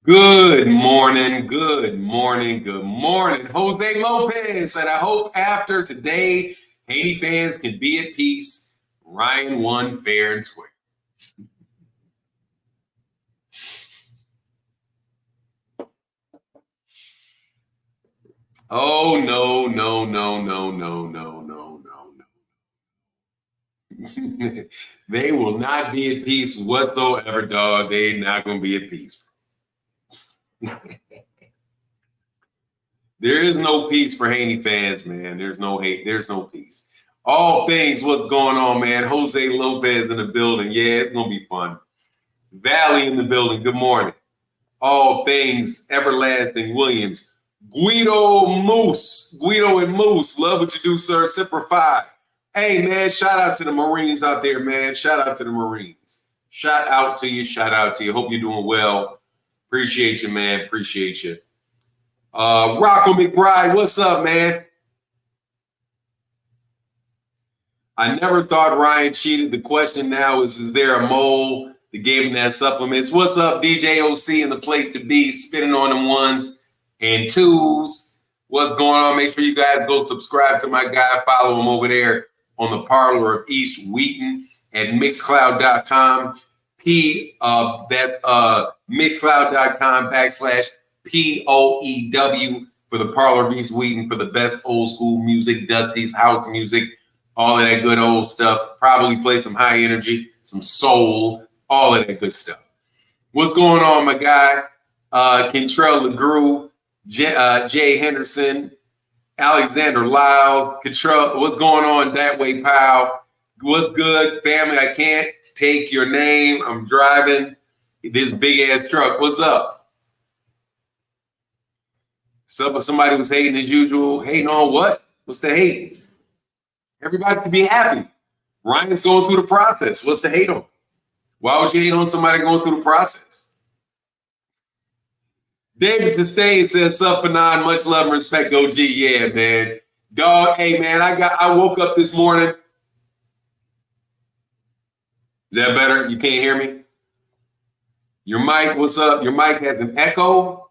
Good morning, good morning, good morning. Jose Lopez, and I hope after today, Haney fans can be at peace. Ryan won fair and square. Oh, no, no, no, no, no, no, no, no, no. They will not be at peace whatsoever, dog. They're not going to be at peace. There is no peace for Haney fans, man. There's no hate. There's no peace. All things, what's going on, man? Jose Lopez in the building. Yeah, it's going to be fun. Valley in the building. Good morning. All things, Everlasting Williams. Guido and Moose. Love what you do, sir. Simplify. Hey, man, shout out to the Marines out there, man. Shout out to the Marines. Shout out to you. Shout out to you. Hope you're doing well. Appreciate you, man. Appreciate you. Rocco McBride, what's up, man? I never thought Ryan cheated. The question now is there a mole that gave him that supplements? What's up, DJ OC in the place to be, spitting on them ones and twos? What's going on? Make sure you guys go subscribe to my guy. Follow him over there on the Parlor of East Wheaton at mixcloud.com. That's mixcloud.com/POEW for the Parlor of East Wheaton for the best old school music, Dusty's house music, all of that good old stuff. Probably play some high energy, some soul, all of that good stuff. What's going on, my guy? Kentrell LeGroux, Jay Henderson, Alexander Lyles, Kentrell. What's going on that way, pal? What's good, family? I can't take your name. I'm driving this big ass truck. What's up? Somebody was hating as usual. Hating on what? What's the hate? Everybody should be happy. Ryan's going through the process. What's the hate on? Why would you hate on somebody going through the process? David Testain says, "Sup for nine, much love and respect, OG." Yeah, man. Dog, hey man, I woke up this morning. Is that better? You can't hear me? Your mic, what's up? Your mic has an echo.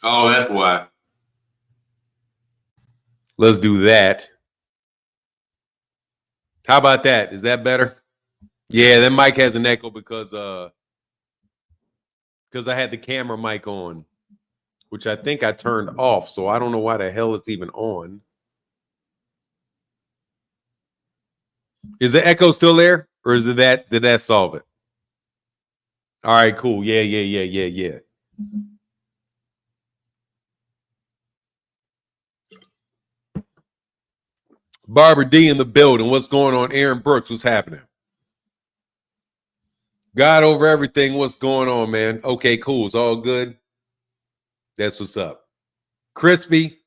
Oh, that's why. Let's do that. How about that? Is that better? Yeah, that mic has an echo because I had the camera mic on, which I think I turned off. So I don't know why the hell it's even on. Is the echo still there? Or is it that? Did that solve it? All right, cool. Yeah. Barbara D in the building. What's going on? Aaron Brooks, what's happening? God over everything. What's going on, man? Okay, cool. It's all good. That's what's up. Crispy.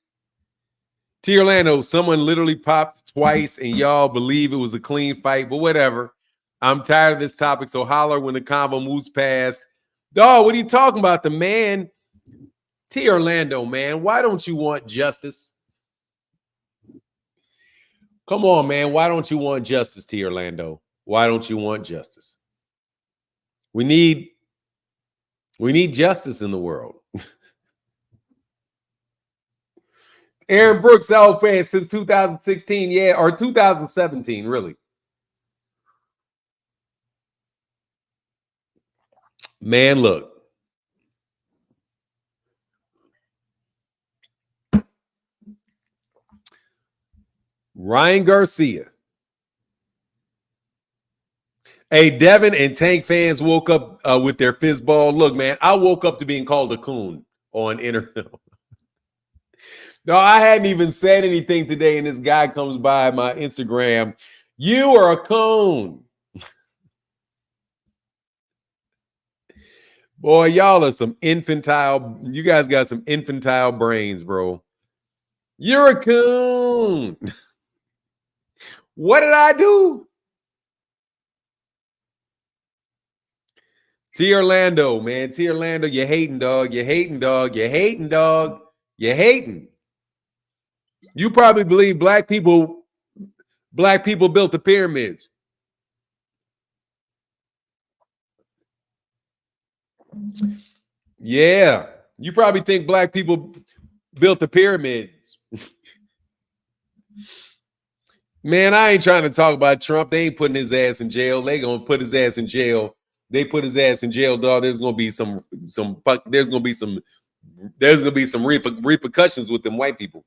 T. Orlando, someone literally popped twice and y'all believe it was a clean fight, but whatever. I'm tired of this topic, so holler when the combo moves past. Dog, what are you talking about? The man, T. Orlando, man, why don't you want justice? Come on, man. Why don't you want justice, T. Orlando? Why don't you want justice? We need justice in the world. Aaron Brooks, out fan since 2016, yeah, or 2017, really. Man, look. Ryan Garcia. Hey, Devin and Tank fans woke up with their fizzball. Look, man, I woke up to being called a coon on internet. No, I hadn't even said anything today, and this guy comes by my Instagram. You are a coon. Boy, y'all are some infantile. You guys got some infantile brains, bro. You're a coon. What did I do? T. Orlando, man. T. Orlando, you hating, dog. You hating, dog. You hating, dog. You hating. You probably believe black people Black people built the pyramids. Yeah. You probably think black people built the pyramids. Man, I ain't trying to talk about Trump. They ain't putting his ass in jail. They gonna put his ass in jail. They put his ass in jail, dog. There's gonna be some repercussions with them white people.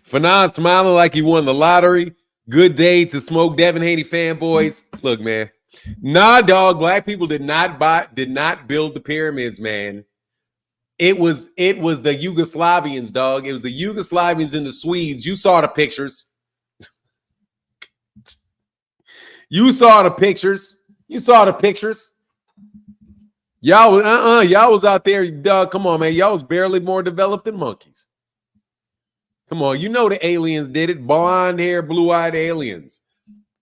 Fanon smiling like he won the lottery. Good day to smoke Devin Haney fanboys. Look, man. Nah, dog. Black people did not build the pyramids, man. It was the Yugoslavians, dog. It was the Yugoslavians and the Swedes. You saw the pictures. You saw the pictures. Y'all was out there, dog. Come on, man. Y'all was barely more developed than monkeys. Come on, you know the aliens did it. Blonde hair, blue-eyed aliens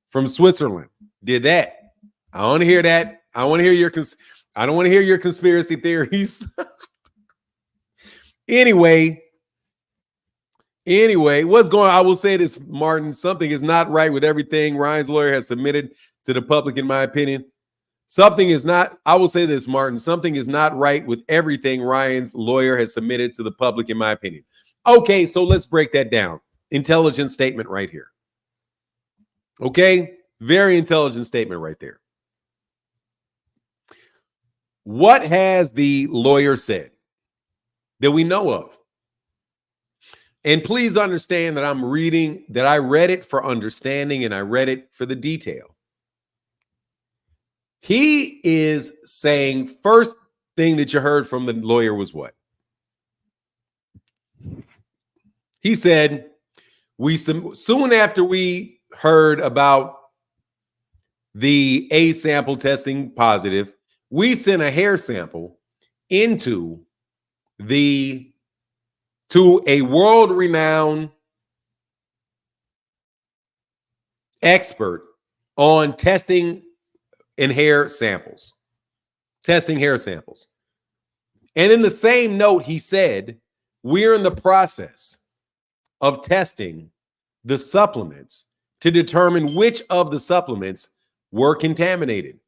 from Switzerland did that. I want to hear that. I want to hear I don't want to hear your conspiracy theories. Anyway, what's going on? I will say this, Martin. Something is not right with everything Ryan's lawyer has submitted to the public, in my opinion. I will say this, Martin. Something is not right with everything Ryan's lawyer has submitted to the public, in my opinion. Okay, so let's break that down. Intelligent statement right here. Okay, very intelligent statement right there. What has the lawyer said that we know of? And please understand that I read it for understanding and I read it for the detail. He is saying, first thing that you heard from the lawyer was what? He said, soon after we heard about the A sample testing positive, we sent a hair sample to a world-renowned expert on testing hair samples. And in the same note, he said, we're in the process of testing the supplements to determine which of the supplements were contaminated.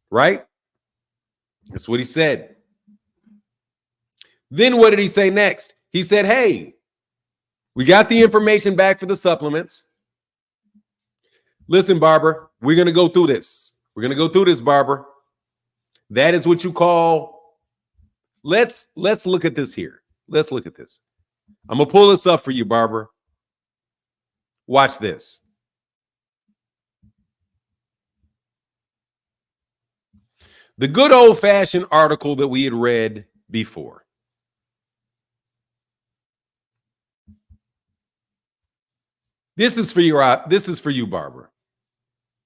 Right? That's what he said. Then what did he say next? He said, hey, we got the information back for the supplements. Listen, Barbara, we're going to go through this. Barbara. That is what you call, let's look at this here. Let's look at this. I'm going to pull this up for you, Barbara. Watch this. The good old-fashioned article that we had read before. This is for you, Barbara.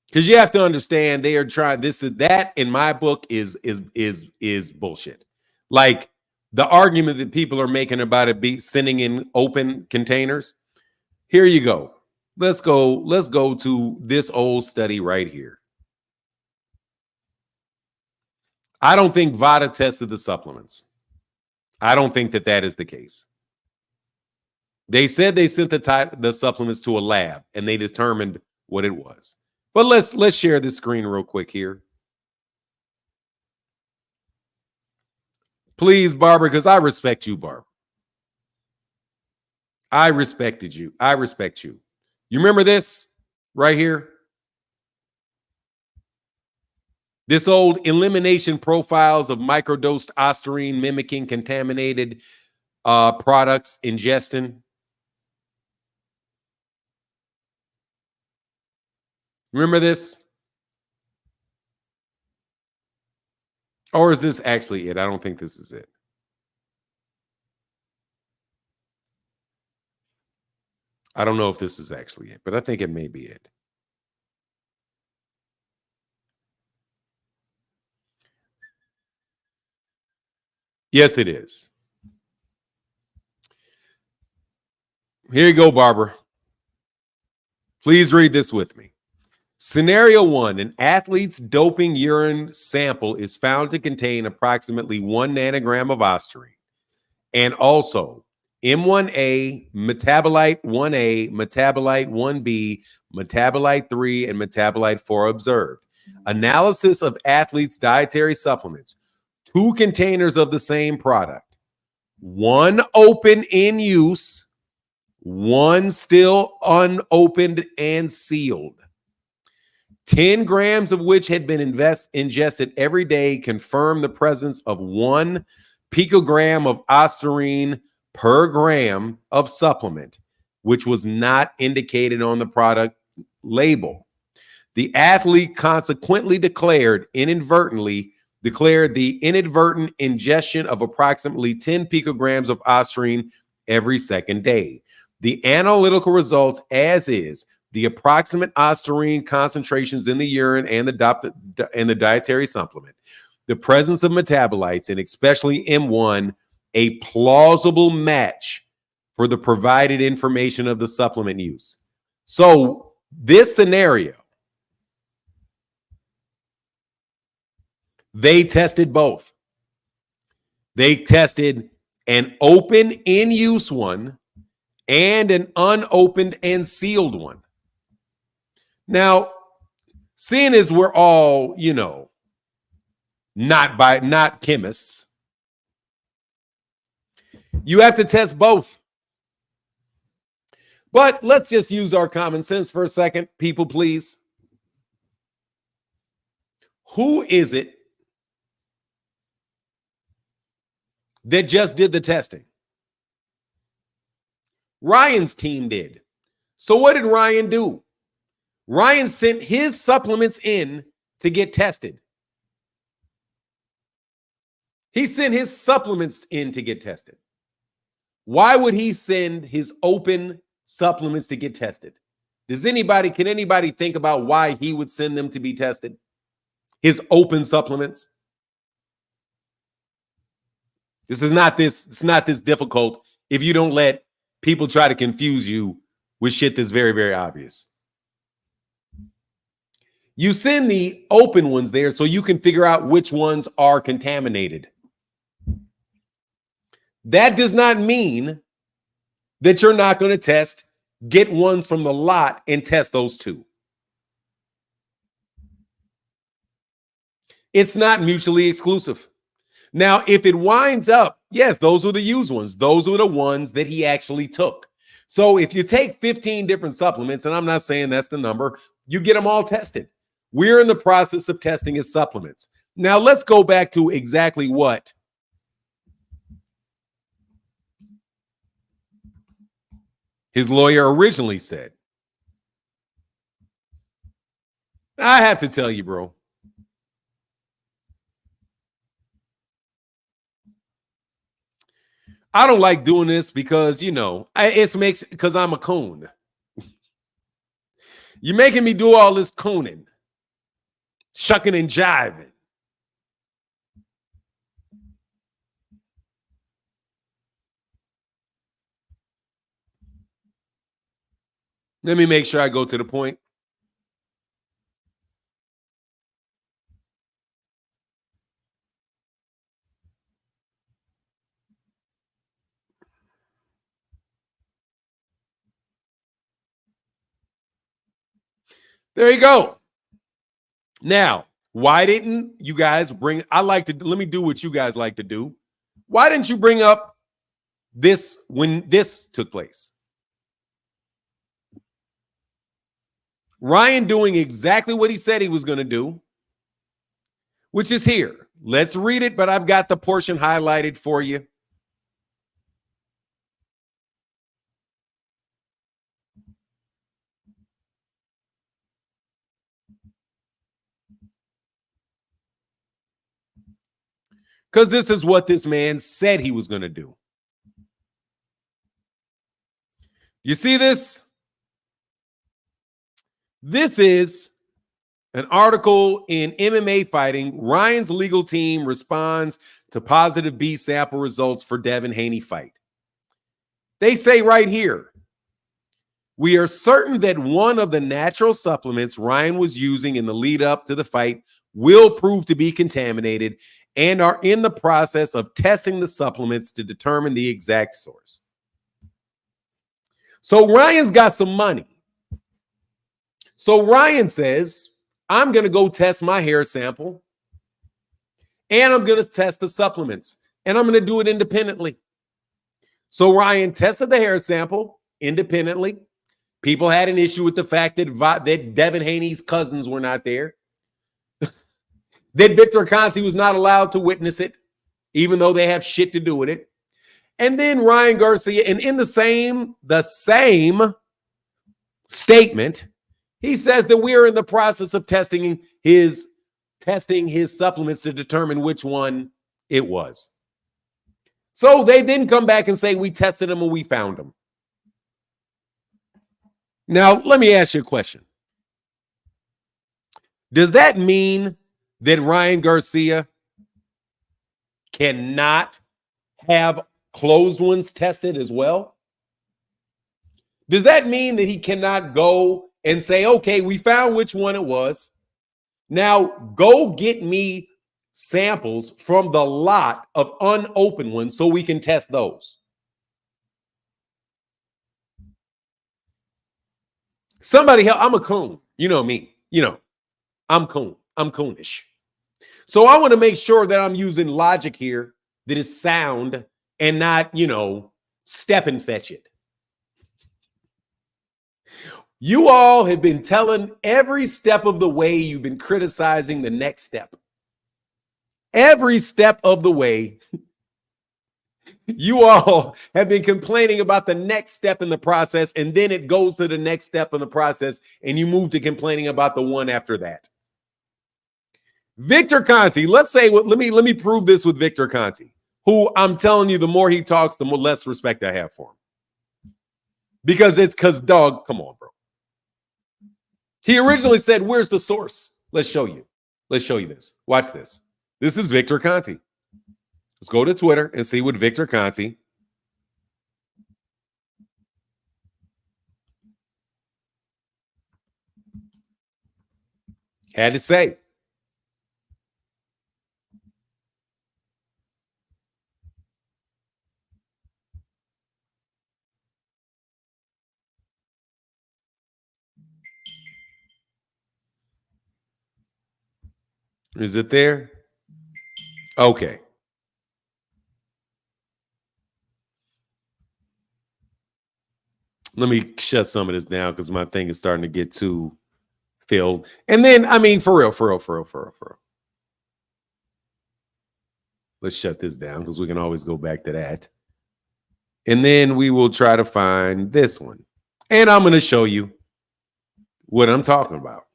Because you have to understand they are trying that in my book is bullshit. Like the argument that people are making about it be sending in open containers. Here you go. Let's go to this old study right here. I don't think VADA tested the supplements. I don't think that is the case. They said they sent the supplements to a lab and they determined what it was. But let's share this screen real quick here. Please, Barbara, because I respect you, Barbara. I respected you. I respect you. You remember this right here? This old elimination profiles of microdosed ostarine mimicking contaminated products ingestion. Remember this? Or is this actually it? I don't think this is it. I don't know if this is actually it, but I think it may be it. Yes, it is. Here you go, Barbara. Please read this with me. Scenario 1, an athlete's doping urine sample is found to contain approximately 1 nanogram of ostarine. And also M1A, metabolite 1A, metabolite 1B, metabolite 3, and metabolite 4 observed. Analysis of athletes' dietary supplements. 2 containers of the same product. 1 open in use, 1 still unopened and sealed. 10 grams of which had been ingested every day confirmed the presence of 1 picogram of ostarine per gram of supplement, which was not indicated on the product label. The athlete consequently declared the inadvertent ingestion of approximately 10 picograms of ostarine every second day. The analytical results as is the approximate ostarine concentrations in the urine and the dietary supplement, the presence of metabolites, and especially M1, a plausible match for the provided information of the supplement use. So this scenario, they tested both. They tested an open in use one and an unopened and sealed one. Now, seeing as we're all, not chemists, you have to test both. But let's just use our common sense for a second, people, please. Who is it that just did the testing? Ryan's team did. So what did Ryan do? Ryan sent his supplements in to get tested. He sent his supplements in to get tested. Why would he send his open supplements to get tested? Can anybody think about why he would send them to be tested? His open supplements. It's not this difficult if you don't let people try to confuse you with shit that's very, very obvious. You send the open ones there so you can figure out which ones are contaminated. That does not mean that you're not going to get ones from the lot and test those too. It's not mutually exclusive. Now, if it winds up, yes, those were the used ones. Those were the ones that he actually took. So if you take 15 different supplements, and I'm not saying that's the number, you get them all tested. We're in the process of testing his supplements. Now, let's go back to exactly what his lawyer originally said. I have to tell you, bro. I don't like doing this because, because I'm a coon. You're making me do all this cooning, shucking and jiving. Let me make sure I go to the point. There you go. Now, why didn't you guys let me do what you guys like to do. Why didn't you bring up this when this took place? Ryan doing exactly what he said he was going to do, which is here. Let's read it, but I've got the portion highlighted for you. Because this is what this man said he was going to do. You see this? This is an article in MMA Fighting. Ryan's legal team responds to positive B sample results for Devin Haney fight. They say right here, we are certain that one of the natural supplements Ryan was using in the lead up to the fight will prove to be contaminated and are in the process of testing the supplements to determine the exact source. So Ryan's got some money. So Ryan says, I'm going to go test my hair sample, and I'm going to test the supplements, and I'm going to do it independently. So Ryan tested the hair sample independently. People had an issue with the fact that Devin Haney's cousins were not there. That Victor Conte was not allowed to witness it, even though they have shit to do with it. And then Ryan Garcia, and in the same statement, he says that we are in the process of testing his supplements to determine which one it was. So they then come back and say, we tested them and we found them. Now, let me ask you a question. Does that mean that Ryan Garcia cannot have closed ones tested as well? Does that mean that he cannot go and say, okay, we found which one it was. Now go get me samples from the lot of unopened ones so we can test those? Somebody help. I'm a coon. You know me. I'm coon. I'm coonish. So I want to make sure that I'm using logic here that is sound and not, step and fetch it. You all have been telling every step of the way, you've been criticizing the next step. Every step of the way, you all have been complaining about the next step in the process, and then it goes to the next step in the process, and you move to complaining about the one after that. Victor Conte, let's say, let me prove this with Victor Conte, who I'm telling you, the more he talks, the more less respect I have for him. Because dog, come on, bro. He originally said, where's the source? Let's show you. Let's show you this. Watch this. This is Victor Conte. Let's go to Twitter and see what Victor Conte had to say. Is it there? Okay. Let me shut some of this down because my thing is starting to get too filled. And then, for real. Let's shut this down because we can always go back to that. And then we will try to find this one. And I'm going to show you what I'm talking about.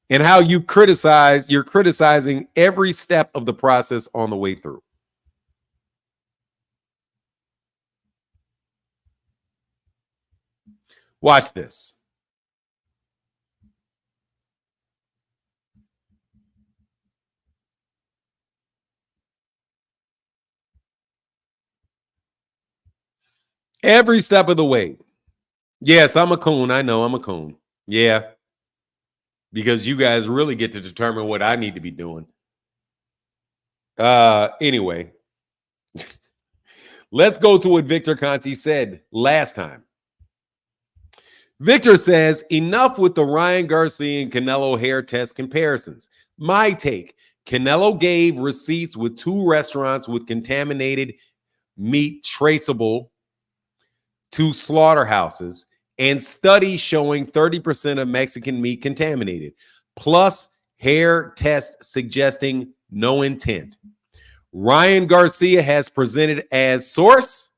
And how you're criticizing every step of the process on the way through. Watch this. Every step of the way. Yes, I'm a coon. I know I'm a coon. Yeah. Because you guys really get to determine what I need to be doing. Anyway, let's go to what Victor Conte said last time. Victor says, enough with the Ryan Garcia and Canelo hair test comparisons. My take, Canelo gave receipts with 2 restaurants with contaminated meat traceable to slaughterhouses, and studies showing 30% of Mexican meat contaminated, plus hair tests suggesting no intent. Ryan Garcia has presented as source.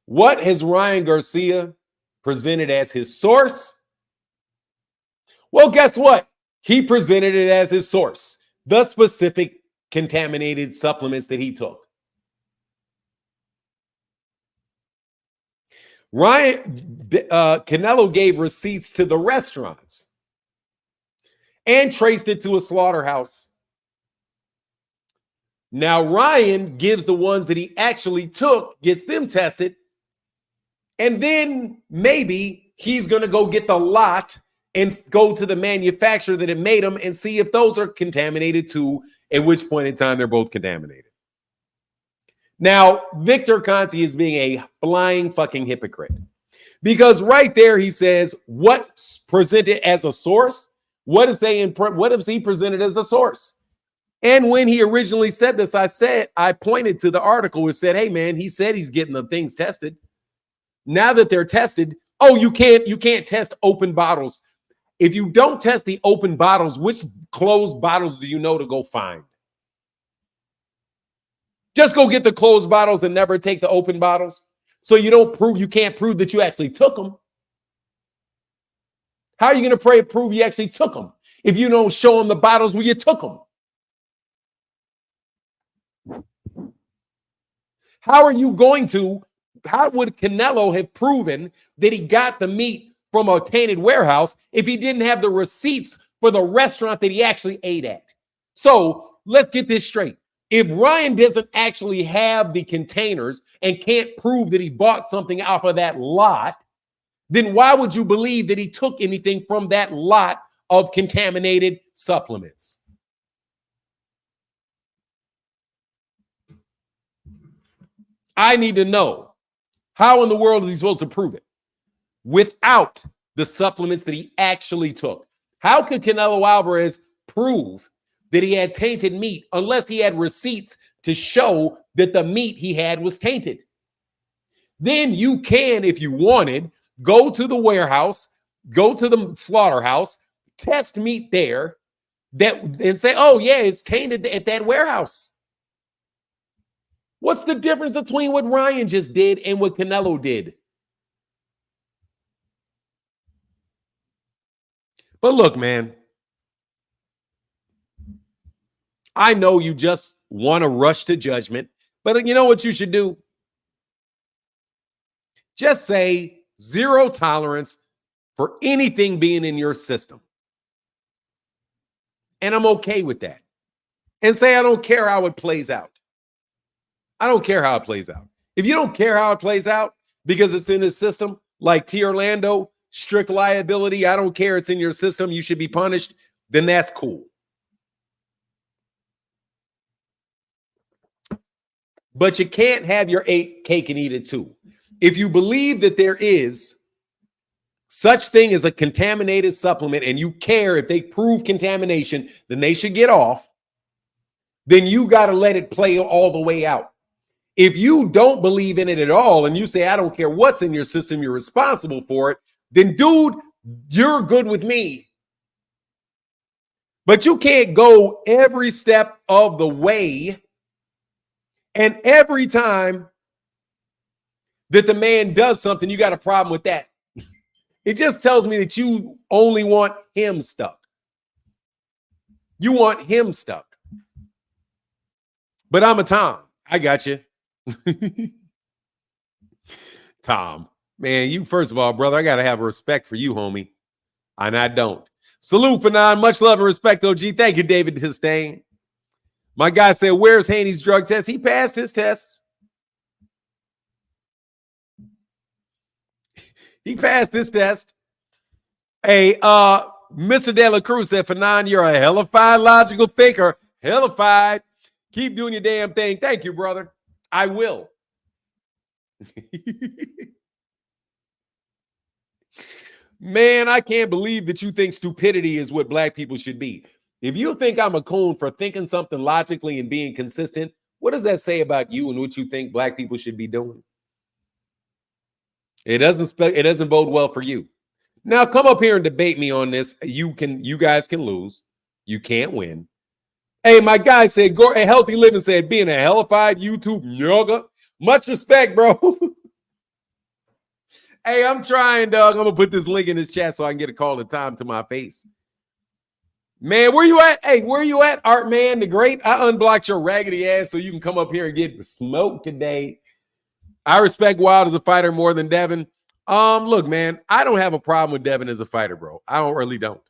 What has Ryan Garcia presented as his source? Well, guess what? He presented it as his source, the specific contaminated supplements that he took. Canelo gave receipts to the restaurants and traced it to a slaughterhouse. Now, Ryan gives the ones that he actually took, gets them tested, and then maybe he's going to go get the lot and go to the manufacturer that it made them and see if those are contaminated too, at which point in time they're both contaminated. Now, Victor Conti is being a flying fucking hypocrite because right there he says what's presented as a source. What is he presented as a source? And when he originally said this, I pointed to the article where it said, hey man, he said he's getting the things tested. Now that they're tested, oh, you can't test open bottles. If you don't test the open bottles, which closed bottles do you know to go find? Just go get the closed bottles and never take the open bottles. So you can't prove that you actually took them. How are you going to prove you actually took them if you don't show them the bottles where you took them? How would Canelo have proven that he got the meat from a tainted warehouse if he didn't have the receipts for the restaurant that he actually ate at? So let's get this straight. If Ryan doesn't actually have the containers and can't prove that he bought something off of that lot, then why would you believe that he took anything from that lot of contaminated supplements? I need to know, how in the world is he supposed to prove it without the supplements that he actually took? How could Canelo Alvarez prove that he had tainted meat unless he had receipts to show that the meat he had was tainted? Then you can, if you wanted, go to the warehouse, go to the slaughterhouse, test meat there, and say, oh yeah, it's tainted at that warehouse. What's the difference between what Ryan just did and what Canelo did? But look, man, I know you just want to rush to judgment, but you know what you should do? Just say zero tolerance for anything being in your system. And I'm okay with that. And say, I don't care how it plays out. I don't care how it plays out. If you don't care how it plays out because it's in his system, like T. Orlando, strict liability, I don't care, it's in your system, you should be punished, then that's cool. But you can't have your cake and eat it too. If you believe that there is such thing as a contaminated supplement and you care if they prove contamination, then they should get off. Then you got to let it play all the way out. If you don't believe in it at all and you say, I don't care what's in your system, you're responsible for it, then dude, you're good with me. But you can't go every step of the way. And every time that the man does something, you got a problem with that. It just tells me that you only want him stuck. You want him stuck. But I'm a Tom. I got you. Tom, man, you, first of all, brother, I got to have respect for you, homie. And I don't. Salute, Fanon. Much love and respect, OG. Thank you, David Disdain. My guy said, where's Haney's drug test? He passed his tests. He passed this test. Hey, Mr. De La Cruz said, Fanon, you're a hellified logical thinker. Hellified. Keep doing your damn thing. Thank you, brother. I will. Man, I can't believe that you think stupidity is what black people should be. If you think I'm a coon for thinking something logically and being consistent, what does that say about you and what you think black people should be doing? It doesn't bode well for you. Now come up here and debate me on this. You guys can lose. You can't win. Hey, my guy said, a Healthy Living said, being a hellified YouTube yoga. Much respect, bro. Hey, I'm trying, dog. I'm going to put this link in this chat so I can get a call to time to my face. Man, where you at? Hey, where you at, Art Man the Great? I unblocked your raggedy ass so you can come up here and get smoked today. I respect Wild as a fighter more than Devin. Look, man, I don't have a problem with Devin as a fighter, bro. I really don't.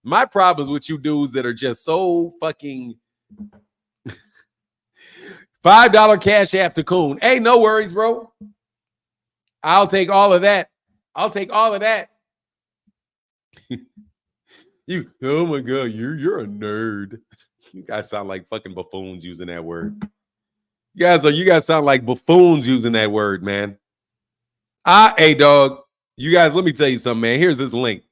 My problem is with you dudes that are just so fucking $5 cash after Coon. Hey, no worries, bro. I'll take all of that. I'll take all of that. Oh my god, you're a nerd. You guys sound like fucking buffoons using that word. You guys sound like buffoons using that word, man. Hey dog, you guys, let me tell you something, man. Here's this link.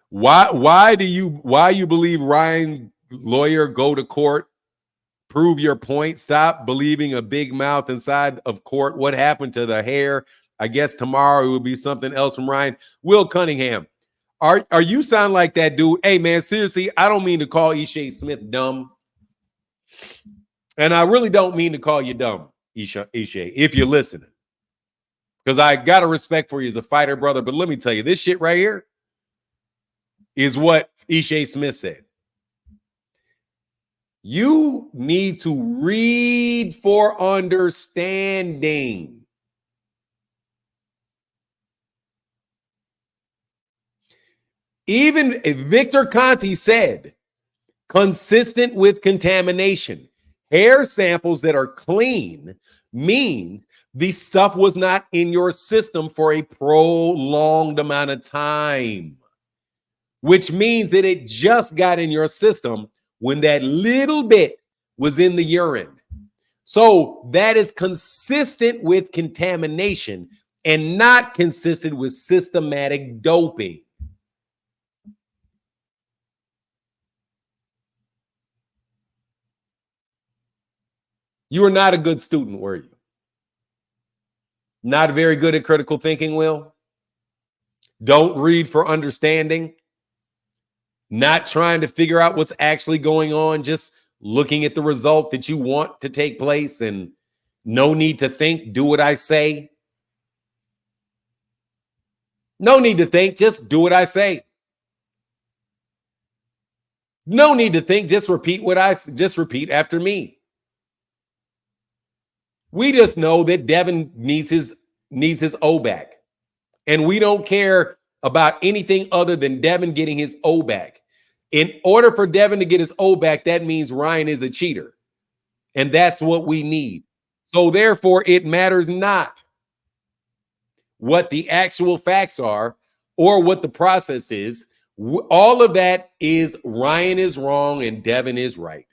Why you believe Ryan lawyer go to court? Prove your point. Stop believing a big mouth inside of court. What happened to the hair? I guess tomorrow it will be something else from Ryan. Will Cunningham. Are you sound like that dude? Hey man, seriously, I don't mean to call Ishe Smith dumb. And I really don't mean to call you dumb, Ishe, if you're listening. Because I got a respect for you as a fighter, brother. But let me tell you, this shit right here is what Ishe Smith said. You need to read for understanding. Even Victor Conti said, consistent with contamination. Hair samples that are clean mean the stuff was not in your system for a prolonged amount of time, which means that it just got in your system when that little bit was in the urine. So that is consistent with contamination and not consistent with systematic doping. You were not a good student, were you? Not very good at critical thinking, Will? Don't read for understanding? Not trying to figure out what's actually going on, just looking at the result that you want to take place and no need to think, do what I say? No need to think, just do what I say. No need to think, just repeat after me. We just know that Devin needs his O back. And we don't care about anything other than Devin getting his O back. In order for Devin to get his O back, that means Ryan is a cheater. And that's what we need. So therefore, it matters not what the actual facts are or what the process is. All of that is Ryan is wrong and Devin is right.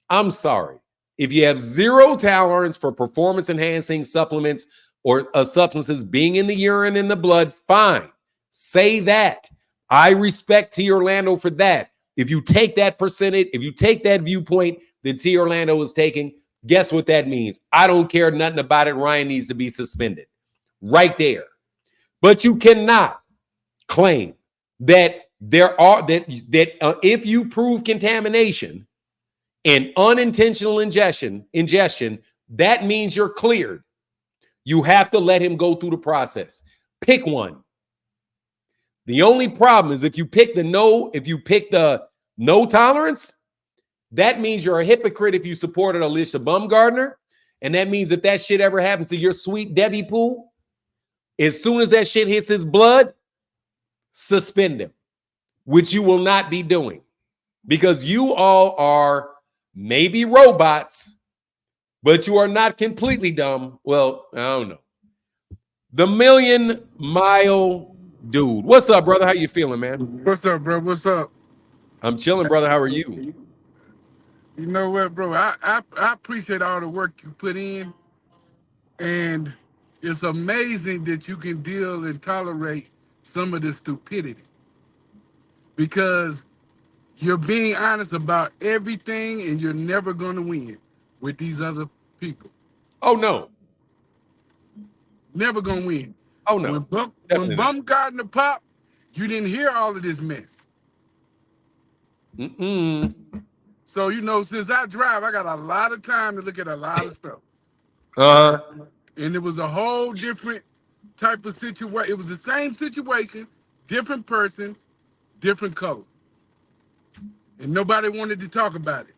I'm sorry. If you have zero tolerance for performance-enhancing supplements or substances being in the urine and the blood, fine. Say that. I respect T. Orlando for that. If you take that percentage, if you take that viewpoint that T. Orlando is taking, guess what that means? I don't care nothing about it. Ryan needs to be suspended. Right there. But you cannot claim that if you prove contamination and unintentional ingestion, that means you're cleared. You have to let him go through the process. Pick one. The only problem is if you pick the no tolerance, that means you're a hypocrite if you supported Alicia Bumgardner. And that means if that shit ever happens to your sweet Debbie Pool, as soon as that shit hits his blood, suspend him, which you will not be doing because you all are maybe robots, but you are not completely dumb. Well, I don't know. The Million Mile Dude. What's up, brother? How you feeling, man? What's up, bro? What's up? I'm chilling, brother. How are you? You know what, bro? I appreciate all the work you put in. And it's amazing that you can deal and tolerate some of the stupidity. Because you're being honest about everything and you're never going to win with these other people. Oh, no. Never going to win. Oh, no. When Bumgardner popped, you didn't hear all of this mess. So, you know, since I drive, I got a lot of time to look at a lot of stuff. And it was a whole different type of situation. It was the same situation, different person, different color. And nobody wanted to talk about it.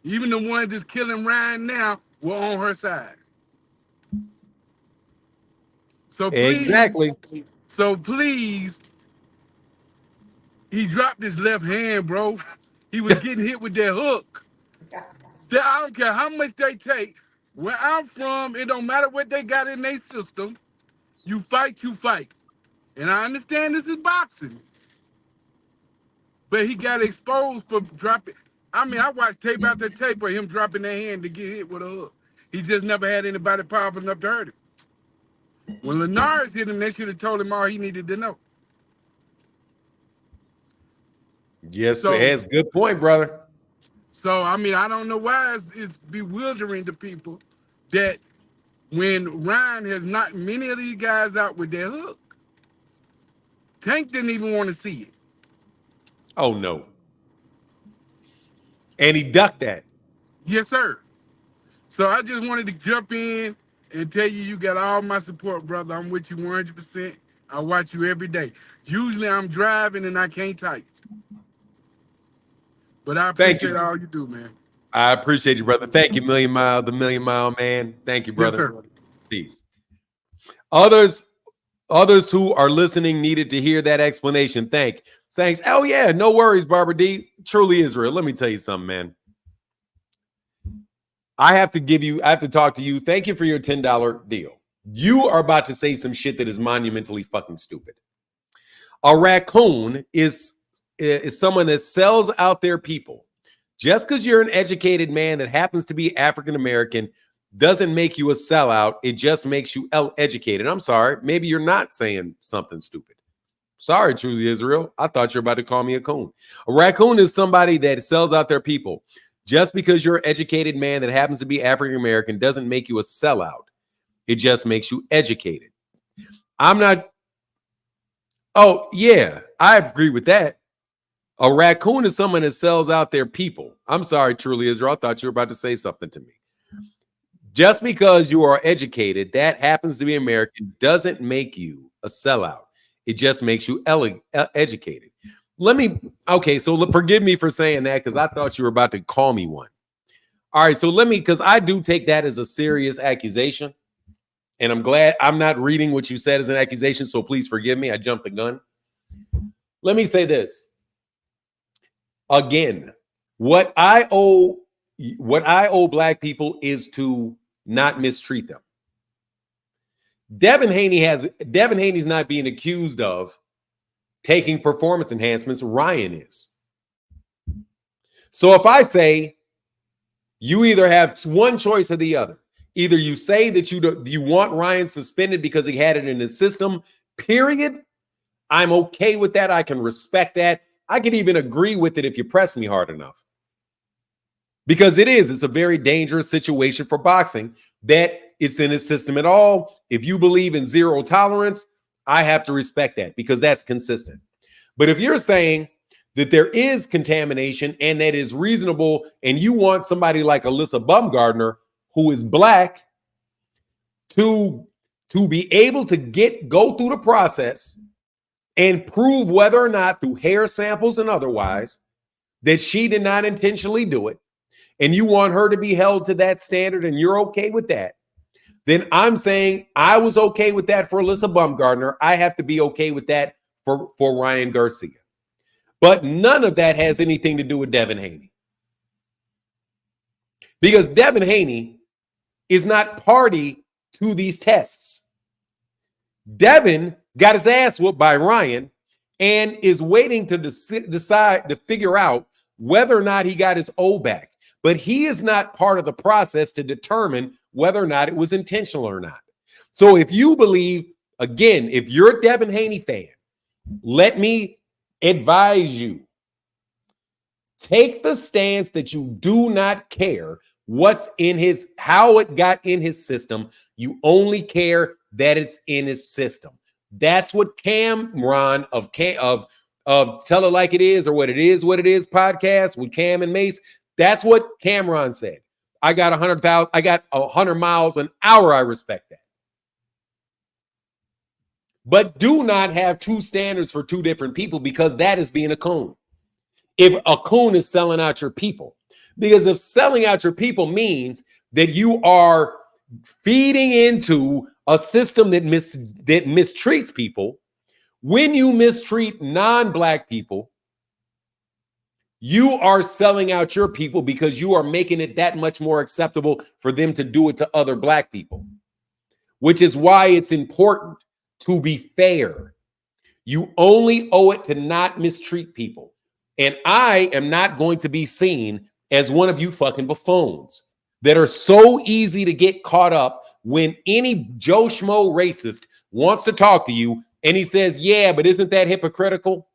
Even the ones that's killing Ryan now were on her side. So please, exactly. So please, he dropped his left hand, bro. He was getting hit with that hook. I don't care how much they take. Where I'm from, it don't matter what they got in their system. You fight, you fight. And I understand this is boxing. But he got exposed for dropping. I mean, I watched tape after tape of him dropping that hand to get hit with a hook. He just never had anybody powerful enough to hurt him. When Linares hit him, they should have told him all he needed to know. Yes, that's a good point, brother. So, I mean, I don't know why it's bewildering to people that when Ryan has knocked many of these guys out with their hook, Tank didn't even want to see it. Oh, no. And he ducked that. Yes, sir. So I just wanted to jump in and tell you got all my support, brother. I'm with you 100%. I watch you every day. Usually I'm driving and I can't type. But I appreciate all you do, man. I appreciate you, brother. Thank you, Million Mile, the Million Mile man. Thank you, brother. Yes, sir. Peace. Others who are listening needed to hear that explanation. Thanks. Oh, yeah, no worries, Barbara D. Truly Israel. Let me tell you something, man. I have to talk to you. Thank you for your $10 deal. You are about to say some shit that is monumentally fucking stupid. A raccoon is someone that sells out their people. Just because you're an educated man that happens to be African American doesn't make you a sellout. It just makes you educated. I'm sorry. Maybe you're not saying something stupid. Sorry, Truly Israel. I thought you were about to call me a coon. A raccoon is somebody that sells out their people. Just because you're an educated man that happens to be African American doesn't make you a sellout. It just makes you educated. I'm not. Oh, yeah, I agree with that. A raccoon is someone that sells out their people. I'm sorry, Truly Israel. I thought you were about to say something to me. Just because you are educated, that happens to be American, doesn't make you a sellout. It just makes you educated. So forgive me for saying that because I thought you were about to call me one. All right, so because I do take that as a serious accusation. And I'm glad I'm not reading what you said as an accusation, so please forgive me. I jumped the gun. Let me say this. Again, what I owe black people is to not mistreat them. Devin Haney's not being accused of taking performance enhancements. Ryan is. So if I say you either have one choice or the other, either you say that you want Ryan suspended because he had it in his system, period. I'm okay with that. I can respect that. I can even agree with it if you press me hard enough. Because it's a very dangerous situation for boxing that it's in his system at all. If you believe in zero tolerance, I have to respect that because that's consistent. But if you're saying that there is contamination and that is reasonable, and you want somebody like Alyssa Baumgardner, who is black, to be able to go through the process and prove whether or not through hair samples and otherwise that she did not intentionally do it, and you want her to be held to that standard and you're okay with that, then I'm saying I was okay with that for Alyssa Baumgardner. I have to be okay with that for Ryan Garcia. But none of that has anything to do with Devin Haney. Because Devin Haney is not party to these tests. Devin got his ass whooped by Ryan and is waiting to decide to figure out whether or not he got his O back. But he is not part of the process to determine whether or not it was intentional or not. So if you believe, again, if you're a Devin Haney fan, let me advise you. Take the stance that you do not care what's in how it got in his system. You only care that it's in his system. That's what Cameron of Tell It Like It Is or What It Is podcast with Cam and Mace. That's what Cameron said. I got 100,000. I got 100 miles an hour. I respect that. But do not have two standards for two different people, because that is being a coon. If a coon is selling out your people, because if selling out your people means that you are feeding into a system that mistreats people, when you mistreat non-black people, you are selling out your people because you are making it that much more acceptable for them to do it to other black people, which is why it's important to be fair. You only owe it to not mistreat people. And I am not going to be seen as one of you fucking buffoons that are so easy to get caught up when any Joe Schmo racist wants to talk to you and he says, yeah, but isn't that hypocritical?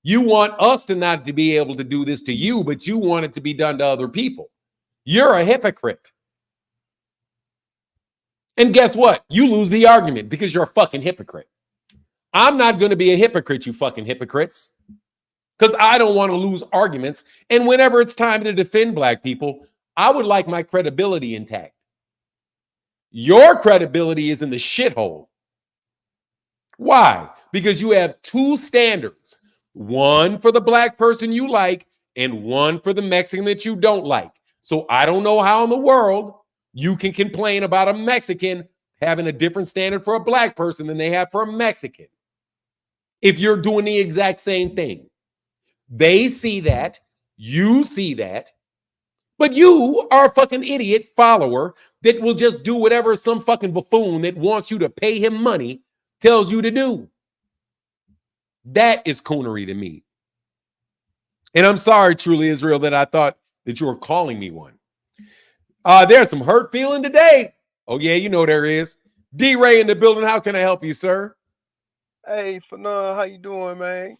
You want us to not to be able to do this to you, but you want it to be done to other people. You're a hypocrite. And guess what? You lose the argument because you're a fucking hypocrite. I'm not going to be a hypocrite, you fucking hypocrites, because I don't want to lose arguments. And whenever it's time to defend black people, I would like my credibility intact. Your credibility is in the shithole. Why? Because you have two standards. One for the black person you like and one for the Mexican that you don't like. So I don't know how in the world you can complain about a Mexican having a different standard for a black person than they have for a Mexican. If you're doing the exact same thing. They see that, you see that, but you are a fucking idiot follower that will just do whatever some fucking buffoon that wants you to pay him money tells you to do. That is coonery to me. And I'm sorry, truly, Israel, that I thought that you were calling me one. There's some hurt feeling today. Oh, yeah, you know there is. D-Ray in the building. How can I help you, sir? Hey, Fanon, how you doing, man?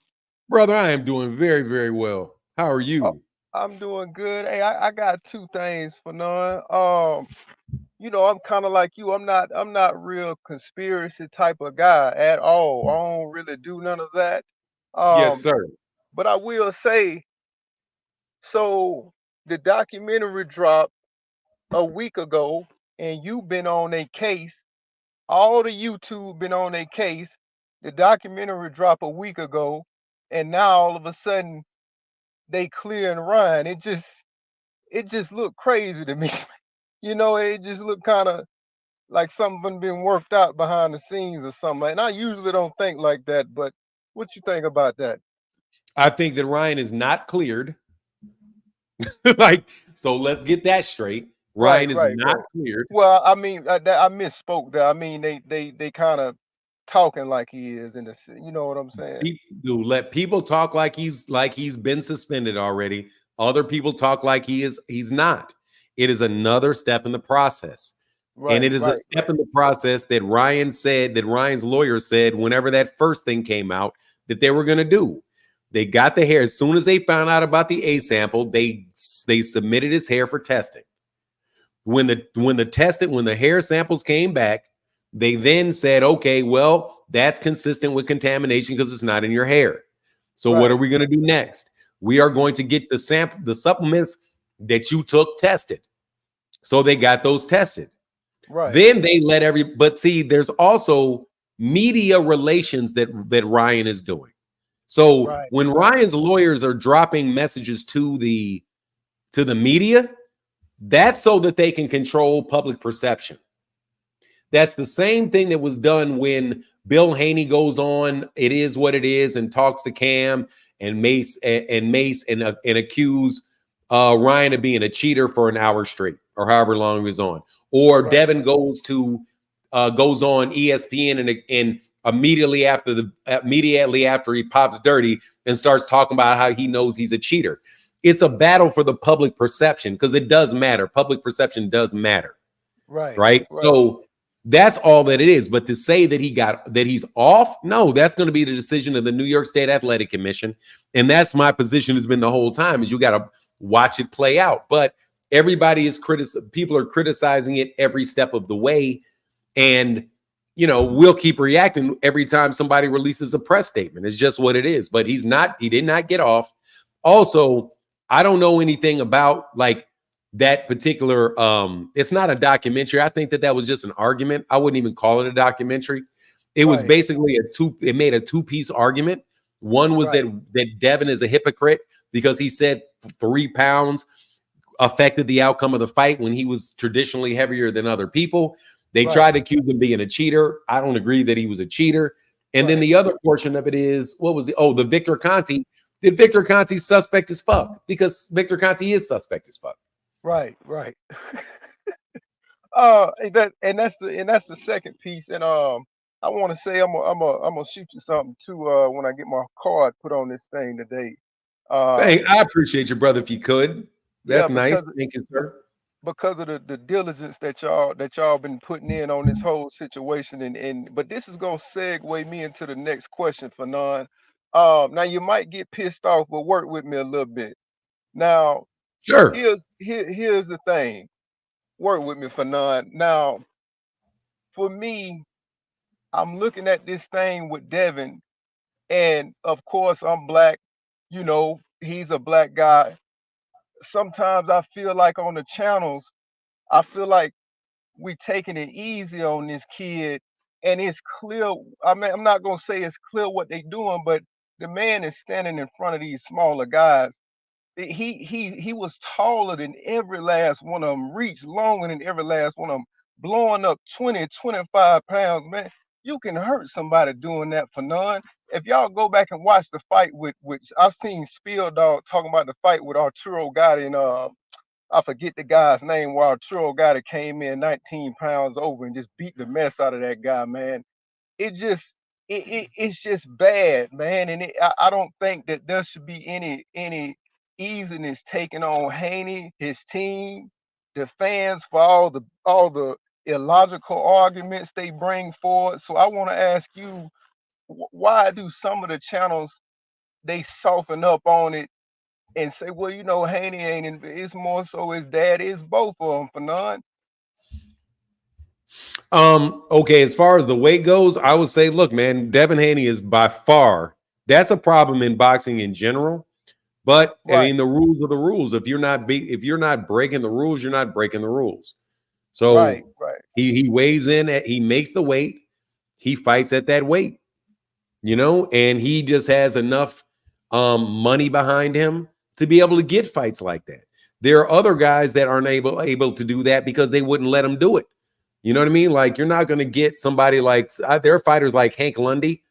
Brother, I am doing very, very well. How are you? Oh, I'm doing good. Hey, I got two things, Fanon. I'm kind of like you. I'm not real conspiracy type of guy at all. I don't really do none of that. Yes, sir. But I will say, so the documentary dropped a week ago, and you've been on a case. All the YouTube been on a case. The documentary dropped a week ago, and now all of a sudden they clear and run. It just looked crazy to me. It just looked kind of like something been worked out behind the scenes or something. And I usually don't think like that, but what you think about that? I think that Ryan is not cleared. So let's get that straight. Ryan is not cleared. Well, I mean, I misspoke there. I mean, they kind of talking like he is in the, you know what I'm saying? Let people talk like he's been suspended already. Other people talk like he's not. It is another step in the process. And it is a step in the process that Ryan's lawyer said whenever that first thing came out that they were going to do. They got the hair. As soon as they found out about the A sample, they submitted his hair for testing. When the hair samples came back, they then said, okay, well, that's consistent with contamination because it's not in your hair. So what are we going to do next? We are going to get the supplements that you took tested. So they got those tested. Right. Then they but see, there's also media relations that Ryan is doing. So when Ryan's lawyers are dropping messages to the media, that's so that they can control public perception. That's the same thing that was done when Bill Haney goes on It Is What It Is and talks to Cam and Mace and accuse Ryan of being a cheater for an hour straight or however long he was on. Or Devin goes on ESPN and immediately after he pops dirty and starts talking about how he knows he's a cheater. It's a battle for the public perception because it does matter. Public perception does matter. Right. So that's all that it is. But to say that he's off, no, that's going to be the decision of the New York State Athletic Commission. And that's my position has been the whole time is you got to watch it play out. But everybody people are criticizing it every step of the way. And, we'll keep reacting every time somebody releases a press statement. It's just what it is. But he did not get off. Also, I don't know anything about that particular, it's not a documentary. I think that was just an argument. I wouldn't even call it a documentary. It was basically it made a two-piece argument. One was that Devin is a hypocrite because he said 3 pounds affected the outcome of the fight when he was traditionally heavier than other people. They tried to accuse him of being a cheater. I don't agree that he was a cheater. And then the other portion of it is, what was it? Oh, the Victor Conte. Did Victor Conte suspect as fuck? Because Victor Conte is suspect as fuck. Right. And that's the second piece. And I want to say I'm gonna shoot you something too when I get my card put on this thing today. Hey, I appreciate you, brother. If you could, Yeah, that's nice. Thank you, be- sir. because of the diligence that y'all been putting in on this whole situation, and but this is gonna segue me into the next question for none. Now you might get pissed off, but work with me a little bit. Now Sure. here's the thing. Work with me for none. Now for me, I'm looking at this thing with Devin, and of course I'm black. You know, he's a black guy. Sometimes I feel like on the channels, I feel like we taking it easy on this kid, and it's clear. I mean, I'm not gonna say it's clear what they doing, but the man is standing in front of these smaller guys. He was taller than every last one of them, reached longer than every last one of them, blowing up 20, 25 pounds, man. You can hurt somebody doing that for none. If y'all go back and watch the fight with which I've seen Spiel Dog talking about the fight with Arturo Gotti and I forget the guy's name where Arturo Gotti came in 19 pounds over and just beat the mess out of that guy, man. It just it's just bad, man. And I don't think that there should be any easiness taken on Haney, his team, the fans for all the illogical arguments they bring forward. So I want to ask you, why do some of the channels they soften up on it and say, well, you know, Haney ain't it's more so his dad is both of them for none. Okay, as far as the weight goes, I would say, look, man, Devin Haney is by far that's a problem in boxing in general. But I Right, mean, the rules are the rules. If you're not breaking the rules, you're not breaking the rules. right, So right, he weighs in at he makes the weight, he fights at that weight, and he just has enough money behind him to be able to get fights like that. There are other guys that aren't able to do that because they wouldn't let him do it. You know what I mean? Like you're not going to get somebody like there are fighters like Hank Lundy,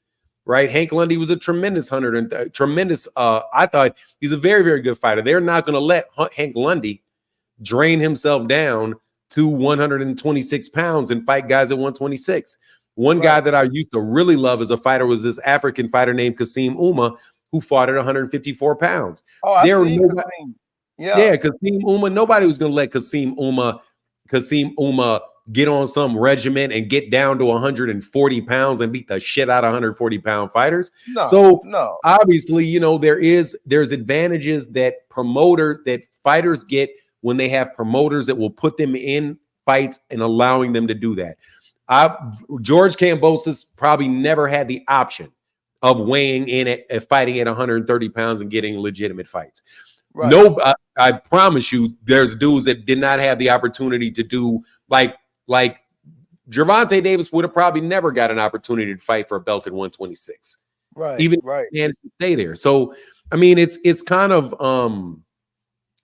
right? Hank Lundy was a tremendous hunter and tremendous. I thought he's a very, very good fighter. They're not going to let Hank Lundy drain himself down to 126 pounds and fight guys at 126. One guy right. that I used to really love as a fighter was this African fighter named Kasim Uma, who fought at 154 pounds. Oh, I There were seen nobody, Kasim. Yeah, yeah, Kasim Uma. Nobody was going to let Kasim Uma get on some regiment and get down to 140 pounds and beat the shit out of 140-pound fighters. no, So no, obviously, there's advantages that fighters get when they have promoters that will put them in fights and allowing them to do that. George Kambosos probably never had the option of weighing in at fighting at 130 pounds and getting legitimate fights. right. No, I promise you, there's dudes that did not have the opportunity to do like Gervonta Davis would have probably never got an opportunity to fight for a belt at 126, Right, even if right. he managed to stay there. So, I mean, it's kind of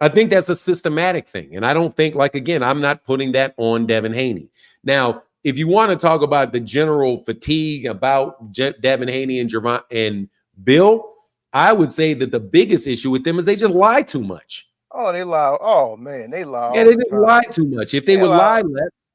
I think that's a systematic thing. And I don't think, like, again, I'm not putting that on Devin Haney. Now, if you want to talk about the general fatigue about Devin Haney and Gervonta and Bill, I would say that the biggest issue with them is they just lie too much. Oh, they lie. Oh man, they lie Yeah, all they the just time. lie too much. If they They would lie, lie less,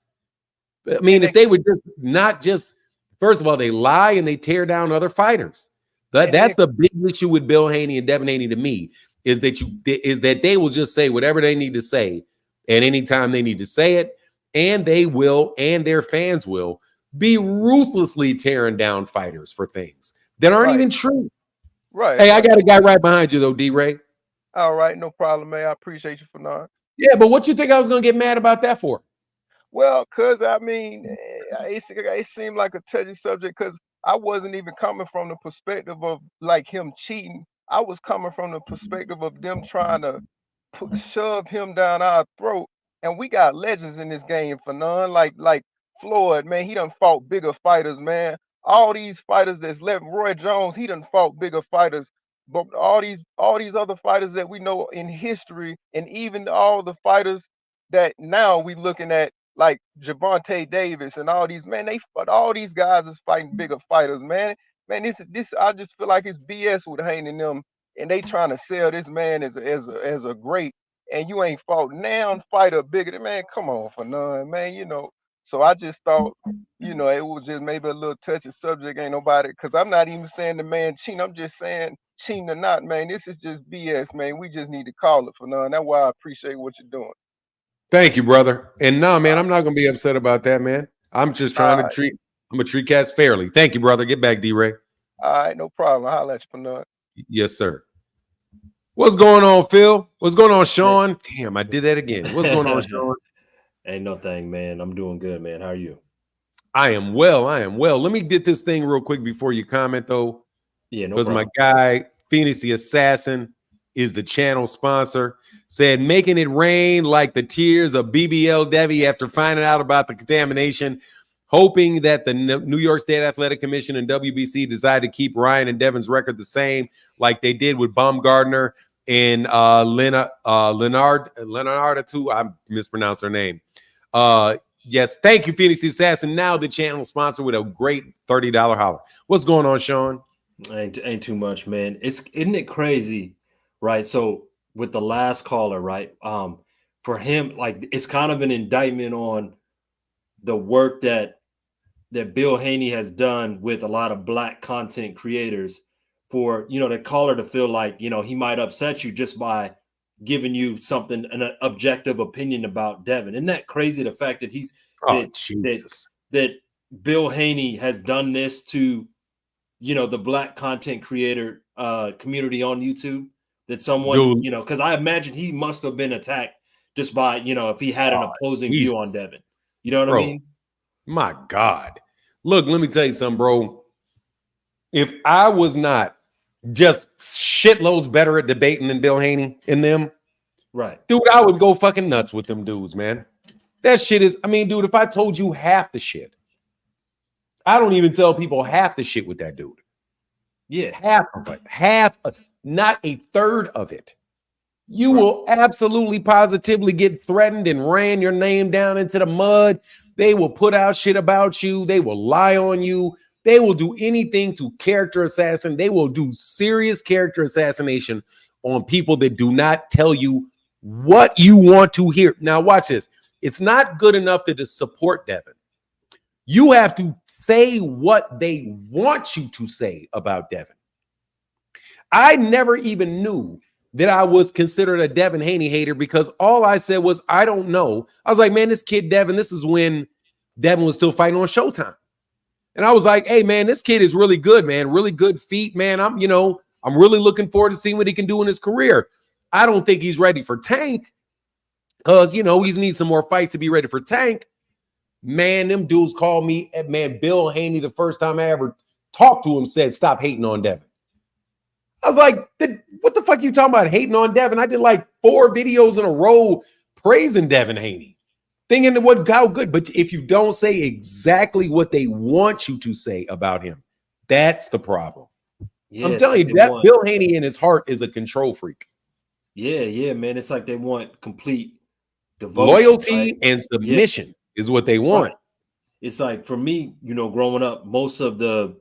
I and mean, if they would just not just first of all, they lie and they tear down other fighters. That's then the big issue with Bill Haney and Devin Haney to me is that they will just say whatever they need to say at any time they need to say it, and they will, and their fans will be ruthlessly tearing down fighters for things that aren't right, even true. right, Hey, I right. got a guy right behind you though, D. Ray. All right, no problem, man. I appreciate you for not. Yeah, but what you think I was gonna get mad about that for? Well, cause I mean, it seemed like a touchy subject. Cause I wasn't even coming from the perspective of like him cheating. I was coming from the perspective of them trying to shove him down our throat. And we got legends in this game for none. Like Floyd, man, he done fought bigger fighters, man. All these fighters that's left, Roy Jones, he done fought bigger fighters. But all these other fighters that we know in history, and even all the fighters that now we looking at like Gevonta Davis and all these man, all these guys is fighting bigger fighters, man. Man, this I just feel like it's BS with Haney and them, and they trying to sell this man as a great, and you ain't fought now fighter bigger than man. Come on for none, man. You know So I just thought, it was just maybe a little touchy subject. Ain't nobody, because I'm not even saying the man cheating. I'm just saying cheating or not, man. This is just BS, man. We just need to call it for none. That's why I appreciate what you're doing. Thank you, brother. And no, man, All I'm not gonna be upset about that, man. I'm just trying to right. treat. I'm gonna treat cats fairly. Thank you, brother. Get back, D-Ray. All right, no problem. I'll holler at you for none. Yes, sir. What's going on, Phil? What's going on, Sean? Damn, I did that again. What's going on, Sean? Ain't no thing, man. I'm doing good, man. How are you? I am well. I am well. Let me get this thing real quick before you comment, though. Yeah, no Because my problem. guy, Phoenix the Assassin, is the channel sponsor. Said, making it rain like the tears of BBL Devi after finding out about the contamination, hoping that the New York State Athletic Commission and WBC decide to keep Ryan and Devin's record the same, like they did with Baumgartner and Leonard too. I mispronounced her name. Yes, thank you, Phoenix the Assassin. Now the channel sponsor with a great $30 holler. What's going on, Sean? Ain't too much, man. Isn't it crazy, right? So with the last caller, right? For him, like it's kind of an indictment on the work that Bill Haney has done with a lot of Black content creators for, the caller to feel like, he might upset you just by giving you something, an objective opinion about Devin. Isn't that crazy? The fact that that Bill Haney has done this to, the Black content creator community on YouTube, that someone, because I imagine he must have been attacked just by, if he had an opposing view on Devin. You know what I mean? My God. Look, let me tell you something, bro. If I was not just shitloads better at debating than Bill Haney and them, right, dude, I would go fucking nuts with them dudes, man. That shit is, dude, if I told you half the shit, I don't even tell people half the shit with that dude. Yeah. Half of it. Not a third of it. You will absolutely positively get threatened and ran your name down into the mud. They will put out shit about you. They will lie on you. They will do anything to character assassin. They will do serious character assassination on people that do not tell you what you want to hear. Now, watch this. It's not good enough to just support Devin. You have to say what they want you to say about Devin. I never even knew that I was considered a Devin Haney hater because all I said was, I don't know. I was like, man, this kid Devin, this is when Devin was still fighting on Showtime. And I was like, hey, man, this kid is really good, man. Really good feet, man. I'm really looking forward to seeing what he can do in his career. I don't think he's ready for Tank because, he needs some more fights to be ready for Tank. Man, them dudes called me, man, Bill Haney, the first time I ever talked to him, said, stop hating on Devin. I was like, what the fuck are you talking about hating on Devin? I did like 4 videos in a row praising Devin Haney, thinking how good. But if you don't say exactly what they want you to say about him, that's the problem. Yeah, I'm telling you, that Bill Haney in his heart is a control freak. Yeah, man. It's like they want complete devotion, loyalty, and submission is what they want. Right. It's like for me, growing up, most of the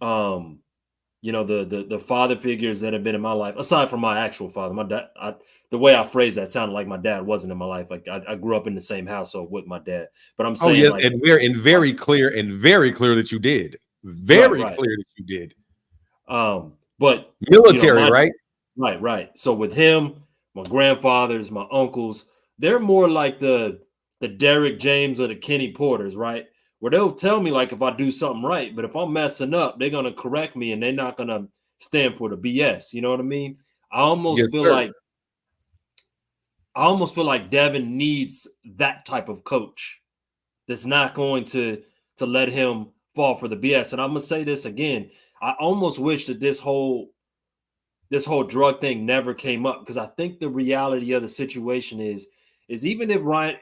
the father figures that have been in my life, aside from my actual father, my dad, the way I phrased that sounded like my dad wasn't in my life. Like I grew up in the same household with my dad, but I'm saying, like, and very clear that you did, clear that you did. But military, right? Right. So with him, my grandfathers, my uncles, they're more like the Derrick James or the Kenny Porters, right? Where they'll tell me, like, if I do something right, but if I'm messing up, they're going to correct me and they're not going to stand for the BS. You know what I mean? I almost feel like Devin needs that type of coach that's not going to let him fall for the BS. And I'm going to say this again. I almost wish that this whole drug thing never came up, because I think the reality of the situation is even if Ryan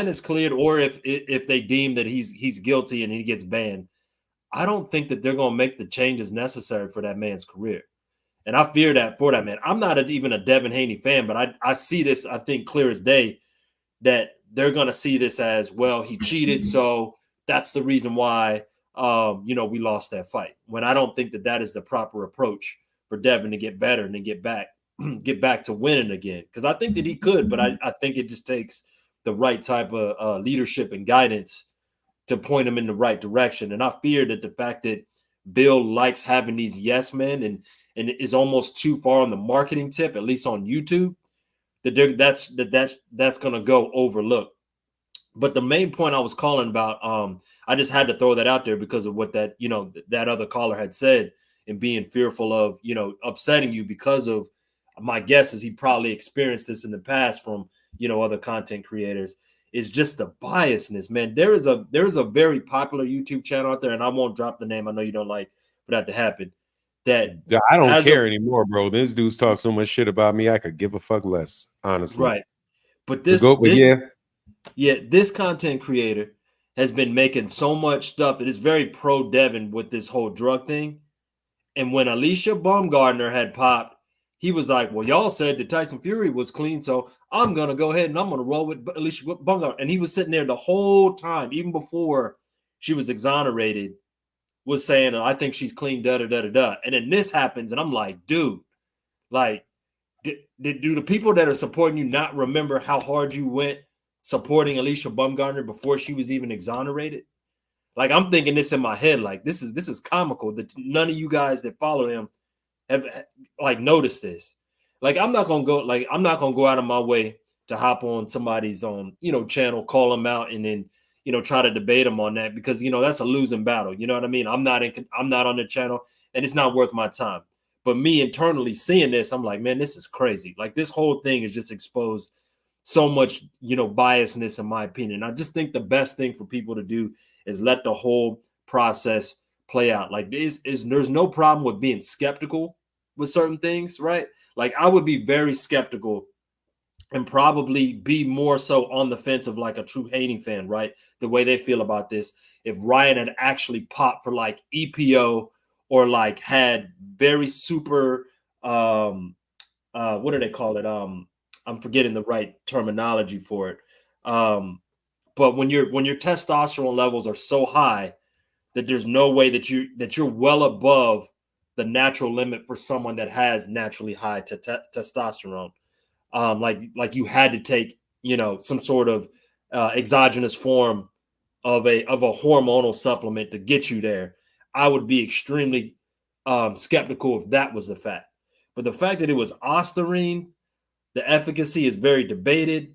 is cleared, or if they deem that he's guilty and he gets banned, I don't think that they're going to make the changes necessary for that man's career. And I fear that for that man. I'm not even a Devin Haney fan, but I see this, I think, clear as day, that they're going to see this as, well, he cheated, so that's the reason why we lost that fight. When I don't think that is the proper approach for Devin to get better and to get back to winning again. Because I think that he could, but I think it just takes the right type of leadership and guidance to point them in the right direction. And I fear that the fact that Bill likes having these yes men and is almost too far on the marketing tip, at least on YouTube, that's going to go overlooked. But the main point I was calling about, I just had to throw that out there because of what that, that other caller had said, and being fearful of, upsetting you because of, my guess is he probably experienced this in the past from, other content creators, is just the biasness, man. There is a very popular YouTube channel out there, and I won't drop the name. I know you don't like for that to happen. That I don't care anymore, bro. This dude's talk so much shit about me, I could give a fuck less, honestly. Right. But this yeah, content creator has been making so much stuff that is very pro Devin with this whole drug thing. And when Alicia Baumgartner had popped, he was like, well, y'all said that Tyson Fury was clean, so I'm going to go ahead and I'm going to roll with Alicia Baumgartner. And he was sitting there the whole time, even before she was exonerated, was saying, I think she's clean, da-da-da-da-da. And then this happens, and I'm like, dude, like, do the people that are supporting you not remember how hard you went supporting Alicia Baumgartner before she was even exonerated? Like, I'm thinking this in my head, like, this is comical that none of you guys that follow him have like noticed this. Like, I'm not gonna go out of my way to hop on somebody's channel, call them out, and then try to debate them on that, because that's a losing battle. You know what I mean? I'm not on the channel, and it's not worth my time. But me internally seeing this, I'm like, man, this is crazy. Like, this whole thing is just exposed so much, biasness, in my opinion. I just think the best thing for people to do is let the whole process play out. Like, there's no problem with being skeptical with certain things, right? Like, I would be very skeptical and probably be more so on the fence of like a true Haney fan, right? The way they feel about this. If Ryan had actually popped for like EPO, or like had very super, what do they call it? I'm forgetting the right terminology for it. But when your testosterone levels are so high that there's no way that you're well above the natural limit for someone that has naturally high testosterone. Like you had to take, some sort of exogenous form of a hormonal supplement to get you there. I would be extremely skeptical if that was the fact. But the fact that it was ostarine, the efficacy is very debated.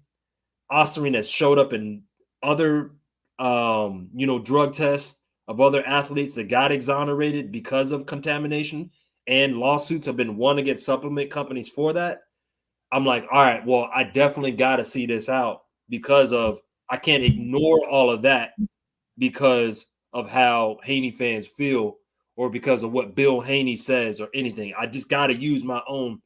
Ostarine has showed up in other, drug tests of other athletes that got exonerated because of contamination, and lawsuits have been won against supplement companies for that. I'm like, all right, well, I definitely got to see this out, because I can't ignore all of that because of how Haney fans feel, or because of what Bill Haney says, or anything. I just got to use my own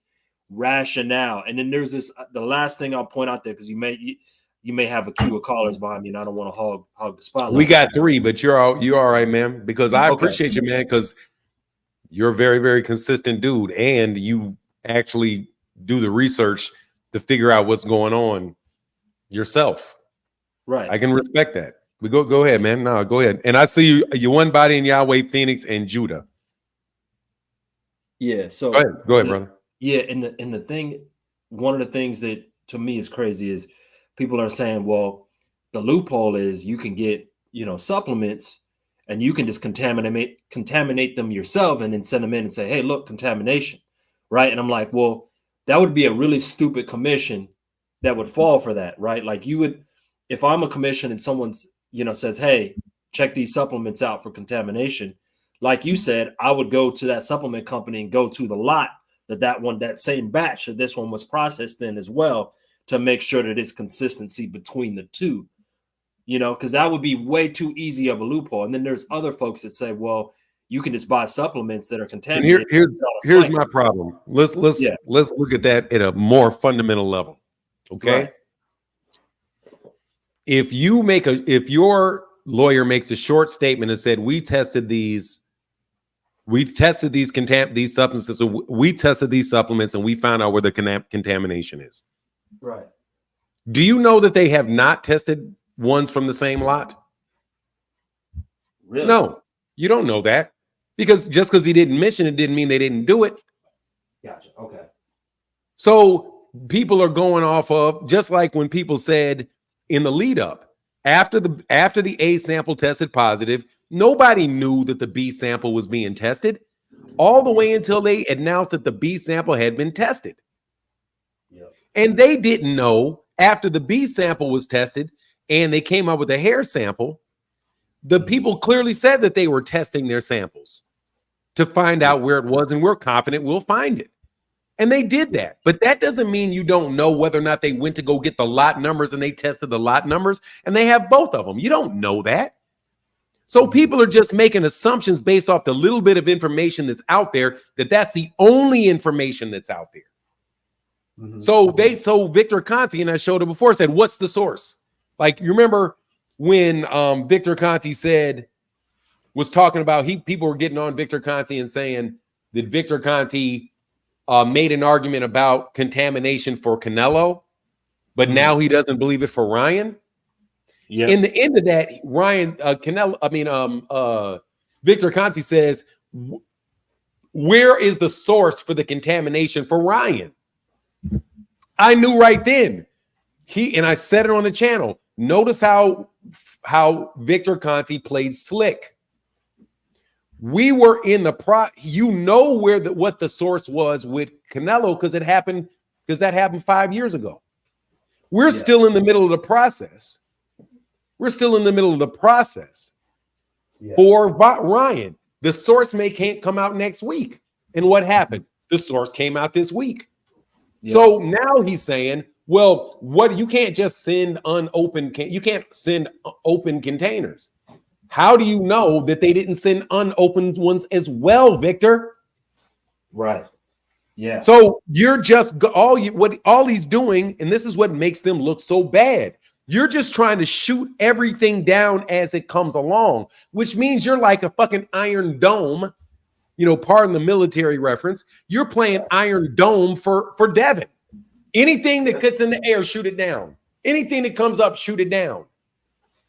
rationale. And then there's the last thing I'll point out there, because you may have a queue of callers behind me, and I don't want to hog the spotlight. We got 3, but you're all right, man, because I appreciate you, man, because you're a very, very consistent dude, and you actually do the research to figure out what's going on yourself. Right. I can respect that. We go ahead, man. No, go ahead. And I see you one body in Yahweh, Phoenix, and Judah. Yeah. So go ahead, brother. Yeah, and the thing, one of the things that to me is crazy is people are saying, well, the loophole is you can get, supplements, and you can just contaminate them yourself, and then send them in and say, hey, look, contamination. Right. And I'm like, well, that would be a really stupid commission that would fall for that. Right. Like, you would, if I'm a commission and someone's, says, hey, check these supplements out for contamination. Like you said, I would go to that supplement company and go to the lot that same batch of this one was processed in as well, to make sure that it's consistency between the two, because that would be way too easy of a loophole. And then there's other folks that say, well, you can just buy supplements that are contaminated. Here's my problem. Let's look at that at a more fundamental level. Okay. Right. If your lawyer makes a short statement and said, we tested these substances, so we tested these supplements and we found out where the contamination is. Right. Do you know that they have not tested ones from the same lot? Really? No, you don't know that, because just because he didn't mention it didn't mean they didn't do it. Gotcha. Okay. So people are going off of, just like when people said in the lead up. After the A sample tested positive, nobody knew that the B sample was being tested all the way until they announced that the B sample had been tested. Yep. And they didn't know after the B sample was tested and they came up with a hair sample, the people clearly said that they were testing their samples to find out where it was, and we're confident we'll find it. And they did that. But that doesn't mean you don't know whether or not they went to go get the lot numbers and they tested the lot numbers and they have both of them. You don't know that. So people are just making assumptions based off the little bit of information that's out there, that's the only information that's out there. Mm-hmm. So Victor Conti, and I showed it before, said, what's the source? Like, you remember when Victor Conti was talking about, people were getting on Victor Conti and saying that Victor Conti made an argument about contamination for Canelo, but now he doesn't believe it for Ryan. Yeah. In the end of that, Victor Conti says, where is the source for the contamination for Ryan? I knew right then. And I said it on the channel. Notice how Victor Conti plays slick. We were in the what the source was with Canelo because that happened 5 years ago. We're still in the middle of the process. For Ryan. The source can't come out next week. And what happened? The source came out this week. Yeah. So now he's saying, well, you can't just send you can't send open containers. How do you know that they didn't send unopened ones as well, Victor? Right. Yeah. So you're just all he's doing, and this is what makes them look so bad. You're just trying to shoot everything down as it comes along, which means you're like a fucking Iron Dome. Pardon the military reference. You're playing Iron Dome for Devin. Anything that gets in the air, shoot it down. Anything that comes up, shoot it down.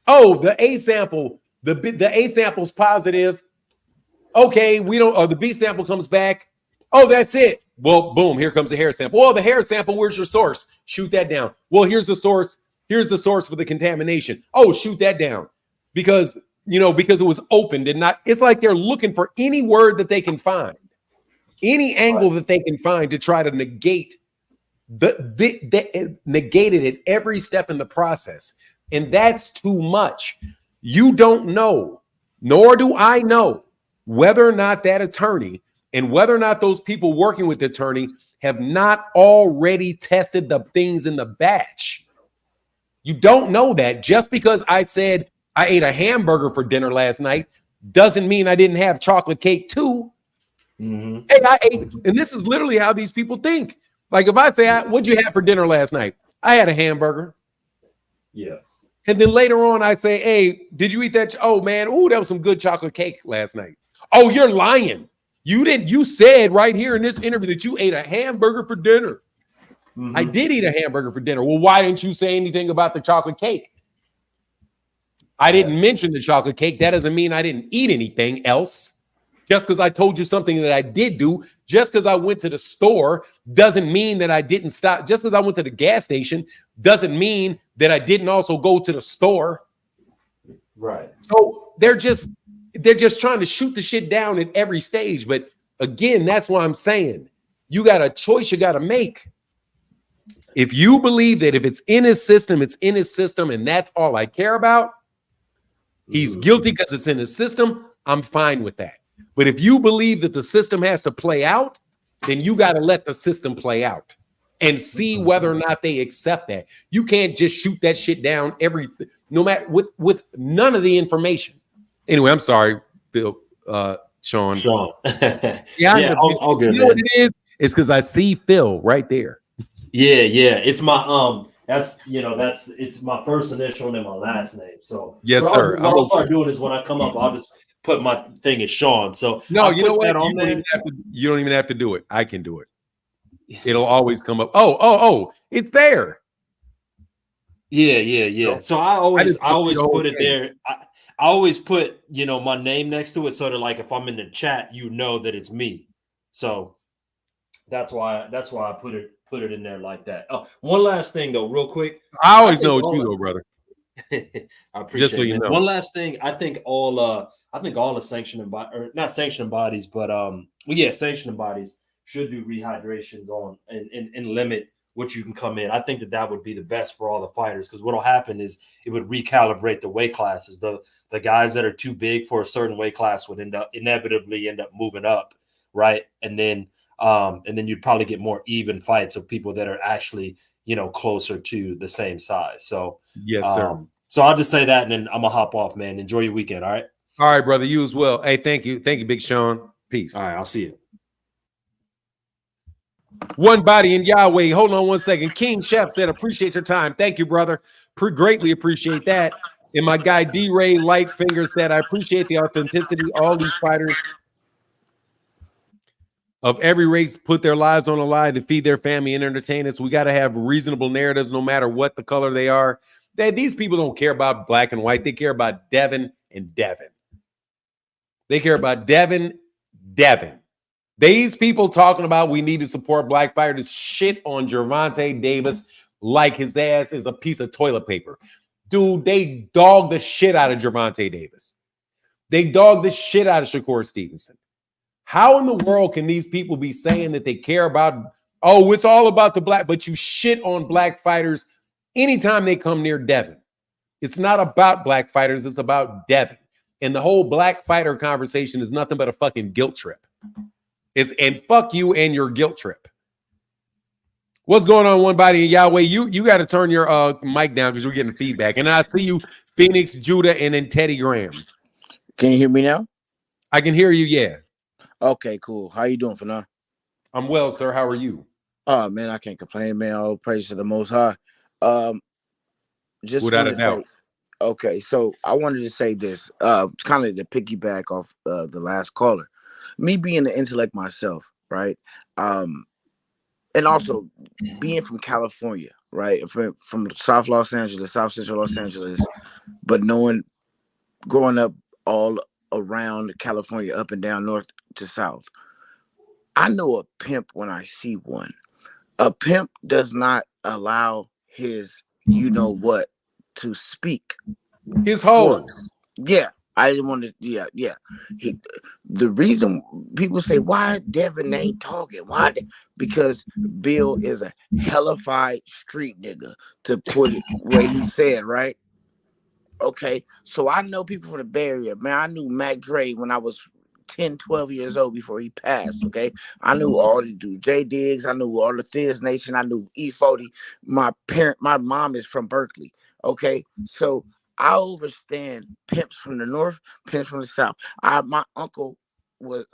Oh, the A sample. The A sample's positive. Okay, the B sample comes back. Oh, that's it. Well, boom, here comes the hair sample. Well, the hair sample, where's your source? Shoot that down. Well, here's the source. Here's the source for the contamination. Oh, shoot that down. Because it was opened and not, it's like they're looking for any word that they can find, any angle that they can find to try to negate negated at every step in the process. And that's too much. You don't know, nor do I know, whether or not that attorney and whether or not those people working with the attorney have not already tested the things in the batch. You don't know that. Just because I said I ate a hamburger for dinner last night doesn't mean I didn't have chocolate cake too. Mm-hmm. Hey, I ate, and this is literally how these people think. Like if I say, what'd you have for dinner last night? I had a hamburger. Yeah. And then later on, I say, hey, did you eat that? Oh, man. Oh, that was some good chocolate cake last night. Oh, you're lying. You didn't. You said right here in this interview that you ate a hamburger for dinner. Mm-hmm. I did eat a hamburger for dinner. Well, why didn't you say anything about the chocolate cake? I didn't mention the chocolate cake. That doesn't mean I didn't eat anything else. Just because I told you something that I did do, just because I went to the store doesn't mean that I didn't stop. Just because I went to the gas station doesn't mean that I didn't also go to the store. Right. So they're just trying to shoot the shit down at every stage. But again, that's why I'm saying you got a choice you got to make. If you believe that if it's in his system, it's in his system, and that's all I care about, he's guilty because it's in his system, I'm fine with that. But if you believe that the system has to play out, then you got to let the system play out and see whether or not they accept that. You can't just shoot that shit down no matter with none of the information. Anyway, I'm sorry, Phil, Sean. Yeah, all good. You know what it is? It's because I see Phil right there. Yeah. It's my it's my first initial and then my last name. So yes, sir. What I'll start doing is when I come up, I'll just put my thing as Sean. So no, you know what? You don't even have to do it. I can do it. It'll always come up. Oh, it's there. Yeah. So I always put it there. I always put, my name next to it so that like if I'm in the chat, you know that it's me. So that's why I put it in there like that. Oh, one last thing though, real quick. I always know it's you though, brother. I appreciate Just so it, you man. know. One last thing. I think all the sanctioning bodies, or not sanctioning bodies, but sanctioning bodies should do rehydrations on and limit what you can come in. I think that would be the best for all the fighters, because what'll happen is it would recalibrate the weight classes. The guys that are too big for a certain weight class would inevitably end up moving up, right? And then you'd probably get more even fights of people that are actually, closer to the same size. So yes, sir. So I'll just say that, and then I'm gonna hop off, man. Enjoy your weekend. All right. All right, brother. You as well. Hey, thank you, Big Sean. Peace. All right, I'll see you. One body in Yahweh. Hold on one second. King Chef said, appreciate your time. Thank you, brother. Greatly appreciate that. And my guy D-Ray Lightfinger said, I appreciate the authenticity. All these fighters of every race put their lives on the line to feed their family and entertain us. We got to have reasonable narratives no matter what the color they are. These people don't care about black and white. They care about Devin and Devin. They care about Devin. These people talking about we need to support black fighters shit on Gevonta Davis like his ass is a piece of toilet paper. Dude, they dog the shit out of Gevonta Davis. They dog the shit out of Shakur Stevenson. How in the world can these people be saying that they care about, it's all about the black, but you shit on black fighters anytime they come near Devin? It's not about black fighters. It's about Devin. And the whole black fighter conversation is nothing but a fucking guilt trip. And fuck you and your guilt trip. What's going on, one body in Yahweh? You got to turn your mic down because we're getting feedback. And I see you, Phoenix, Judah, and then Teddy Graham. Can you hear me now? I can hear you, yeah. Okay, cool. How you doing for now? I'm well, sir. How are you? Oh man, I can't complain, man. All praise to the Most High. Just without want a to doubt. say, okay, so I wanted to say this, kind of to piggyback off the last caller. Me being the intellect myself, right? And also being from California, right? From South Los Angeles, South Central Los Angeles, but growing up all around California, up and down, north to south. I know a pimp when I see one. A pimp does not allow his you-know-what to speak. His hoes. Yeah, I didn't want to. Yeah. The reason people say why Devin ain't talking, because Bill is a hellified street nigga, to put it where he said, right? Okay, so I know people from the Bay Area. Man, I knew Mac Dre when I was 10, 12 years old before he passed. Okay, I knew all the dudes, J Diggs, I knew all the Thiz Nation, I knew E40. My mom is from Berkeley. Okay, so I understand pimps from the north, pimps from the south. My uncles were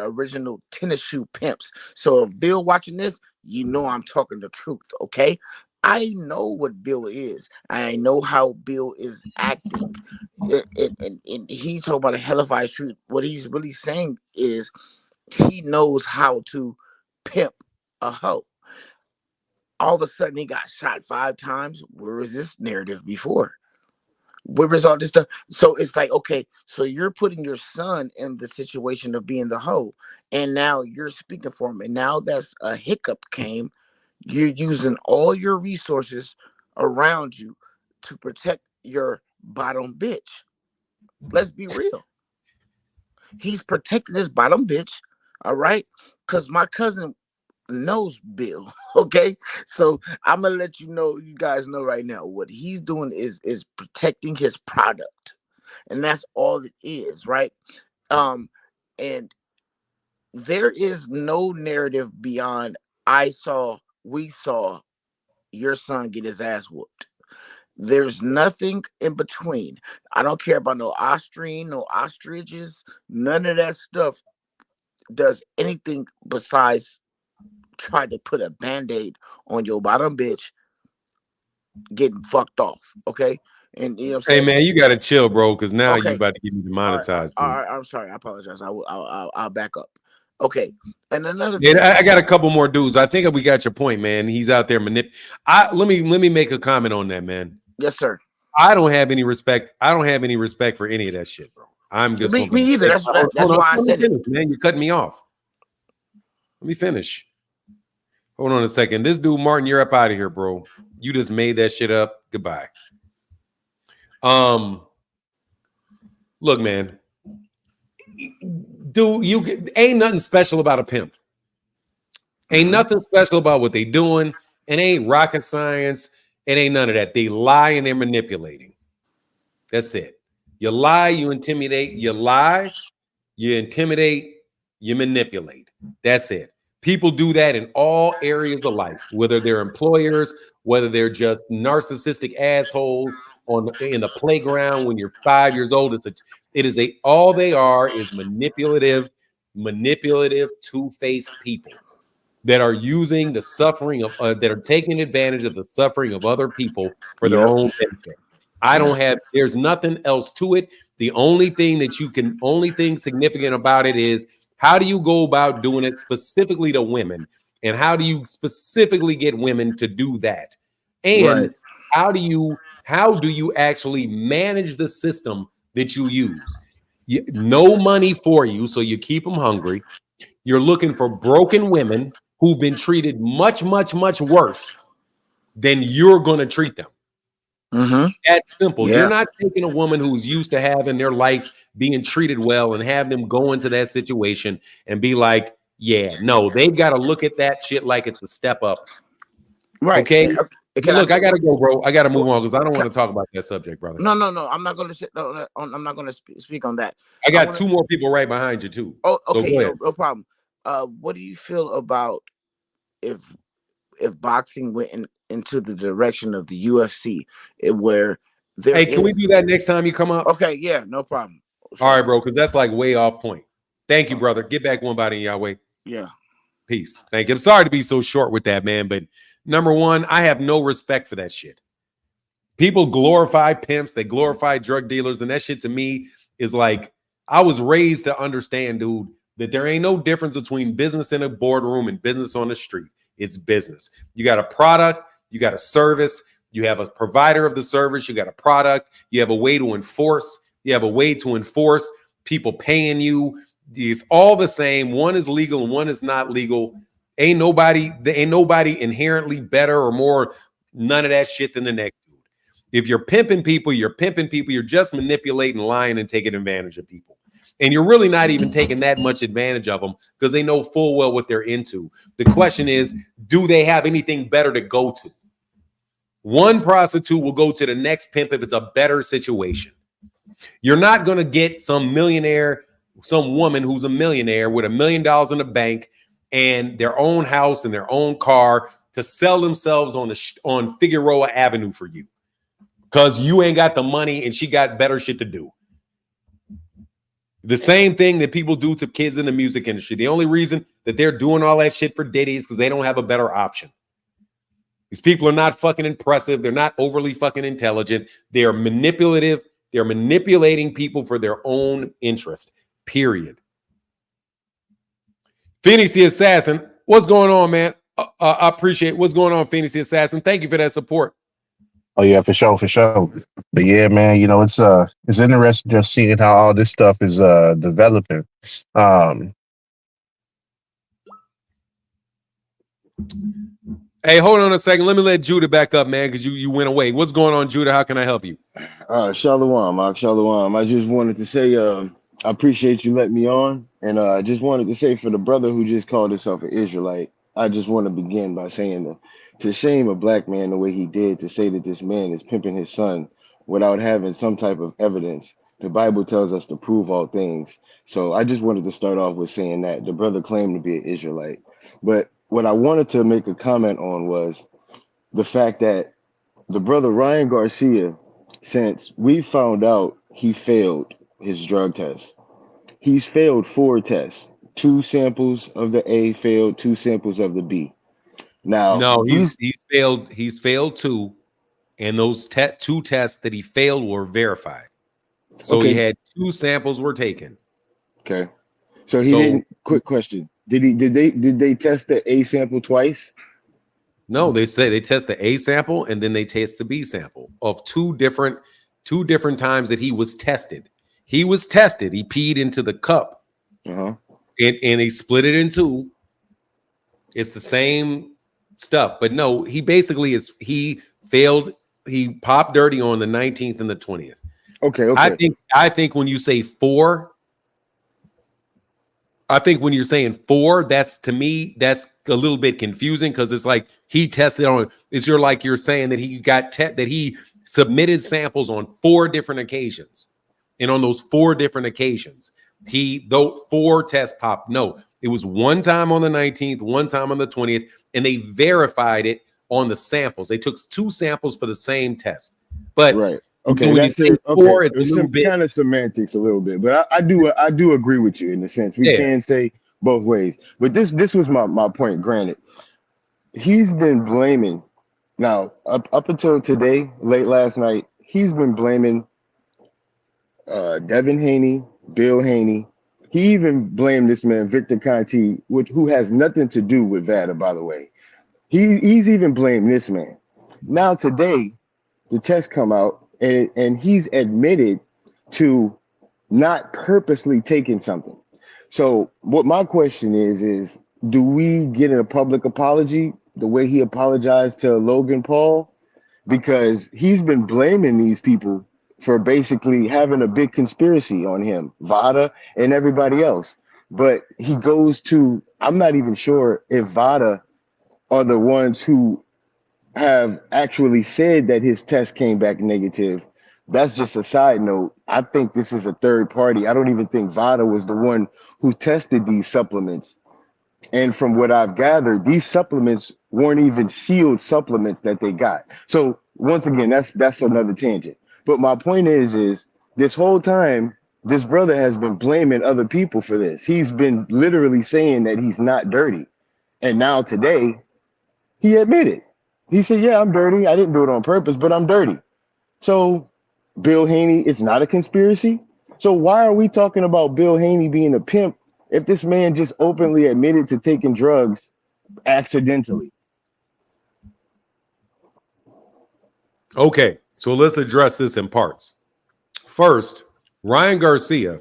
original tennis shoe pimps. So if Bill watching this, you know I'm talking the truth. Okay, I know what Bill is. I know how Bill is acting. And he's talking about a hellified street. What he's really saying is he knows how to pimp a hoe. All of a sudden, he got shot 5 times. Where was this narrative before? Where was all this stuff? So it's like, okay, so you're putting your son in the situation of being the hoe, and now you're speaking for him. And now that's a hiccup came. You're using all your resources around you to protect your bottom bitch. Let's be real. He's protecting his bottom bitch, all right? Because my cousin knows Bill, okay? So I'm gonna let you guys know right now, what he's doing is protecting his product, and that's all it is, right? And there is no narrative beyond we saw your son get his ass whooped. There's nothing in between. I don't care about no ostrich, no ostriches, none of that stuff does anything besides try to put a band-aid on your bottom bitch getting fucked off. Okay. And you know what I'm saying? Hey man, you gotta chill, bro, because now Okay. you about to get me demonetized. All right, I'm sorry. I apologize. I'll back up. Okay. And another thing. thing, I got a couple more dudes. I think we got your point, man. He's out there let me make a comment on that, man. Yes, sir. I don't have any respect. I don't have any respect for any of that shit, bro. I'm just me either. That's why I said it. Man, you're cutting me off. Let me finish. Hold on a second. This dude, Martin, you're up out of here, bro. You just made that shit up. Goodbye. Look, man, ain't nothing special about a pimp. Ain't nothing special about what they doing. It ain't rocket science. It ain't none of that. They lie and they're manipulating. That's it. You lie, you intimidate. You lie, you intimidate, you manipulate. That's it. People do that in all areas of life, whether they're employers, whether they're just narcissistic assholes in the playground when you're 5 years old. All they are is manipulative, two-faced people that are using the suffering of that are taking advantage of the suffering of other people for their own benefit. There's nothing else to it. The only thing significant about it is, how do you go about doing it specifically to women? And how do you specifically get women to do that? And how do you actually manage the system that you use? No money for you, so you keep them hungry. You're looking for broken women who've been treated much, much, much worse than you're going to treat them. That's simple. You're not taking a woman who's used to having their life being treated well and have them go into that situation and be like, yeah, no, they've got to look at that shit like it's a step up. Right. Okay. Look, I got to go, bro. I got to move on because I don't want to talk about that subject, brother. No. I'm not going to I'm not going to speak on that. I got two more people right behind you too. Oh, okay. So No problem. What do you feel about if boxing went into the direction of the UFC, where can we do that next time you come up? Okay, yeah, no problem. All right, bro, because that's like way off point. Thank you, brother. Get back one body in Yahweh. Yeah. Peace. Thank you. I'm sorry to be so short with that, man, but number one, I have no respect for that shit. People glorify pimps, they glorify drug dealers, and that shit to me is like, I was raised to understand, dude, that there ain't no difference between business in a boardroom and business on the street. It's business. You got a product, you got a service, you have a provider of the service, you got a product, you have a way to enforce, people paying you. It's all the same. One is legal and one is not legal. Ain't nobody inherently better or more, none of that shit than the next dude. If you're pimping people, you're just manipulating, lying, and taking advantage of people. And you're really not even taking that much advantage of them because they know full well what they're into. The question is, do they have anything better to go to? One prostitute will go to the next pimp if it's a better situation. You're not going to get some woman who's a millionaire with $1 million in the bank and their own house and their own car to sell themselves on Figueroa Avenue for you because you ain't got the money and she got better shit to do. The same thing that people do to kids in the music industry. The only reason that they're doing all that shit for Diddy is because they don't have a better option. These people are not fucking impressive. They're not overly fucking intelligent. They are manipulative. They're manipulating people for their own interest, period. Phoenix the Assassin, what's going on, man? I appreciate what's going on, Phoenix the Assassin. Thank you for that support. Oh yeah, for sure. But yeah, man, it's interesting just seeing how all this stuff is developing. Hey, hold on a second. Let me let Judah back up, man, because you went away. What's going on, Judah? How can I help you? Shalom, Mark. Shalom. I just wanted to say I appreciate you letting me on, and I just wanted to say for the brother who just called himself an Israelite, I just want to begin by saying that to shame a black man the way he did, to say that this man is pimping his son without having some type of evidence. The Bible tells us to prove all things. So I just wanted to start off with saying that the brother claimed to be an Israelite. But what I wanted to make a comment on was the fact that the brother Ryan Garcia, since we found out he failed his drug test, he's failed 4 tests. 2 samples of the A failed, 2 samples of the B. Now, no, he's failed. He's failed 2, and those 2 tests that he failed were verified. So he had 2 samples were taken. Okay. So he didn't. Quick question: Did they test the A sample twice? No, they say they test the A sample and then they test the B sample of two different times that he was tested. He was tested. He peed into the cup, and he split it in 2. It's the same stuff, but no, he basically he failed he popped dirty on the 19th and the 20th. Okay. I think when you say 4, I think when you're saying 4, that's to me, that's a little bit confusing because it's like he tested on. You're saying that he got that he submitted samples on 4 different occasions, and on those 4 different occasions, though 4 tests popped. No, it was one time on the 19th, one time on the 20th, and they verified it on the samples. They took 2 samples for the same test, but right. Okay, when that's you say it. 4, Okay, it's a little bit kind of semantics a little bit, but I do agree with you in the sense we can say both ways. But this was my point. Granted, he's been blaming now up until today, late last night. He's been blaming Devin Haney, Bill Haney. He even blamed this man Victor Conti, who has nothing to do with VADA, by the way. He's even blamed this man. Now today, the tests come out. And he's admitted to not purposely taking something. So what my question is do we get a public apology the way he apologized to Logan Paul? Because he's been blaming these people for basically having a big conspiracy on him, VADA and everybody else. But he goes to, I'm not even sure if VADA are the ones who have actually said that his test came back negative. That's just a side note. I think this is a third party. I don't even think VADA was the one who tested these supplements. And from what I've gathered, these supplements weren't even sealed supplements that they got. So once again, that's another tangent. But my point is this whole time, this brother has been blaming other people for this. He's been literally saying that he's not dirty. And now today, he admitted. He said, yeah, I'm dirty. I didn't do it on purpose, but I'm dirty. So Bill Haney, it's not a conspiracy. So why are we talking about Bill Haney being a pimp if this man just openly admitted to taking drugs accidentally? Okay, so let's address this in parts. First, Ryan Garcia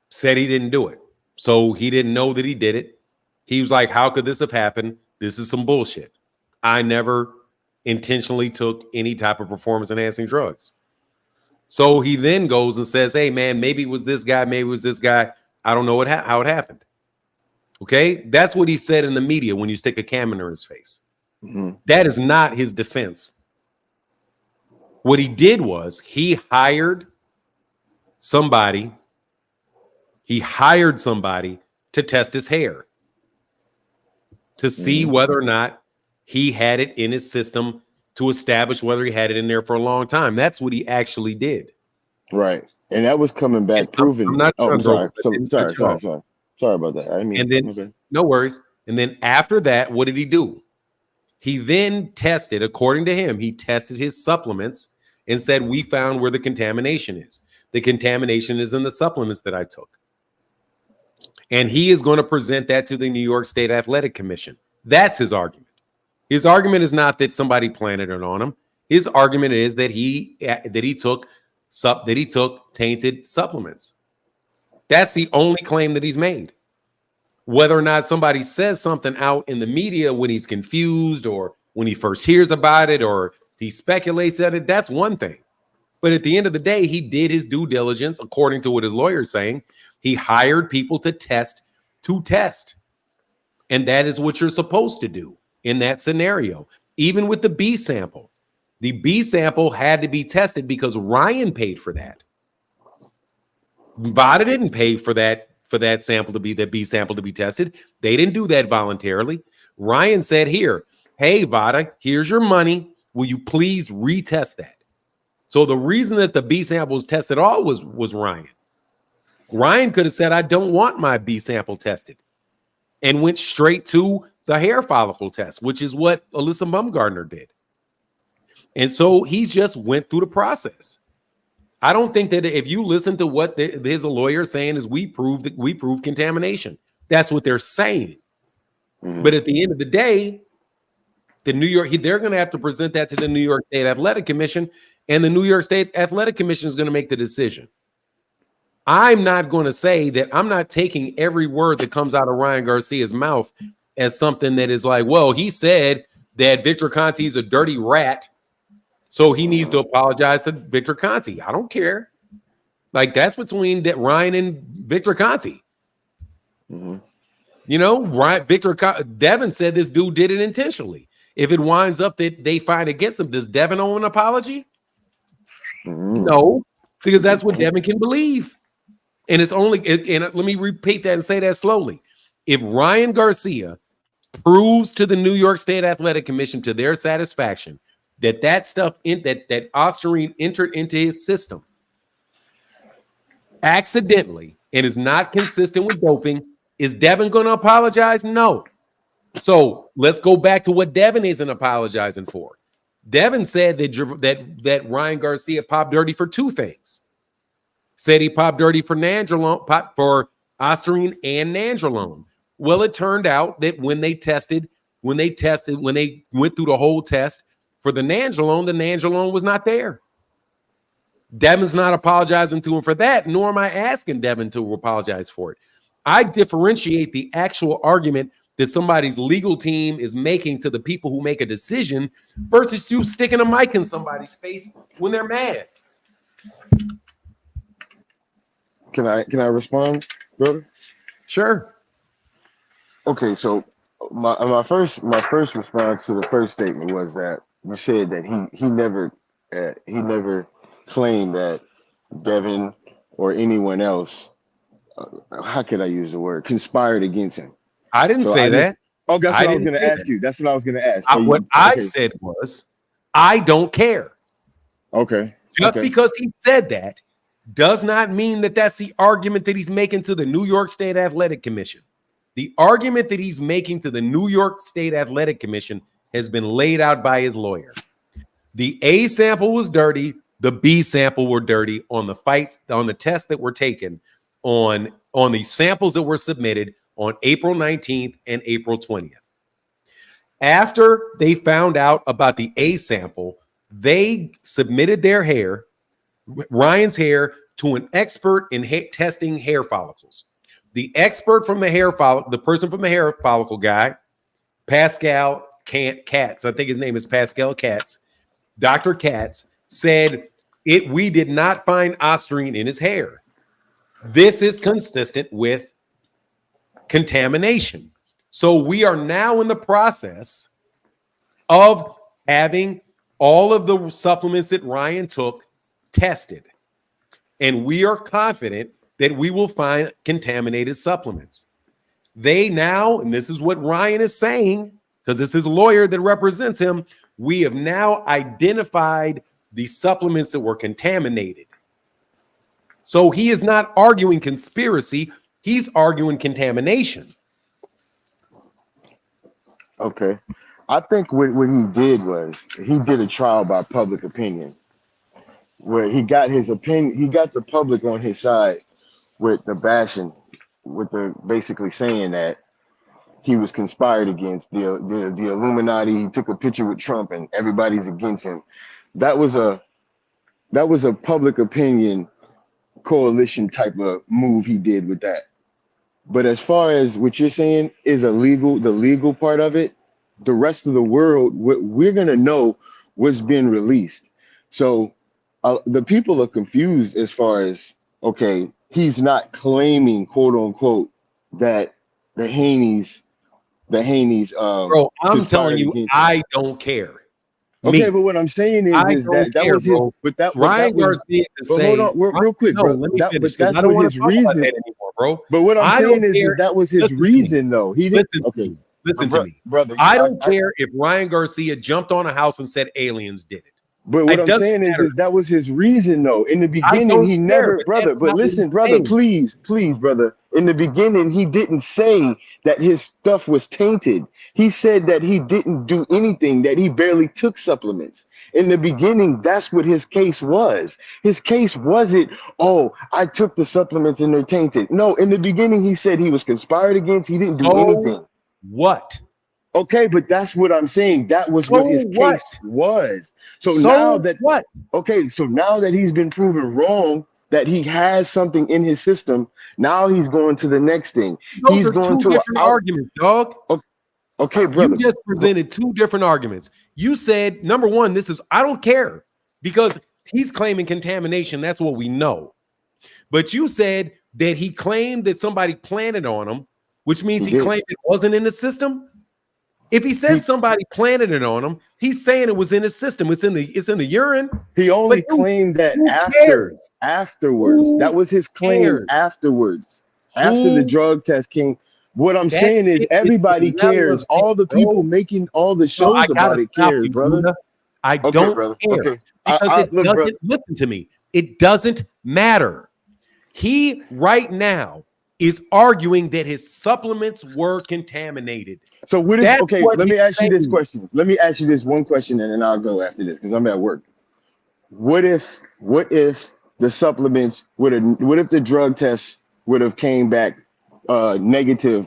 said he didn't do it. So he didn't know that he did it. He was like, how could this have happened? This is some bullshit. I never intentionally took any type of performance-enhancing drugs. So he then goes and says, hey, man, maybe it was this guy, maybe it was this guy. I don't know how it happened. Okay? That's what he said in the media when you stick a camera in his face. Mm-hmm. That is not his defense. What he did was he hired somebody to test his hair to see whether or not he had it in his system, to establish whether he had it in there for a long time. That's what he actually did. Right. And that was coming back proving. I'm sorry. Sorry about that. I mean, and then no worries. And then after that, what did he do? He then tested, according to him, he tested his supplements and said, we found where the contamination is. The contamination is in the supplements that I took. And he is going to present that to the New York State Athletic Commission. That's his argument. His argument is not that somebody planted it on him. His argument is that he took tainted supplements. That's the only claim that he's made. Whether or not somebody says something out in the media when he's confused or when he first hears about it or he speculates at it, that's one thing. But at the end of the day, he did his due diligence, according to what his lawyer is saying. He hired people to test. And that is what you're supposed to do in that scenario. Even with the B sample had to be tested because Ryan paid for that. VADA didn't pay for that sample to be that B sample to be tested. They didn't do that voluntarily. Ryan said, here, hey, VADA, here's your money. Will you please retest that? So the reason that the B sample was tested all was Ryan. Ryan could have said, I don't want my B sample tested, and went straight to the hair follicle test, which is what Alyssa Baumgartner did. And so he just went through the process. I don't think that if you listen to what his lawyer is saying is we prove contamination. That's what they're saying. Mm-hmm. But at the end of the day, they're going to have to present that to the New York State Athletic Commission, and the New York State Athletic Commission is going to make the decision. I'm not going to say that I'm not taking every word that comes out of Ryan Garcia's mouth as something that is like, well, he said that Victor Conti is a dirty rat So he needs to apologize to Victor Conti. I don't care. Like, that's between Ryan and Victor Conti. Mm-hmm. You know, Devin said this dude did it intentionally. If it winds up that they find against him, does Devin owe an apology? Mm-hmm. No, because that's what Devin can believe. And it's only, and let me repeat that and say that slowly. If Ryan Garcia proves to the New York State Athletic Commission to their satisfaction that stuff that Osterine entered into his system accidentally and is not consistent with doping, is Devin going to apologize? No. So let's go back to what Devin isn't apologizing for. Devin said that Ryan Garcia popped dirty for two things. Said he popped dirty for for Osterine and Nandrolone. Well, it turned out that when they went through the whole test for the Nandrolone was not there. Devin's not apologizing to him for that, nor am I asking Devin to apologize for it. I differentiate the actual argument that somebody's legal team is making to the people who make a decision versus you sticking a mic in somebody's face when they're mad. Can I respond, brother? Sure. Okay, so my first response to the first statement was that you said that he never claimed that Devin or anyone else, how could I use the word, conspired against him. I didn't say that. Oh, that's what I was going to ask you. That's what I was going to ask. I said was, I don't care. Okay. Just because he said that does not mean that that's the argument that he's making to the New York State Athletic Commission. The argument that he's making to the New York State Athletic Commission has been laid out by his lawyer. The A sample was dirty. The B sample were dirty on the tests that were taken on the samples that were submitted on April 19th and April 20th. After they found out about the A sample, they submitted Ryan's hair, to an expert in testing hair follicles. The expert from the person from the hair follicle guy, Pascal Katz, I think his name is Pascal Katz, Dr. Katz, said we did not find Osterine in his hair. This is consistent with contamination. So we are now in the process of having all of the supplements that Ryan took tested. And we are confident that we will find contaminated supplements. They now, and this is what Ryan is saying, because it's his lawyer that represents him, we have now identified the supplements that were contaminated. So he is not arguing conspiracy, he's arguing contamination. Okay. I think what he did was he did a trial by public opinion, where he got his opinion, he got the public on his side with the bashing, with the basically saying that he was conspired against the Illuminati. He took a picture with Trump and everybody's against him. That was a public opinion coalition type of move he did with that. But as far as what you're saying is the legal part of it, the rest of the world, we're gonna know what's been released. So the people are confused as far as, okay, he's not claiming, quote unquote, that the Haney's bro, I'm telling you, I don't care. Okay, but what I'm saying is that was his, but that Ryan Garcia is saying, hold on, real quick, bro. Let me finish, that's I don't want his to talk reason about that anymore, bro. But what I'm saying is that was his reason, though. He didn't. Okay, listen to me, brother. I don't care if Ryan Garcia jumped on a house and said aliens did it. But what I'm saying is that was his reason, though. In the beginning, he never, brother. But listen, brother, please, brother. In the beginning, he didn't say that his stuff was tainted. He said that he didn't do anything, that he barely took supplements. In the beginning, that's what his case was. His case wasn't, oh, I took the supplements and they're tainted. No, in the beginning, he said he was conspired against. He didn't do anything. What? Okay, but that's what I'm saying. That was what his case was. So now that what? Okay, so now that he's been proven wrong, that he has something in his system, now he's going to the next thing. Those are two different arguments, dog. Okay, brother. You just presented two different arguments. You said, number one, I don't care because he's claiming contamination. That's what we know. But you said that he claimed that somebody planted on him, which means he claimed it wasn't in the system. If he said somebody planted it on him, he's saying it was in his system. It's in the urine. He only claimed that afterwards. That was his claim afterwards. After the drug test came. What I'm saying is everybody cares. All the people making all the shows about it cares, brother. I don't care. Okay. Because it doesn't, listen to me. It doesn't matter. He right now is arguing that his supplements were contaminated. So what if, let me ask you this question. Let me ask you this one question and then I'll go after this because I'm at work. What if the supplements what if the drug test would have came back negative,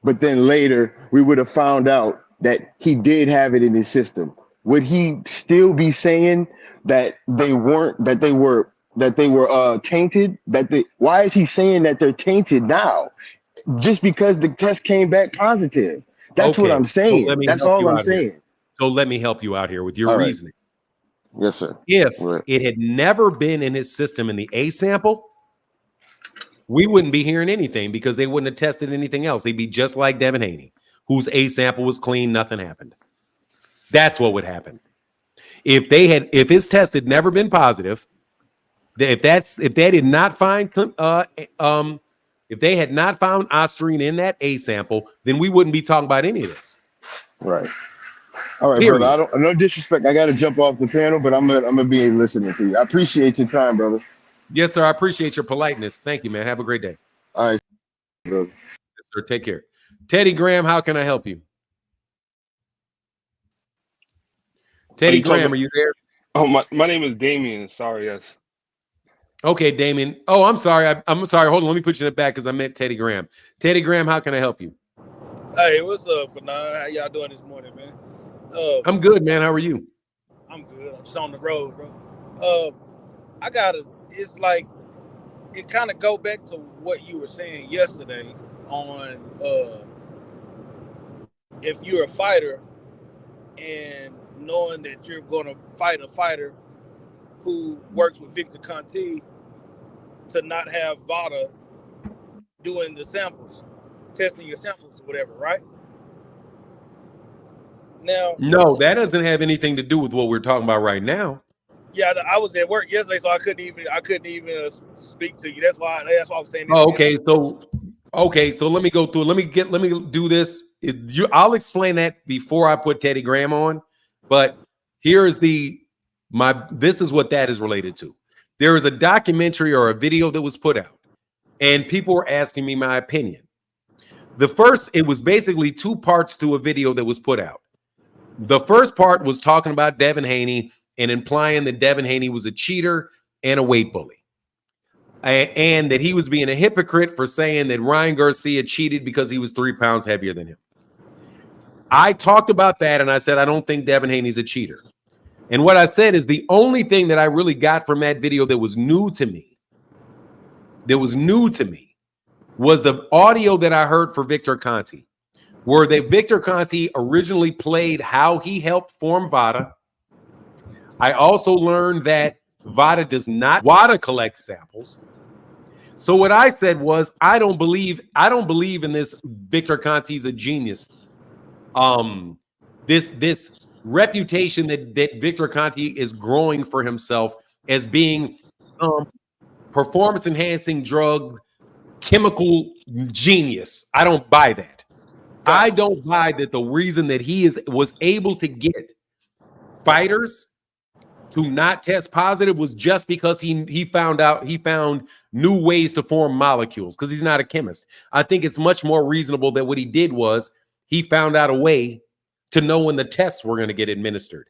but then later we would have found out that he did have it in his system? Would he still be saying that they were tainted? Why is he saying that they're tainted now? Just because the test came back positive. That's what I'm saying. So that's all I'm saying. So let me help you out here with your reasoning. Yes, sir. If it had never been in his system in the A sample, we wouldn't be hearing anything because they wouldn't have tested anything else. They'd be just like Devin Haney, whose A sample was clean, nothing happened. That's what would happen. If his test had never been positive, if they had not found Osterine in that A sample, then we wouldn't be talking about any of this. Right. All right, brother. No disrespect. I got to jump off the panel, but I'm gonna be listening to you. I appreciate your time, brother. Yes, sir. I appreciate your politeness. Thank you, man. Have a great day. All right, brother. Yes, sir. Take care. Teddy Graham, how can I help you? Teddy Graham, are you there? Oh, my name is Damien. Sorry, yes. Okay, Damien. Oh, I'm sorry. I'm sorry. Hold on. Let me put you in the back because I meant Teddy Graham. Teddy Graham, how can I help you? Hey, what's up, Fanon? How y'all doing this morning, man? I'm good, man. How are you? I'm good. I'm just on the road, bro. It's like, it kind of go back to what you were saying yesterday on if you're a fighter and knowing that you're going to fight a fighter who works with Victor Conti to not have VADA doing the samples, testing your samples or whatever, right? Now, no, that doesn't have anything to do with what we're talking about right now. Yeah, I was at work yesterday, so I couldn't even speak to you. That's why I was saying this. Oh, okay. So let me go through. Let me do this. I'll explain that before I put Teddy Graham on. But this is what that is related to. There is a documentary or a video that was put out, and people were asking me my opinion. It was basically two parts to a video that was put out. The first part was talking about Devin Haney and implying that Devin Haney was a cheater and a weight bully. And that he was being a hypocrite for saying that Ryan Garcia cheated because he was 3 pounds heavier than him. I talked about that and I said, I don't think Devin Haney's a cheater. And what I said is the only thing that I really got from that video that was new to me, was the audio that I heard for Victor Conti, where Victor Conti originally played how he helped form VADA. I also learned that VADA collects samples. So what I said was, I don't believe in this Victor Conti's a genius. This reputation that Victor Conti is growing for himself as being performance enhancing drug chemical genius. I don't buy that. I don't buy that the reason that he was able to get fighters to not test positive was just because he found new ways to form molecules, because he's not a chemist. I think it's much more reasonable that what he did was he found out a way to know when the tests were going to get administered.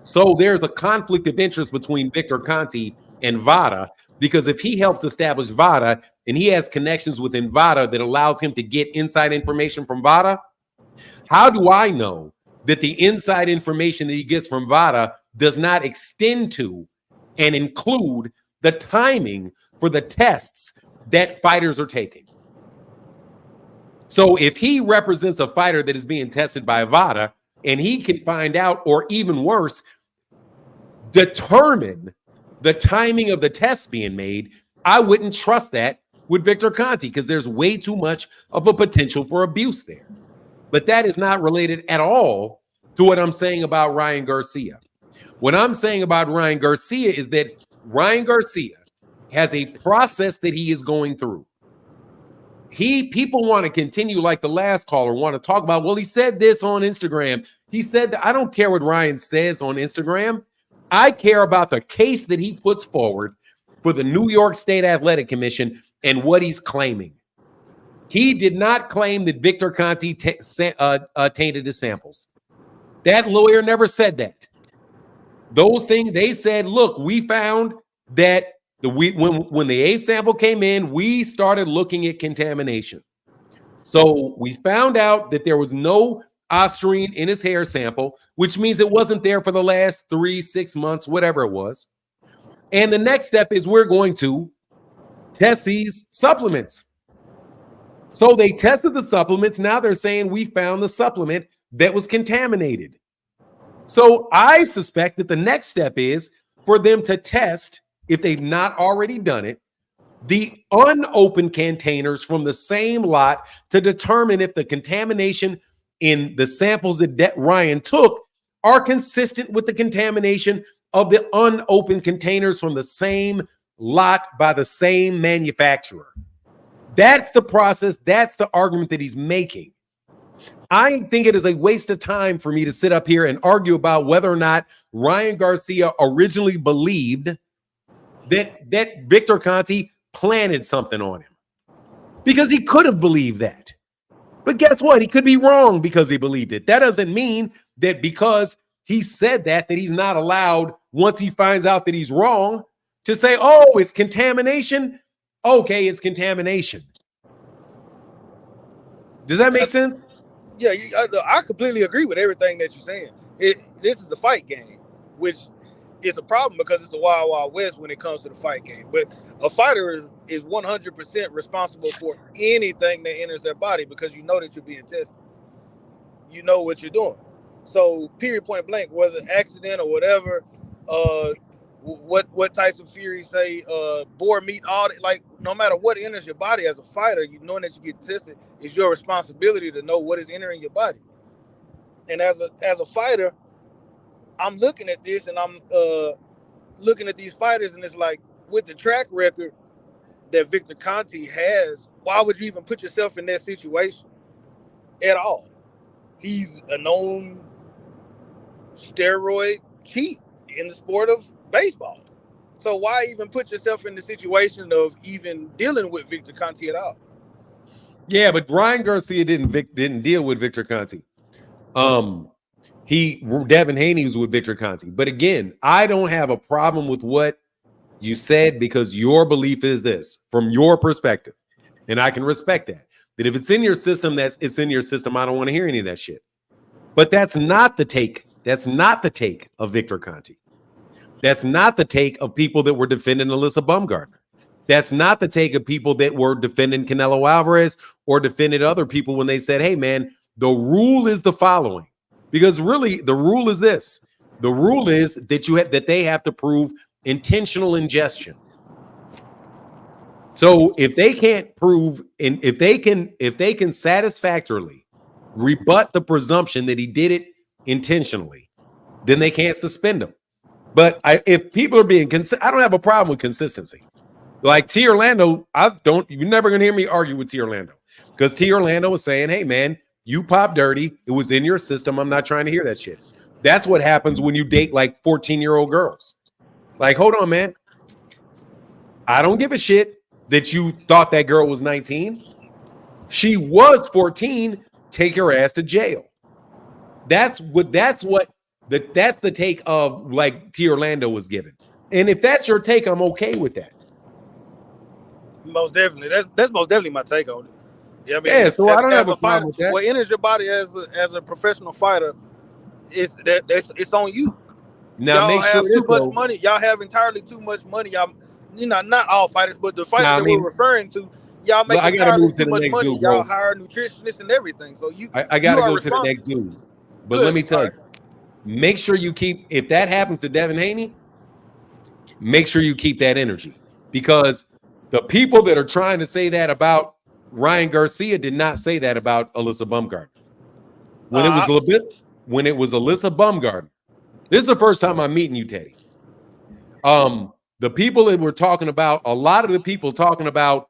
So there's a conflict of interest between Victor Conti and VADA, because if he helped establish VADA and he has connections within VADA that allows him to get inside information from VADA, how do I know that the inside information that he gets from VADA does not extend to and include the timing for the tests that fighters are taking? So if he represents a fighter that is being tested by VADA and he can find out, or even worse, determine the timing of the tests being made, I wouldn't trust that with Victor Conte because there's way too much of a potential for abuse there. But that is not related at all to what I'm saying about Ryan Garcia. What I'm saying about Ryan Garcia is that Ryan Garcia has a process that he is going through. People want to continue, like the last caller, want to talk about, well, he said this on Instagram. He said that. I don't care what Ryan says on Instagram. I care about the case that he puts forward for the New York State Athletic Commission and what he's claiming. He did not claim that Victor Conte tainted his samples. That lawyer never said that. Those things, they said, look, we found that when the A sample came in, we started looking at contamination. So we found out that there was no ostarine in his hair sample, which means it wasn't there for the last 3-6 months, whatever it was. And the next step is we're going to test these supplements. So they tested the supplements. Now they're saying we found the supplement that was contaminated. So I suspect that the next step is for them to test, if they've not already done it, the unopened containers from the same lot to determine if the contamination in the samples that Ryan took are consistent with the contamination of the unopened containers from the same lot by the same manufacturer. That's the process. That's the argument that he's making. I think it is a waste of time for me to sit up here and argue about whether or not Ryan Garcia originally believed that Victor Conte planted something on him, because he could have believed that. But guess what? He could be wrong because he believed it. That doesn't mean that because he said that he's not allowed, once he finds out that he's wrong, to say, oh, it's contamination. Okay, it's contamination. Does that make sense? Yeah, I completely agree with everything that you're saying. This is a fight game, which is a problem because it's a wild, wild west when it comes to the fight game. But a fighter is 100% responsible for anything that enters their body because you know that you're being tested. You know what you're doing. So, period, point blank, whether accident or whatever, what Tyson Fury say, boar meat, all that, like no matter what enters your body as a fighter, you knowing that you get tested is your responsibility to know what is entering your body. And as a fighter, I'm looking at this and I'm looking at these fighters, and it's like, with the track record that Victor Conte has, why would you even put yourself in that situation at all? He's a known steroid cheat in the sport of baseball. So why even put yourself in the situation of even dealing with Victor Conte at all? Yeah, but Ryan Garcia didn't deal with Victor Conte. Devin Haney was with Victor Conte. But again, I don't have a problem with what you said because your belief is this from your perspective. And I can respect that. That if it's in your system, it's in your system. I don't want to hear any of that shit. But that's not the take. That's not the take of Victor Conte. That's not the take of people that were defending Alyssa Baumgartner. That's not the take of people that were defending Canelo Alvarez or defended other people when they said, hey, man, the rule is the following. Because really, the rule is this. The rule is that they have to prove intentional ingestion. So if they can't prove, and if they can satisfactorily rebut the presumption that he did it intentionally, then they can't suspend him. But if people are being I don't have a problem with consistency. Like T. Orlando, you're never gonna hear me argue with T. Orlando because T. Orlando was saying, hey man, you pop dirty. It was in your system. I'm not trying to hear that shit. That's what happens when you date like 14-year-old girls. Like, hold on, man. I don't give a shit that you thought that girl was 19. She was 14. Take her ass to jail. That's the take of like T. Orlando was given. And if that's your take, I'm okay with that. Most definitely. That's most definitely my take on it. Yeah, I mean, yeah, so I don't have a problem with that. What enters your body as a professional fighter, it's on you. Now y'all make sure have too much money. Y'all have entirely too much money. Y'all, not all fighters, but the fighters we're referring to, Y'all make I got to entirely move to too the much next money. dude, Y'all bro. hire nutritionists and everything. So I got you to are go to the next responsible. dude. But let Good. me tell All you, right. make sure you keep, if that happens to Devin Haney, make sure you keep that energy, because the people that are trying to say that about Ryan Garcia did not say that about Alyssa Baumgartner. When it was Alyssa Baumgartner, this is the first time I'm meeting you, Teddy. The people that were talking about, a lot of the people talking about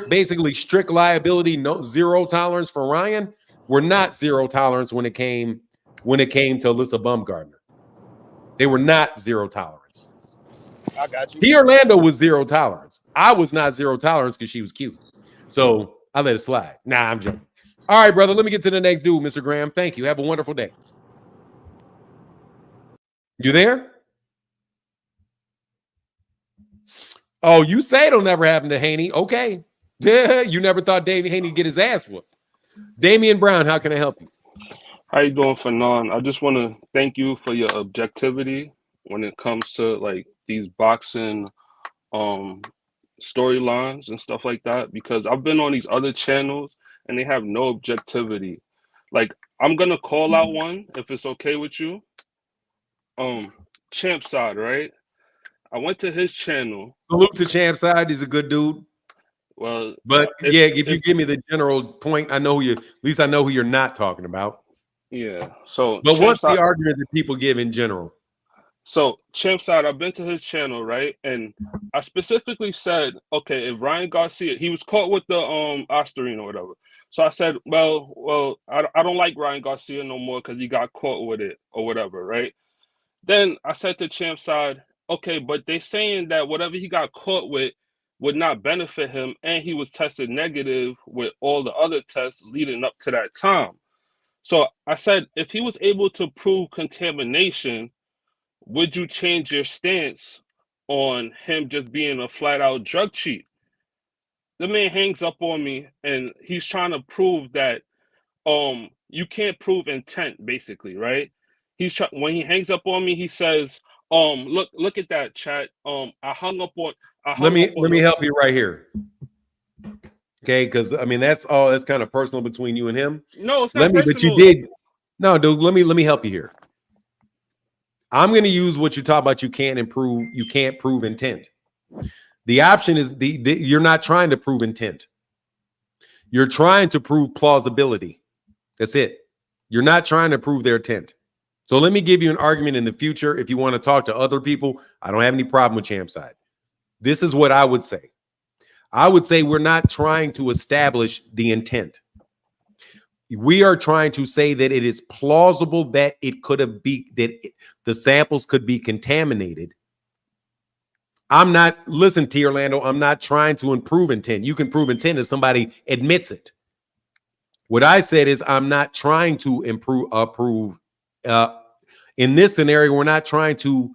basically strict liability, no zero tolerance for Ryan, were not zero tolerance when it came to Alyssa Baumgartner. They were not zero tolerance. I got you. T. Orlando was zero tolerance. I was not zero tolerance because she was cute. So I let it slide. Nah, I'm joking. All right, brother. Let me get to the next dude, Mr. Graham. Thank you. Have a wonderful day. You there? Oh, you say it'll never happen to Haney. Okay. You never thought David Haney get his ass whooped. Damian Brown, how can I help you? How you doing, Fanon? I just want to thank you for your objectivity when it comes to like these boxing storylines and stuff like that, because I've been on these other channels and they have no objectivity. Like, I'm gonna call out one if it's okay with you. Champ Side, right? I went to his channel. Salute to Champ Side. He's a good dude. Well, But yeah, if you give me the general point, I know at least I know who you're not talking about. Yeah. So But Champ what's the Side, argument that people give in general? So Champ Side, I've been to his channel, right? And I specifically said, okay, if Ryan Garcia, he was caught with the Ostarine or whatever. So I said, well, I don't like Ryan Garcia no more because he got caught with it or whatever, right? Then I said to Champ Side, okay, but they saying that whatever he got caught with would not benefit him, and he was tested negative with all the other tests leading up to that time. So I said, if he was able to prove contamination, would you change your stance on him just being a flat out drug cheat? The man hangs up on me and he's trying to prove that you can't prove intent, basically, right? When he hangs up on me, he says, look at that chat. Let me help you right here. Okay, because I mean that's kind of personal between you and him. No, it's not personal. But you did. No, dude, let me help you here. I'm going to use what you talk about. You can't prove intent. The option is you're not trying to prove intent. You're trying to prove plausibility. That's it. You're not trying to prove their intent. So let me give you an argument in the future. If you want to talk to other people, I don't have any problem with Champ Side. This is what I would say. I would say we're not trying to establish the intent. We are trying to say that it is plausible that the samples could be contaminated. Listen, T. Orlando, I'm not trying to improve intent. You can prove intent if somebody admits it. What I said is I'm not trying to prove. In this scenario, we're not trying to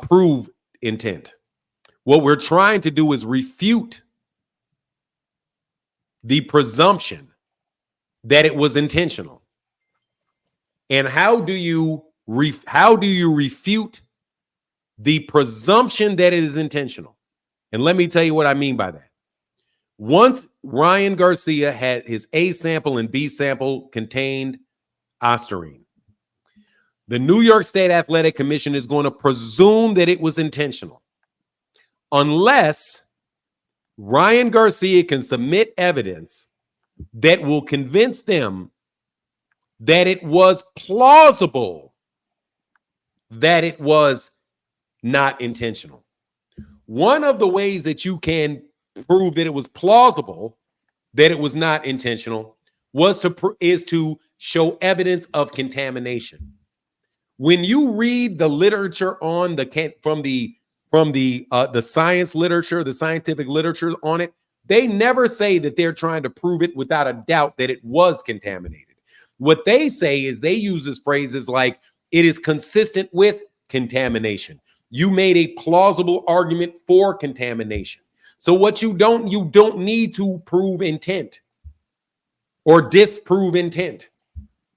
prove intent. What we're trying to do is refute the presumption that it was intentional. And how do you refute the presumption that it is intentional? And let me tell you what I mean by that. Once Ryan Garcia had his A sample and B sample contained Ostarine, the New York State Athletic Commission is going to presume that it was intentional, unless Ryan Garcia can submit evidence that will convince them that it was plausible that it was not intentional. One of the ways that you can prove that it was plausible that it was not intentional is to show evidence of contamination. When you read the literature on from the science literature, the scientific literature on it, they never say that they're trying to prove it without a doubt that it was contaminated. What they say is they use this phrases like it is consistent with contamination. You made a plausible argument for contamination. So what you don't need to prove intent or disprove intent.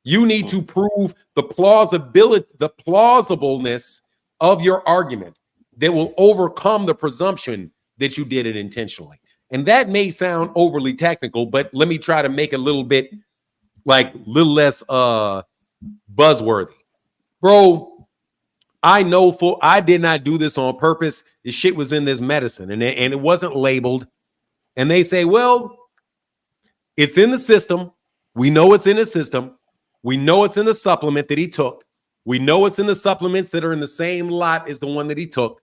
You need to prove the plausibleness of your argument that will overcome the presumption that you did it intentionally. And that may sound overly technical, but let me try to make it a little bit little less buzzworthy. Bro, I know I did not do this on purpose. This shit was in this medicine and it wasn't labeled. And they say, well, it's in the system. We know it's in the system. We know it's in the supplement that he took. We know it's in the supplements that are in the same lot as the one that he took.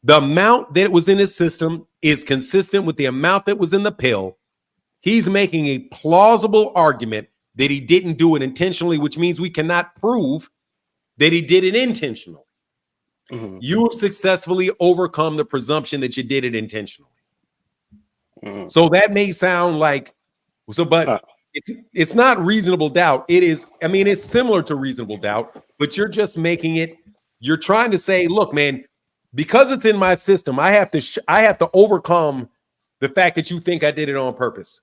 The amount that was in his system is consistent with the amount that was in the pill. He's making a plausible argument that he didn't do it intentionally, which means we cannot prove that he did it intentionally. Mm-hmm. You have successfully overcome the presumption that you did it intentionally. Mm-hmm. So that may sound like, but it's not reasonable doubt. It is, I mean, it's similar to reasonable doubt, but you're just making it, you're trying to say, look, man, because it's in my system, I have to overcome the fact that you think I did it on purpose.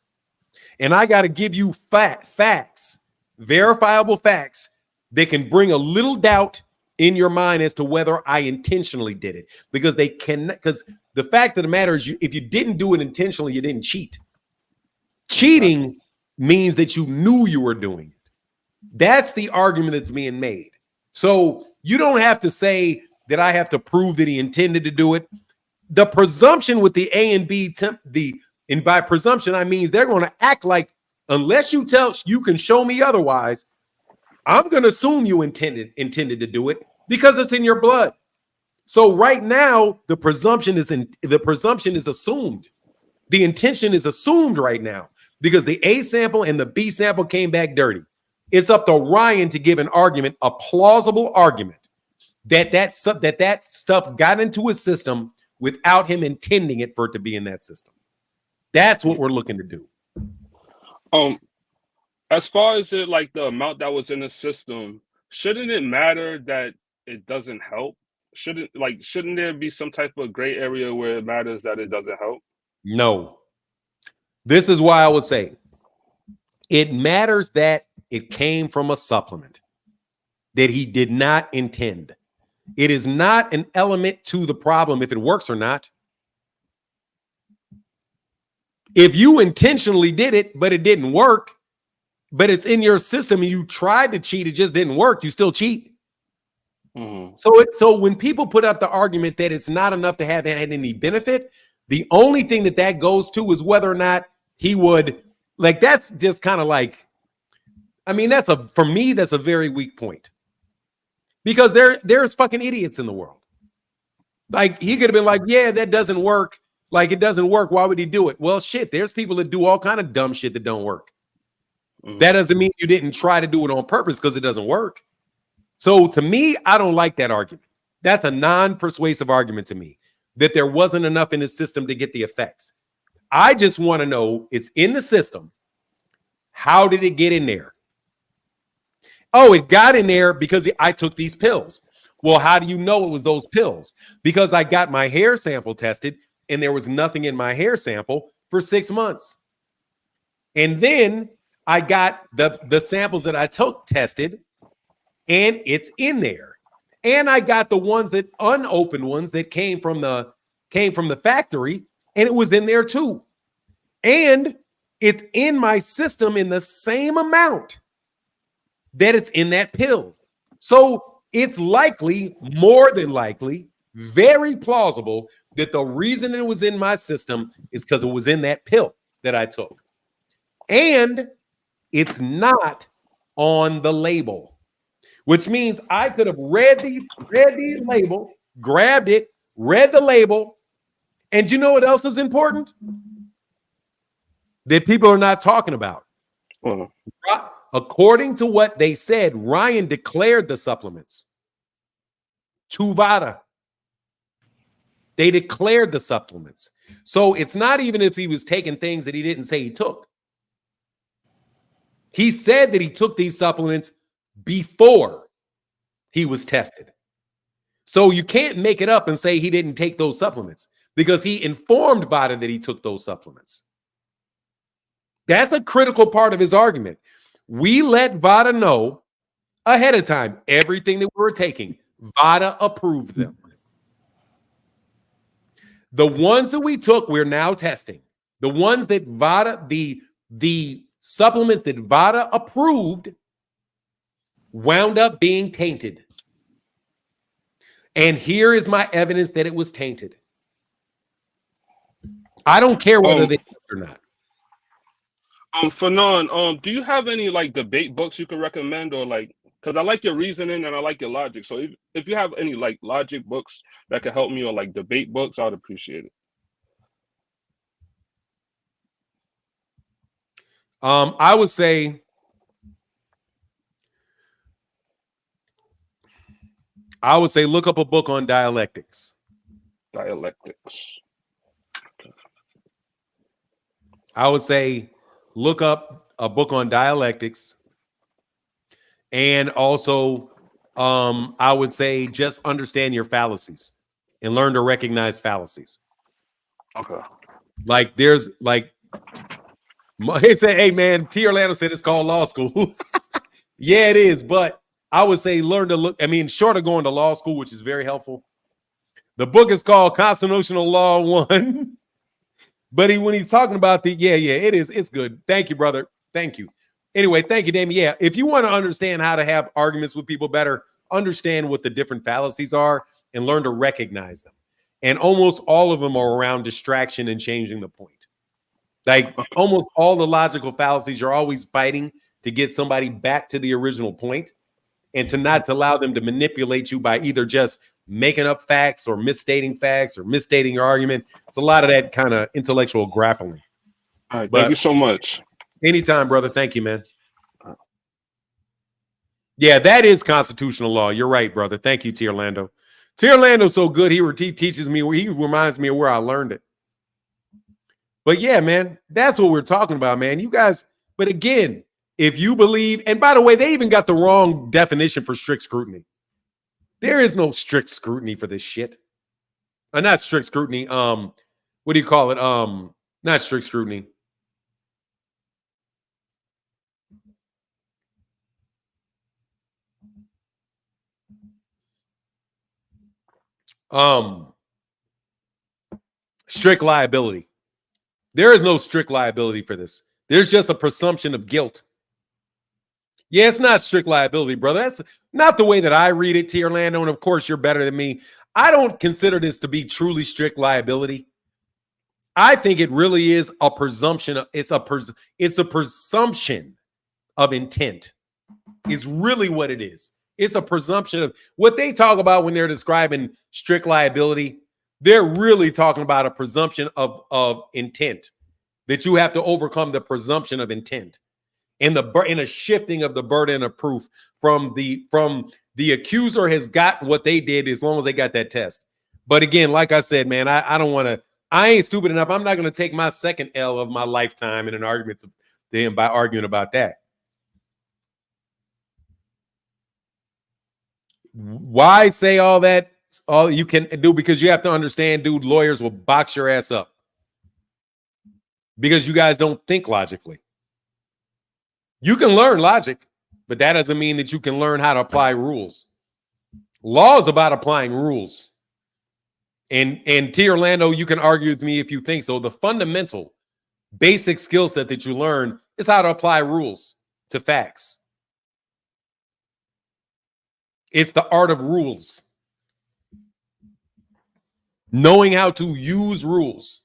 And I got to give you facts, verifiable facts that can bring a little doubt in your mind as to whether I intentionally did it. Because the fact of the matter is, if you didn't do it intentionally, you didn't cheat. Cheating means that you knew you were doing it. That's the argument that's being made. So you don't have to say that I have to prove that he intended to do it. The presumption with the A and B, and by presumption, I mean they're going to act like, unless you can show me otherwise, I'm going to assume you intended to do it because it's in your blood. So right now, the presumption is assumed. The intention is assumed right now because the A sample and the B sample came back dirty. It's up to Ryan to give an argument, a plausible argument, that stuff got into his system without him intending it for it to be in that system. That's what we're looking to do. As far as it like the amount that was in the system, shouldn't it matter that it doesn't help? Shouldn't there be some type of gray area where it matters that it doesn't help? No. This is why I would say it matters that it came from a supplement that he did not intend. It is not an element to the problem if it works or not. If you intentionally did it, but it didn't work, but it's in your system and you tried to cheat, it just didn't work, you still cheat. Mm-hmm. So when people put up the argument that it's not enough to have had any benefit, the only thing that goes to is whether or not he would, that's just kind of like, I mean, for me, that's a very weak point. Because there's fucking idiots in the world. Like, he could have been like, yeah, that doesn't work. Like, it doesn't work. Why would he do it? Well, shit, there's people that do all kind of dumb shit that don't work. Mm-hmm. That doesn't mean you didn't try to do it on purpose because it doesn't work. So to me, I don't like that argument. That's a non-persuasive argument to me, that there wasn't enough in the system to get the effects. I just want to know, it's in the system. How did it get in there? Oh, it got in there because I took these pills. Well, how do you know it was those pills? Because I got my hair sample tested and there was nothing in my hair sample for 6 months. And then I got the samples that I took tested and it's in there. And I got the ones that unopened ones that came from the factory and it was in there too. And it's in my system in the same amount that it's in that pill. So it's likely, more than likely, very plausible that the reason it was in my system is because it was in that pill that I took. And it's not on the label, which means I could have read the label, grabbed it, read the label, and you know what else is important? That people are not talking about. Mm-hmm. According to what they said, Ryan declared the supplements to VADA. They declared the supplements. So it's not even if he was taking things that he didn't say he took. He said that he took these supplements before he was tested. So you can't make it up and say he didn't take those supplements because he informed VADA that he took those supplements. That's a critical part of his argument. We let VADA know ahead of time everything that we were taking. VADA approved them. The ones that we took, we're now testing. The ones that VADA, the supplements that VADA approved, wound up being tainted. And here is my evidence that it was tainted. I don't care whether they or not. Fanon, do you have any like debate books you can recommend, or like, because I like your reasoning and I like your logic. So if you have any like logic books that can help me, or like debate books, I'd appreciate it. I would say look up a book on dialectics. Dialectics. I would say look up a book on dialectics. And also, I would say just understand your fallacies and learn to recognize fallacies. Okay. Like there's like, he said, hey man, T. Orlando said it's called law school. Yeah, it is. But I would say learn to look, I mean, short of going to law school, which is very helpful. The book is called Constitutional Law 1. But when he's talking about it is. It's good. Thank you, brother. Thank you. Anyway, thank you, Damien. Yeah, if you want to understand how to have arguments with people better, understand what the different fallacies are and learn to recognize them. And almost all of them are around distraction and changing the point. Like almost all the logical fallacies, you're always fighting to get somebody back to the original point and to not allow them to manipulate you by either just making up facts or misstating your argument. It's a lot of that kind of intellectual grappling. All right, thank you so much. Anytime, brother. Thank you, man. Yeah, that is constitutional law. You're right, brother. Thank you, T. Orlando. T. Orlando's so good. He teaches me. He reminds me of where I learned it. But yeah, man, that's what we're talking about, man. You guys. But again, if you believe, and by the way, they even got the wrong definition for strict scrutiny. There is no strict scrutiny for this shit. Not strict scrutiny. What do you call it? Not strict scrutiny. Strict liability. There is no strict liability for this. There's just a presumption of guilt. Yeah, it's not strict liability, brother. That's not the way that I read it, T. Orlando, and of course you're better than me. I don't consider this to be truly strict liability. I think it really is a presumption. It's a presumption of intent. Is really what it is. It's a presumption of what they talk about when they're describing strict liability. They're really talking about a presumption of intent, that you have to overcome the presumption of intent. And a shifting of the burden of proof from the accuser has gotten what they did as long as they got that test. But again, like I said, man, I don't want to. I ain't stupid enough. I'm not going to take my second L of my lifetime in an argument to them by arguing about that. Why say all that? All you can do, because you have to understand, dude. Lawyers will box your ass up because you guys don't think logically. You can learn logic, but that doesn't mean that you can learn how to apply rules. Law is about applying rules. And T. Orlando, you can argue with me if you think so. The fundamental, basic skill set that you learn is how to apply rules to facts. It's the art of rules. Knowing how to use rules.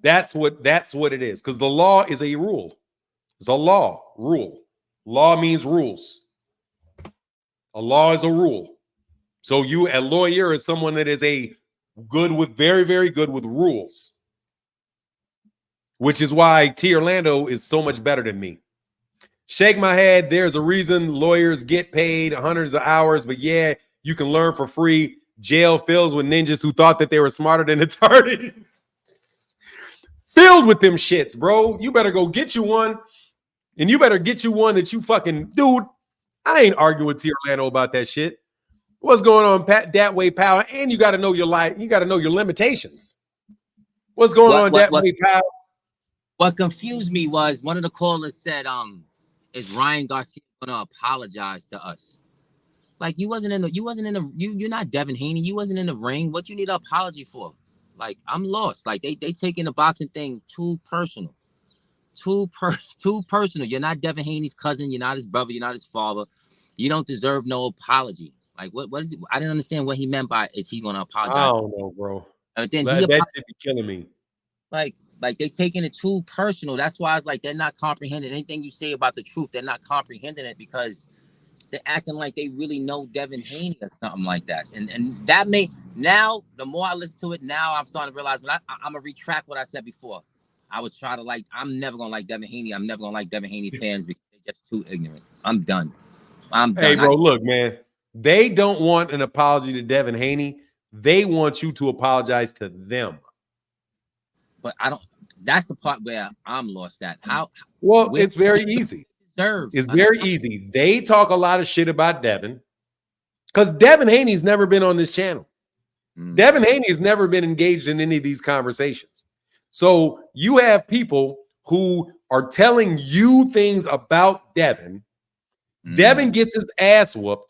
That's what it is. Because the law is a rule. It's a rule. Law means rules. A law is a rule. So a lawyer is someone that is very, very good with rules. Which is why T. Orlando is so much better than me. Shake my head. There's a reason lawyers get paid hundreds of hours, but yeah, you can learn for free. Jail fills with ninjas who thought that they were smarter than attorneys. Filled with them shits, bro. You better go get you one, and you better get you one that you fucking, dude. I ain't arguing with T. Orlando about that shit. What's going on, Pat? Dat way, pal. And you got to know your life. You got to know your limitations. What's going on, Dat way, pal? What confused me was one of the callers said, "Is Ryan Garcia going to apologize to us?" Like you're not Devin Haney. You wasn't in the ring. What you need an apology for? Like I'm lost. Like they taking the boxing thing too personal. Too personal. You're not Devin Haney's cousin. You're not his brother. You're not his father. You don't deserve no apology. Like what is it? I didn't understand what he meant by is he gonna apologize? I don't know, bro. And then that should be killing me. Like they taking it too personal. That's why it's like they're not comprehending anything you say about the truth. They're not comprehending it because they're acting like they really know Devin Haney or something like that. And that may now the more I listen to it, now I'm starting to realize. But I'm gonna retract what I said before. I was trying to like. I'm never gonna like Devin Haney. I'm never gonna like Devin Haney fans because they're just too ignorant. I'm done. Hey, bro, look, man. They don't want an apology to Devin Haney. They want you to apologize to them. But I don't. That's the part where I'm lost at. How? Well, it's very easy. It's very easy. They talk a lot of shit about Devin because Devin Haney's never been on this channel. Devin Haney has never been engaged in any of these conversations. So you have people who are telling you things about Devin. Devin gets his ass whooped.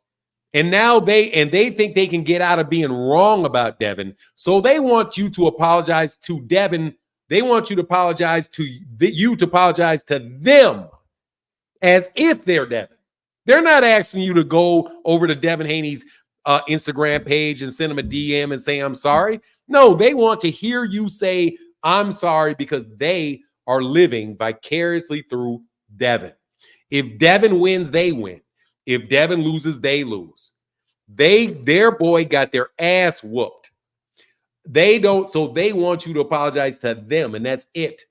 And now they think they can get out of being wrong about Devin. So they want you to apologize to Devin. They want you to apologize to apologize to them as if they're Devin. They're not asking you to go over to Devin Haney's Instagram page and send him a DM and say, I'm sorry. No, they want to hear you say, I'm sorry, because they are living vicariously through Devin. If Devin wins, they win. If Devin loses, they lose. Their boy got their ass whooped. So they want you to apologize to them, and that's it.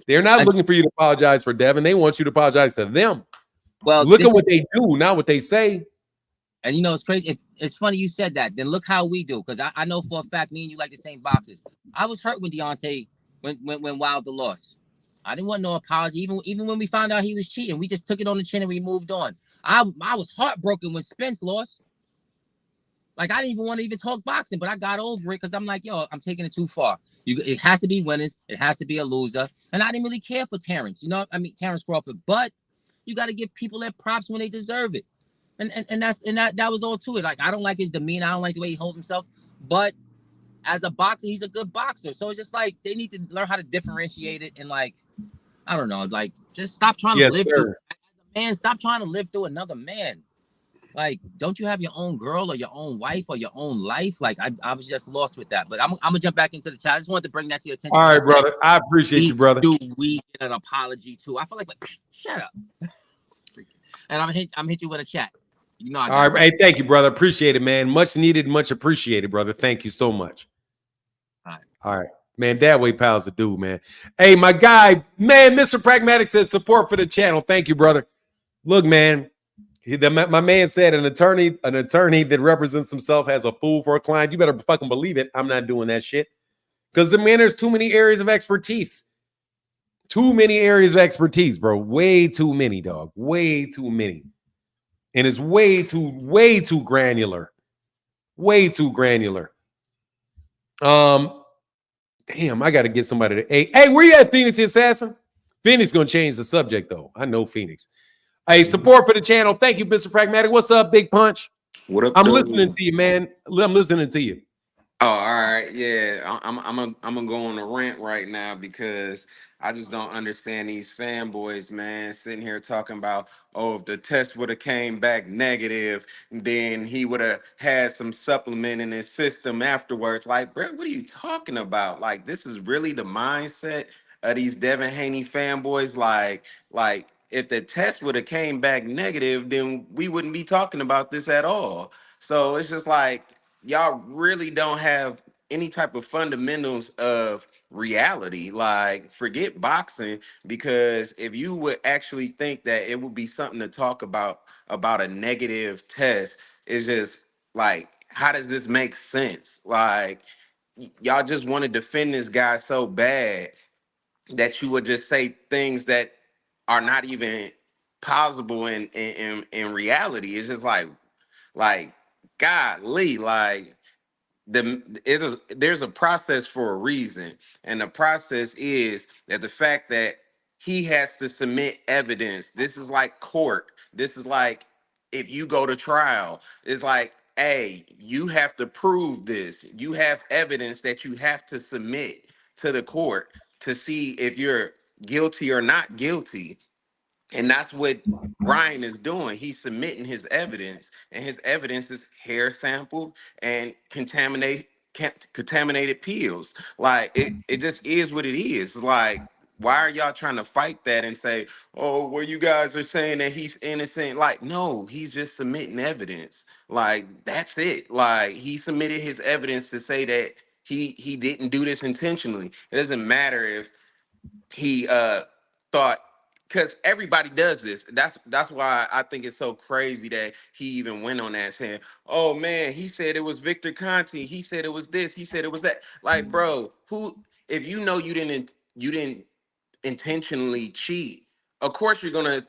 They're not looking for you to apologize for Devin. They want you to apologize to them. Well, look at what they do, not what they say. And you know, it's crazy. It's funny you said that. Then look how we do, because I know for a fact me and you like the same boxes. I was hurt when Deontay when Wilder lost. I didn't want no apology. Even when we found out he was cheating, we just took it on the chin and we moved on. I was heartbroken when Spence lost. Like I didn't even want to even talk boxing, but I got over it because I'm like, yo, I'm taking it too far. It has to be winners. It has to be a loser. And I didn't really care for Terrence. You know, I mean Terrence Crawford, but you got to give people their props when they deserve it. And that was all to it. Like I don't like his demeanor. I don't like the way he holds himself. But as a boxer, he's a good boxer. So it's just like they need to learn how to differentiate it and like, I don't know, like just stop trying to live through as a man. Stop trying to live through another man. Like, don't you have your own girl or your own wife or your own life? Like, I was just lost with that. But I'm gonna jump back into the chat. I just wanted to bring that to your attention. All right, brother. I appreciate you, brother. Do we get an apology too? I feel like shut up. And I'm hit you with a chat. You know. All right. Hey, thank you, brother. Appreciate it, man. Much needed, much appreciated, brother. Thank you so much. All right. Man, that way pal's a dude, man. Hey, my guy, man, Mr. Pragmatic says support for the channel. Thank you, brother. Look, man. My man said an attorney that represents himself as a fool for a client. You better fucking believe it. I'm not doing that shit. Because there's too many areas of expertise. Too many areas of expertise, bro. Way too many, dog. Way too many. And it's way too granular. Way too granular. Damn, I gotta get somebody to hey, where you at, Phoenix the Assassin? Phoenix gonna change the subject, though. I know Phoenix. Hey, support for the channel. Thank you, Mr. Pragmatic. What's up, Big Punch? What up? I'm listening to you, man. I'm listening to you. Oh, all right. Yeah, I'm gonna go on a rant right now because I just don't understand these fanboys, man, sitting here talking about, oh, if the test would have came back negative, then he would have had some supplement in his system afterwards. Like, bro, what are you talking about? Like, this is really the mindset of these Devin Haney fanboys. Like if the test would have came back negative, then we wouldn't be talking about this at all. So it's just like y'all really don't have any type of fundamentals of reality. Like, forget boxing, because if you would actually think that it would be something to talk about a negative test, it's just like, how does this make sense? Like, y'all just want to defend this guy so bad that you would just say things that are not even possible in reality. It's just like golly, like there's a process for a reason, and the process is that the fact that he has to submit evidence. This is like court. This is like if you go to trial, it's like, hey, you have to prove this. You have evidence that you have to submit to the court to see if you're guilty or not guilty. And that's what Ryan is doing. He's submitting his evidence, and his evidence is hair sample and contaminated pills. Like it just is what it is. Like, why are y'all trying to fight that and say, oh, well, you guys are saying that he's innocent? Like, no, he's just submitting evidence. Like, that's it. Like, he submitted his evidence to say that he didn't do this intentionally. It doesn't matter if he thought, because everybody does this. That's why I think it's so crazy that he even went on that saying, oh man, he said it was Victor Conti, he said it was this, he said it was that. Like, bro, who, if you know you didn't intentionally cheat, of course you're gonna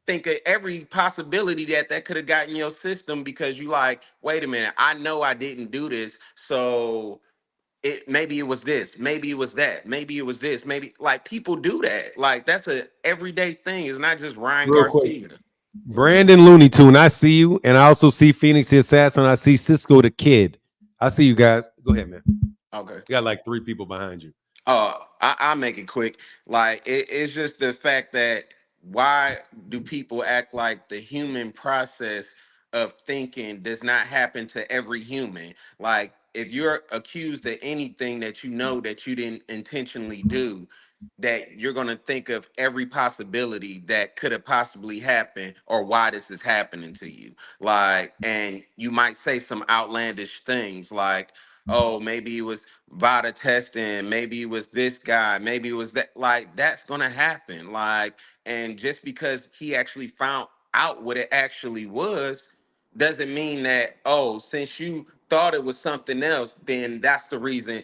think of every possibility that could have gotten your system, because you like, wait a minute, I know I didn't do this, so maybe it was this, maybe it was that, maybe it was this, maybe, like, people do that. Like, that's a everyday thing. It's not just Ryan Real quick. Garcia. Brandon Looney Tune, I see you. And I also see Phoenix the Assassin. I see Cisco the Kid. I see you guys. Go ahead, man. Okay. You got like 3 people behind you. I'll make it quick. Like, it's just the fact that, why do people act like the human process of thinking does not happen to every human? Like, if you're accused of anything that you know that you didn't intentionally do, that you're going to think of every possibility that could have possibly happened, or why this is happening to you. Like, and you might say some outlandish things like, oh, maybe it was Vada testing, maybe it was this guy, maybe it was that. Like, that's gonna happen. Like, and just because he actually found out what it actually was, doesn't mean that, oh, since you thought it was something else, then that's the reason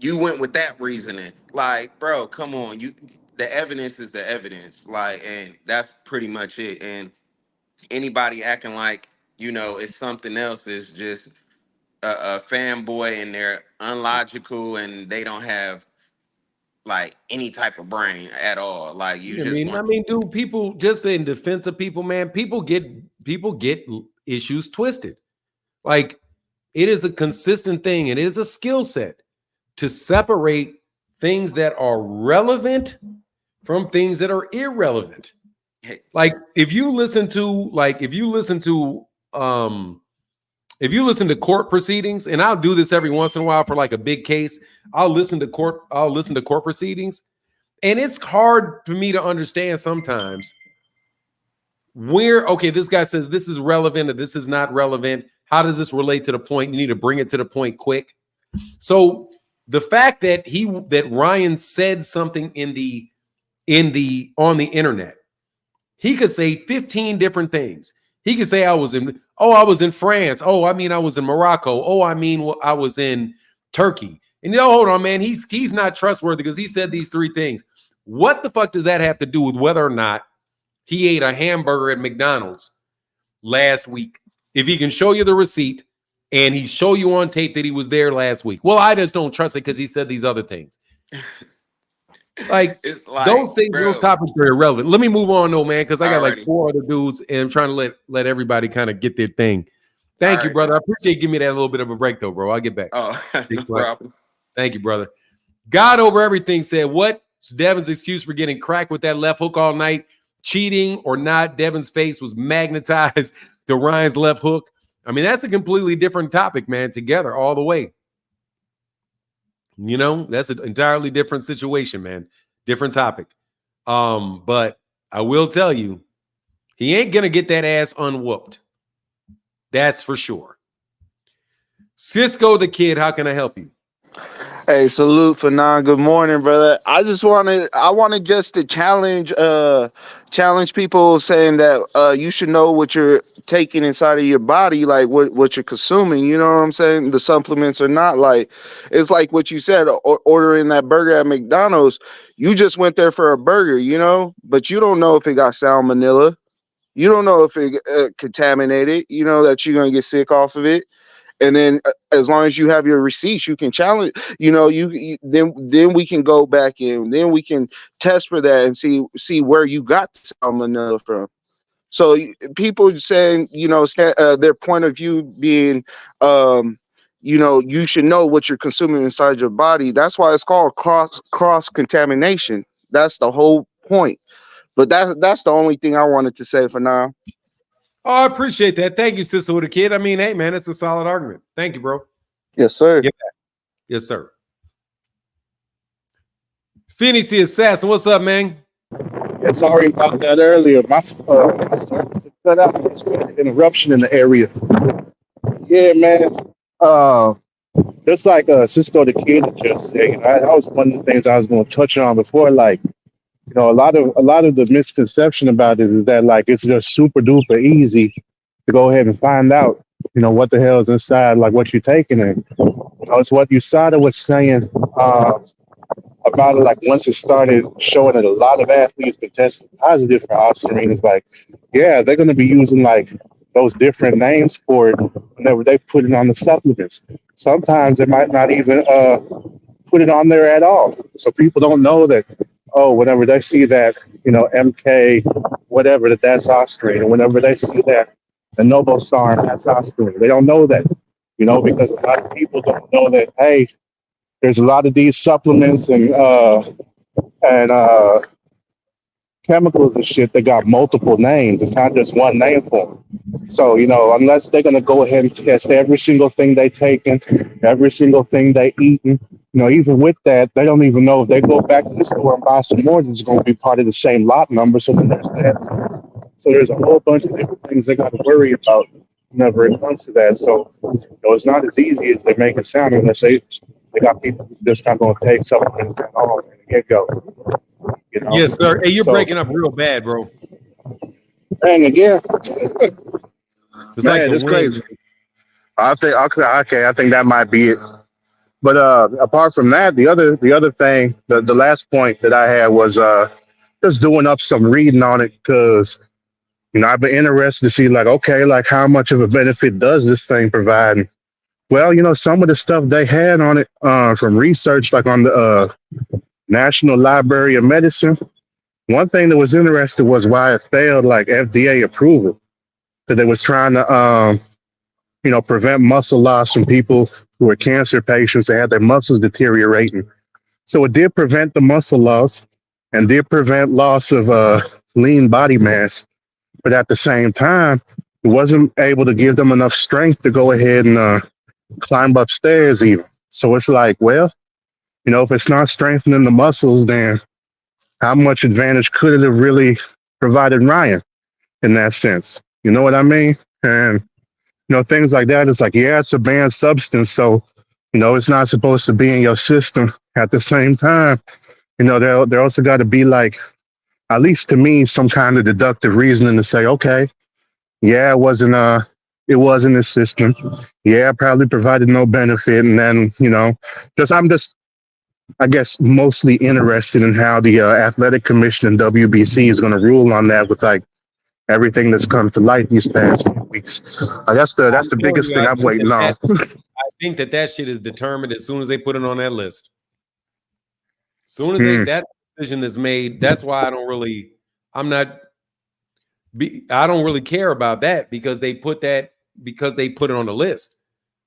you went with that reasoning. Like, bro, come on. The evidence is the evidence. Like, and that's pretty much it. And anybody acting like, it's something else is just a fanboy, and they're unlogical, and they don't have like any type of brain at all. Like, you just I mean, dude, people, just in defense of people, man, people get issues twisted. Like, it is a consistent thing. It is a skill set to separate things that are relevant from things that are irrelevant. Like, if you listen to court proceedings, and I'll do this every once in a while for like a big case, I'll listen to court proceedings, and it's hard for me to understand sometimes where, okay, this guy says this is relevant or this is not relevant. How does this relate to the point? You need to bring it to the point quick. So the fact that Ryan said something on the internet, he could say 15 different things. He could say I was in France. Oh, I mean, I was in Morocco. Oh, I mean, I was in Turkey. And hold on, man, he's not trustworthy because he said these 3 things. What the fuck does that have to do with whether or not he ate a hamburger at McDonald's last week? If he can show you the receipt and he show you on tape that he was there last week. Well, I just don't trust it because he said these other things. Like, those things, bro, those topics are irrelevant. Let me move on though, man, because I got like 4 other dudes, and I'm trying to let everybody kind of get their thing. Thank you, brother. I appreciate you giving me that little bit of a break though, bro. I'll get back. Oh, no problem. Thank you, brother. God over everything said, what's Devin's excuse for getting cracked with that left hook all night? Cheating or not, Devin's face was magnetized to Ryan's left hook. I mean, that's a completely different topic, man, together all the way. That's an entirely different situation, man. Different topic. But I will tell you, he ain't going to get that ass unwhooped. That's for sure. Cisco the Kid, how can I help you? Hey, salute for good morning, brother. I wanted just to challenge people saying that you should know what you're taking inside of your body, like what you're consuming, you know what I'm saying? The supplements are not like, it's like what you said, ordering that burger at McDonald's. You just went there for a burger, but you don't know if it got salmonella. You don't know if it contaminated, that you're going to get sick off of it. And then as long as you have your receipts, you can challenge, then we can go back in, then we can test for that and see where you got the salmonella from. So people saying, their point of view being, you should know what you're consuming inside your body. That's why it's called cross contamination. That's the whole point. But that's the only thing I wanted to say for now. Oh, I appreciate that. Thank you, sister with a kid. I mean, hey, man, it's a solid argument. Thank you, bro. Yes, sir. Yeah. Yes, sir. Phoenix the Assassin, what's up, man? Yeah, sorry about that earlier. My service cut out. It's been an interruption in the area. Yeah, man. Just like Cisco the Kid just said, that was one of the things I was going to touch on before. Like, a lot of the misconception about it is that like it's just super duper easy to go ahead and find out, what the hell is inside, like what you're taking, and it's what USADA was saying about it. Like once it started showing that a lot of athletes been tested positive for ostarine, it's like, yeah, they're going to be using like those different names for it whenever they put it on the supplements. Sometimes they might not even put it on there at all, so people don't know that. Oh, whenever they see that, MK, whatever, that's ostarine, and whenever they see that the Novosarm, that's ostarine, they don't know that, because a lot of people don't know that. Hey, there's a lot of these supplements and chemicals and shit that got multiple names. It's not just one name for them. So, unless they're going to go ahead and test every single thing they taking, every single thing they eating, even with that, they don't even know if they go back to the store and buy some more, it's going to be part of the same lot number. So then there's that. So there's a whole bunch of different things they got to worry about whenever it comes to that. So, it's not as easy as they make it sound unless they got people who's just not going to take supplements at all from the get-go. Yes, sir. Hey, you're breaking up real bad, bro. And again, it's like it's crazy. I think okay. I think that might be it. But apart from that, the other thing, the last point that I had was just doing up some reading on it because I've been interested to see like, okay, like how much of a benefit does this thing provide? And, well, some of the stuff they had on it from research, like on the National Library of Medicine. One thing that was interesting was why it failed like FDA approval, because they was trying to prevent muscle loss from people who were cancer patients that had their muscles deteriorating. So it did prevent the muscle loss and did prevent loss of lean body mass. But at the same time, it wasn't able to give them enough strength to go ahead and climb upstairs even. So it's like, well, if it's not strengthening the muscles, then how much advantage could it have really provided Ryan in that sense? You know what I mean? And things like that. It's like, yeah, it's a banned substance, so it's not supposed to be in your system. At the same time, there also got to be like, at least to me, some kind of deductive reasoning to say, okay, yeah, it was in the system. Yeah, probably provided no benefit, and then I'm just, I guess, mostly interested in how the athletic commission and WBC is going to rule on that with like everything that's come to light these past few weeks. That's the biggest thing I'm waiting on. I think that shit is determined as soon as they put it on that list. As soon as that decision is made, that's why I don't really care about that because they put it on the list.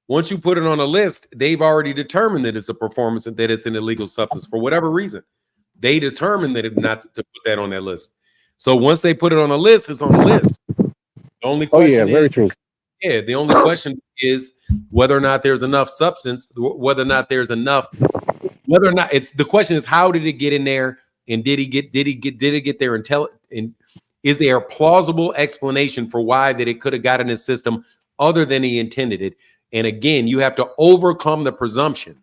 Once you put it on a list, they've already determined that it's a performance and that it's an illegal substance for whatever reason. They determined that not to put that on that list. So once they put it on a list, it's on the list. The only question very true. Yeah, the only question is whether or not there's enough substance, whether or not the question is how did it get in there, and did it get there and is there a plausible explanation for why that it could have got in his system other than he intended it? And again, you have to overcome the presumption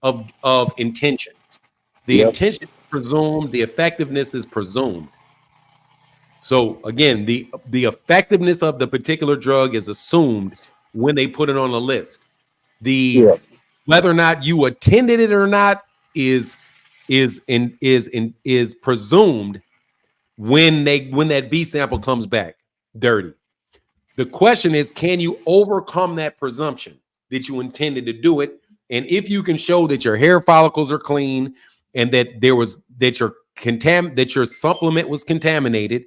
of intention. The intention is presumed, the effectiveness is presumed. So again, the effectiveness of the particular drug is assumed when they put it on a list. Whether or not you attended it or not is presumed when that B sample comes back dirty. The question is, can you overcome that presumption that you intended to do it? And if you can show that your hair follicles are clean and that your supplement was contaminated,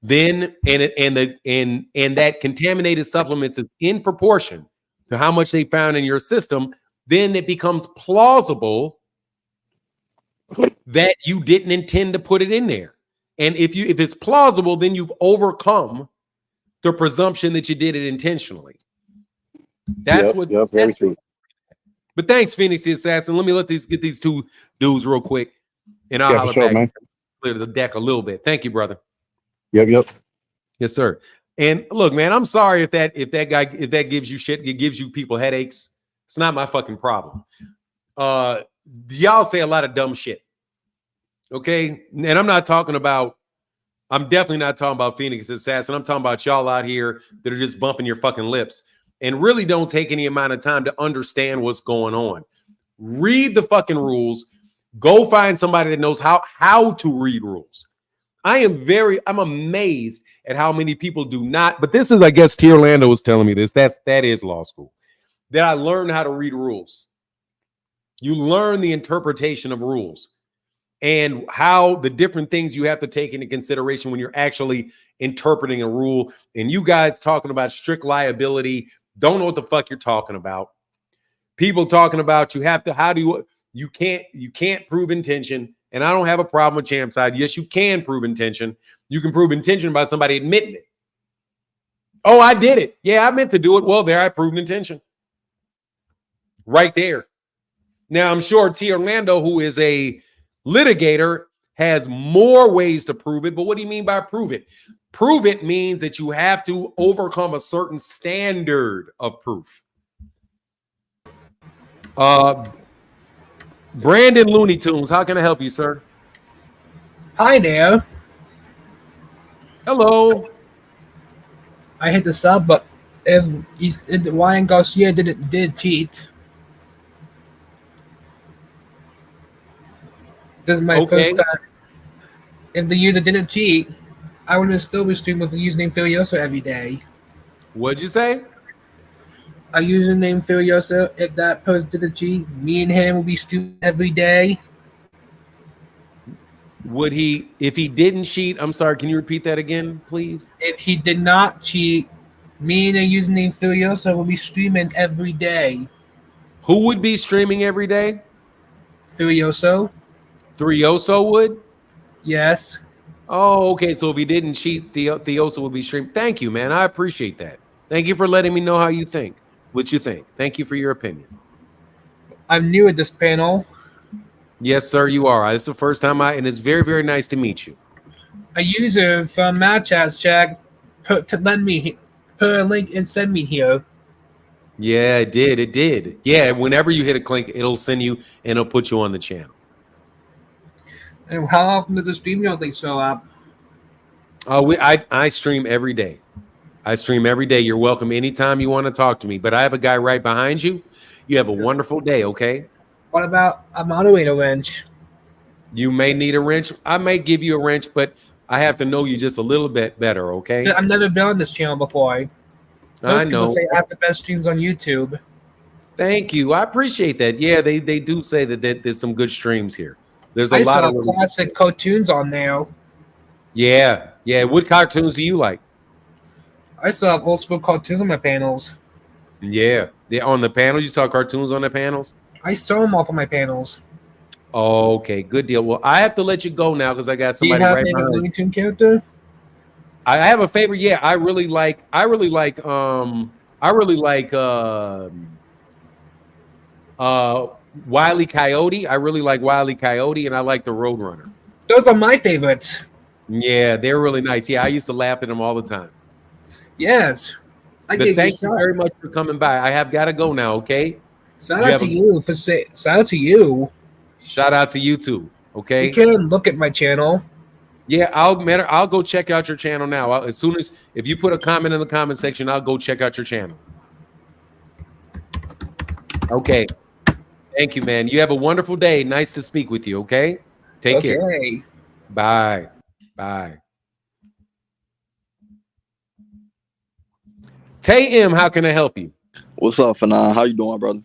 then and that contaminated supplements is in proportion to how much they found in your system, then it becomes plausible that you didn't intend to put it in there. And if it's plausible, then you've overcome the presumption that you did it intentionally. That's very true. But thanks, Phoenix the Assassin. Let me get these two dudes real quick, and I'll holler back. Man. Clear the deck a little bit. Thank you, brother. Yep. Yes, sir. And look, man, I'm sorry if that gives you shit, it gives you people headaches. It's not my fucking problem. Y'all say a lot of dumb shit. Okay. And I'm definitely not talking about Phoenix Assassin. I'm talking about y'all out here that are just bumping your fucking lips and really don't take any amount of time to understand what's going on. Read the fucking rules. Go find somebody that knows how to read rules. I'm amazed at how many people do not, but this is, I guess, T. Orlando was telling me this. That is law school. That I learned how to read rules. You learn the interpretation of rules and how the different things you have to take into consideration when you're actually interpreting a rule. And you guys talking about strict liability, don't know what the fuck you're talking about. People talking about you can't prove intention. And I don't have a problem with champ side. Yes, you can prove intention. You can prove intention by somebody admitting it. Oh, I did it. Yeah, I meant to do it. Well, there I proved intention. Right there. Now, I'm sure T. Orlando, who is a litigator, has more ways to prove it. But what do you mean by prove it? Prove it means that you have to overcome a certain standard of proof. Brandon Looney Tunes, how can I help you, sir? Hi there. Hello. I hit the sub, but if Ryan Garcia did cheat, this is my first time. If the user didn't cheat, I would still be streaming with the username Furioso every day. What'd you say? A username Furioso. If that person didn't cheat, me and him will be streaming every day. Would he, if he didn't cheat? I'm sorry, can you repeat that again, please? If he did not cheat, me and a username Furioso will be streaming every day. Who would be streaming every day? Furioso. Furioso would? Yes. Oh, okay. So if he didn't cheat, Theoso would be streaming. Thank you, man. I appreciate that. Thank you for letting me know how you think. What you think. Thank you for your opinion. I'm new at this panel. Yes, sir, you are. It's the first time and it's very, very nice to meet you. A user from Matchat's chat put a link and send me here. Yeah, it did. Yeah, whenever you hit a link, it'll send you and it'll put you on the channel. And how often does the stream usually show up? I stream every day. You're welcome anytime you want to talk to me. But I have a guy right behind you. You have a wonderful day, okay? What about a moderator wrench? You may need a wrench. I may give you a wrench, but I have to know you just a little bit better, okay? I've never been on this channel before. I know. People say I have the best streams on YouTube. Thank you. I appreciate that. Yeah, they do say that there's some good streams here. There's a lot of classic cartoons on there. Yeah. What cartoons do you like? I still have old school cartoons on my panels. Yeah. On the panels, you saw cartoons on the panels? I saw them off of my panels. Oh, okay, good deal. Well, I have to let you go now because I got somebody right behind. Do you have a Looney Tunes character? I have a favorite. Yeah, I really like Wile E. Coyote. I really like Wile E. Coyote, and I like the Roadrunner. Those are my favorites. Yeah, they're really nice. Yeah, I used to laugh at them all the time. Yes. Thank you very much for coming by. I have got to go now, okay? Shout out to you. Shout out to you too, okay? You can look at my channel. Yeah, I'll go check out your channel now. As soon as if you put a comment in the comment section, I'll go check out your channel. Okay. Thank you, man. You have a wonderful day. Nice to speak with you, okay? Take care. Bye. Tay M, how can I help you? What's up, Fanon? How you doing, brother?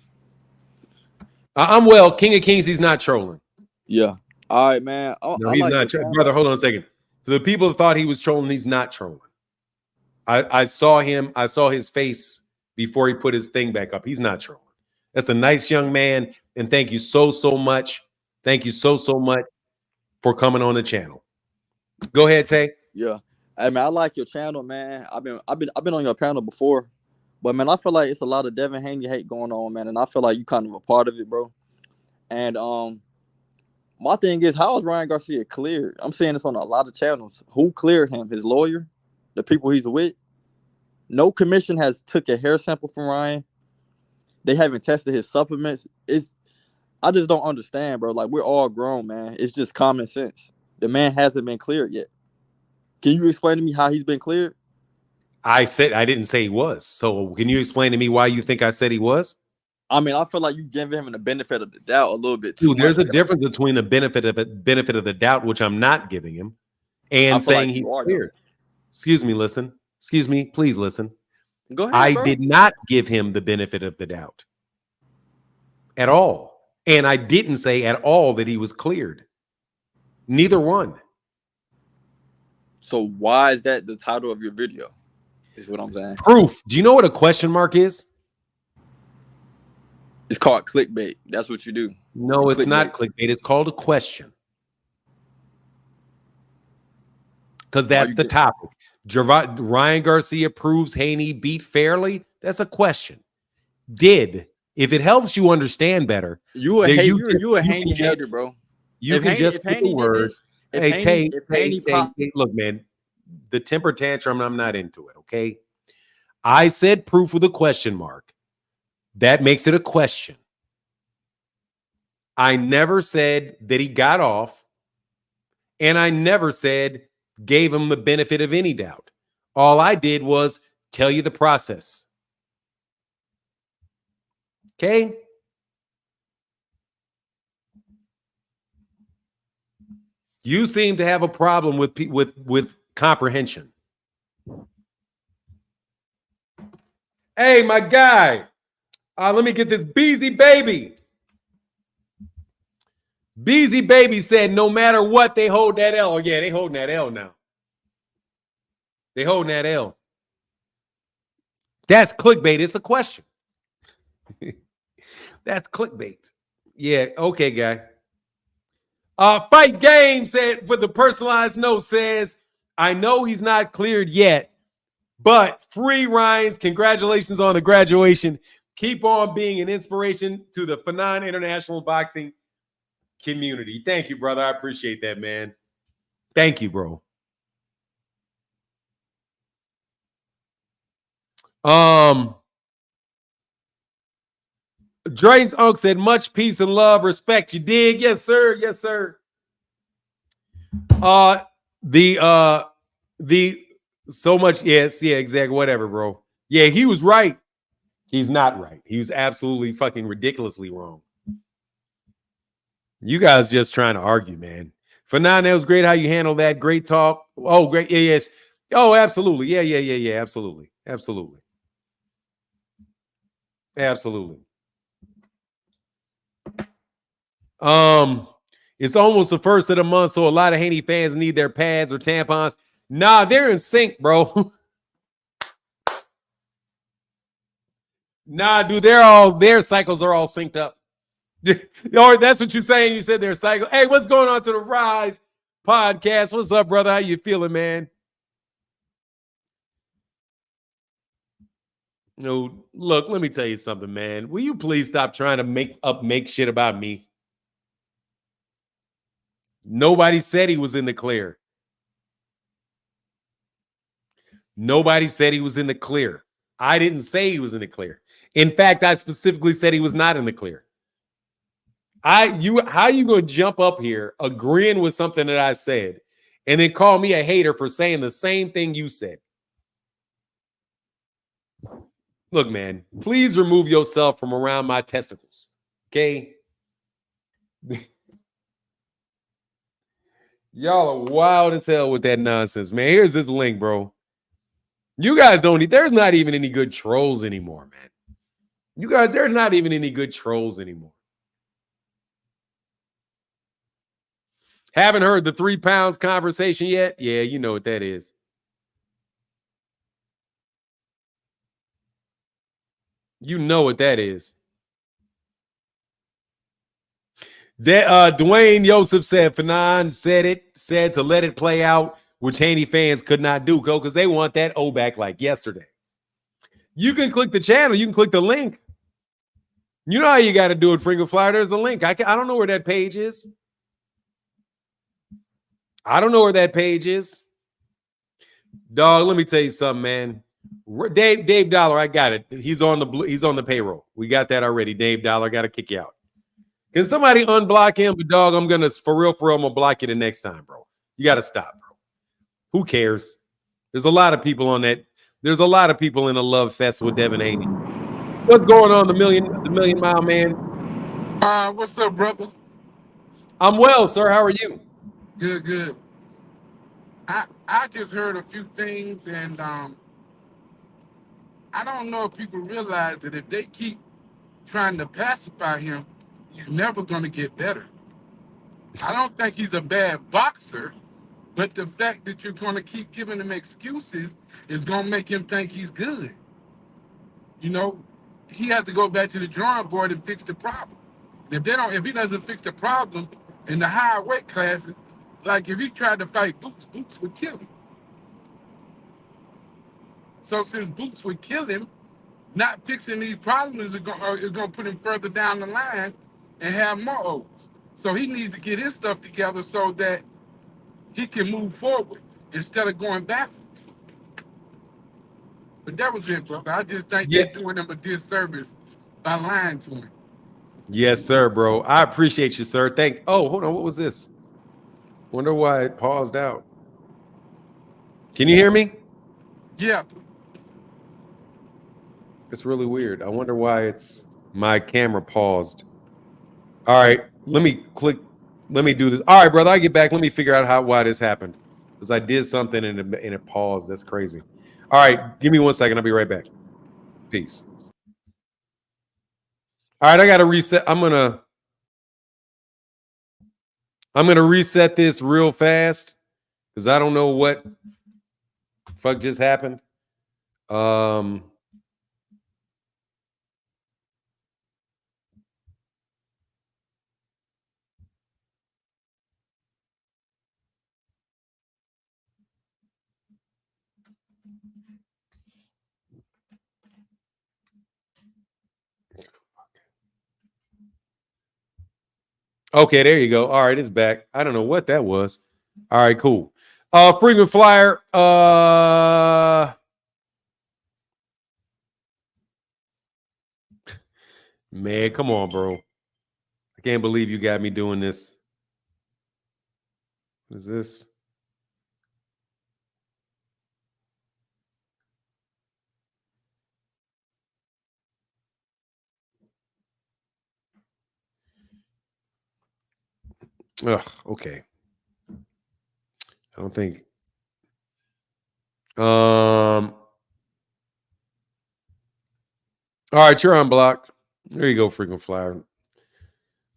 I'm well. King of Kings, he's not trolling. Yeah. All right, man. No, he's not. Brother, hold on a second. For the people that thought he was trolling, he's not trolling. I saw him. I saw his face before he put his thing back up. He's not trolling. That's a nice young man. And thank you so much. Thank you so much for coming on the channel. Go ahead, Tay. Yeah. Hey man, I like your channel, man. I've been on your panel before. But man, I feel like it's a lot of Devin Haney hate going on, man. And I feel like you kind of a part of it, bro. And my thing is, how is Ryan Garcia cleared? I'm saying this on a lot of channels. Who cleared him? His lawyer? The people he's with? No commission has took a hair sample from Ryan. They haven't tested his supplements. I just don't understand, bro. Like, we're all grown, man. It's just common sense. The man hasn't been cleared yet. Can you explain to me how he's been cleared? I didn't say he was. So can you explain to me why you think I said he was? I mean, I feel like you giving him the benefit of the doubt a little bit too Dude, there's much. a difference between the benefit of the doubt, which I'm not giving him, and saying like he's cleared. Excuse me, listen. Excuse me, please listen. Go ahead, I bro. did not give him the benefit of the doubt at all. And I didn't say at all that he was cleared. Neither one. So why is that the title of your video? Is what I'm saying. Proof. Do you know what a question mark is? It's called clickbait. That's what you do. No, it's not clickbait. It's called a question. Because that's the topic. Ryan Garcia proves Haney beat fairly. That's a question. If it helps you understand better, you a Haney hater, bro. You can just pick a word. Hey, Tay, look, man, the temper tantrum, I'm not into it, okay? I said proof with a question mark. That makes it a question. I never said that he got off, and I never said gave him the benefit of any doubt. All I did was tell you the process. Okay? You seem to have a problem with comprehension. Hey, my guy. Let me get this Beezy Baby. Beezy Baby said no matter what, they hold that L. Yeah, they holding that L now. They holding that L. That's clickbait. It's a question. That's clickbait. Yeah, okay, guy. Fight Game said for the personalized note says, I know he's not cleared yet, but free Ryans. Congratulations on the graduation. Keep on being an inspiration to the Fanon International Boxing community. Thank you, brother. I appreciate that, man. Thank you, bro. Dre's Unc said, much peace and love, respect. You dig? Yes, sir. Yes, sir. So much, yes, yeah, exactly. Whatever, bro. Yeah, he was right. He's not right. He was absolutely fucking ridiculously wrong. You guys just trying to argue, man. For now, that was great how you handled that. Great talk. Oh, great. Yeah, yes. Oh, absolutely. Yeah. Absolutely. Absolutely. Absolutely. It's almost the first of the month, so a lot of Haney fans need their pads or tampons. Nah, they're in sync, bro. Nah, dude, their cycles are all synced up. Or that's what you're saying. You said their cycle. Hey, what's going on to the Rise podcast? What's up, brother? How you feeling, man? No, look, let me tell you something, man. Will you please stop trying to make shit about me? Nobody said he was in the clear. Nobody said he was in the clear. I didn't say he was in the clear. In fact, I specifically said he was not in the clear. How you going to jump up here agreeing with something that I said and then call me a hater for saying the same thing you said? Look, man, please remove yourself from around my testicles. Okay? Y'all are wild as hell with that nonsense, man. Here's this link, bro. You guys there's not even any good trolls anymore, man. You guys, there's not even any good trolls anymore. Haven't heard the 3 pounds conversation yet? Yeah, you know what that is. You know what that is. Dwayne Yosef said, Fanon said to let it play out, which Haney fans could not do, because they want that O back like yesterday. You can click the channel. You can click the link. You know how you got to do it, Frequent Flyer. There's a link. I don't know where that page is. I don't know where that page is. Dog, let me tell you something, man. Dave Dollar, I got it. He's on the payroll. We got that already. Dave Dollar, got to kick you out. Can somebody unblock him? But dog, I'm gonna for real, I'm gonna block you the next time, bro. You got to stop, bro. Who cares? There's a lot of people on that. There's a lot of people in the love fest with Devin Haney. What's going on, the million mile man? What's up, brother? I'm well, sir. How are you? Good. I just heard a few things, and I don't know if people realize that if they keep trying to pacify him, he's never going to get better. I don't think he's a bad boxer, but the fact that you're going to keep giving him excuses is going to make him think he's good. You know, he has to go back to the drawing board and fix the problem. If he doesn't fix the problem in the higher weight classes, like if he tried to fight Boots would kill him. So since Boots would kill him, not fixing these problems is going to put him further down the line and have more O's. So he needs to get his stuff together so that he can move forward instead of going backwards. But that was it, brother. I just think they're doing him a disservice by lying to him. Yes, sir, bro. I appreciate you, sir. Oh, hold on. What was this? Wonder why it paused out. Can you hear me? Yeah. It's really weird. I wonder why my camera paused. All right, let me do this. All right, brother, I get back. Let me figure out why this happened. Because I did something and it paused. That's crazy. All right, give me 1 second. I'll be right back. Peace. All right, I got to reset. I'm gonna reset this real fast because I don't know what fuck just happened. Okay, there you go. All right, it's back. I don't know what that was. All right, cool. Frequent Flyer. Man, come on, bro. I can't believe you got me doing this. What is this? Ugh, okay. I don't think. All right, you're unblocked. There you go, Frequent Flyer. At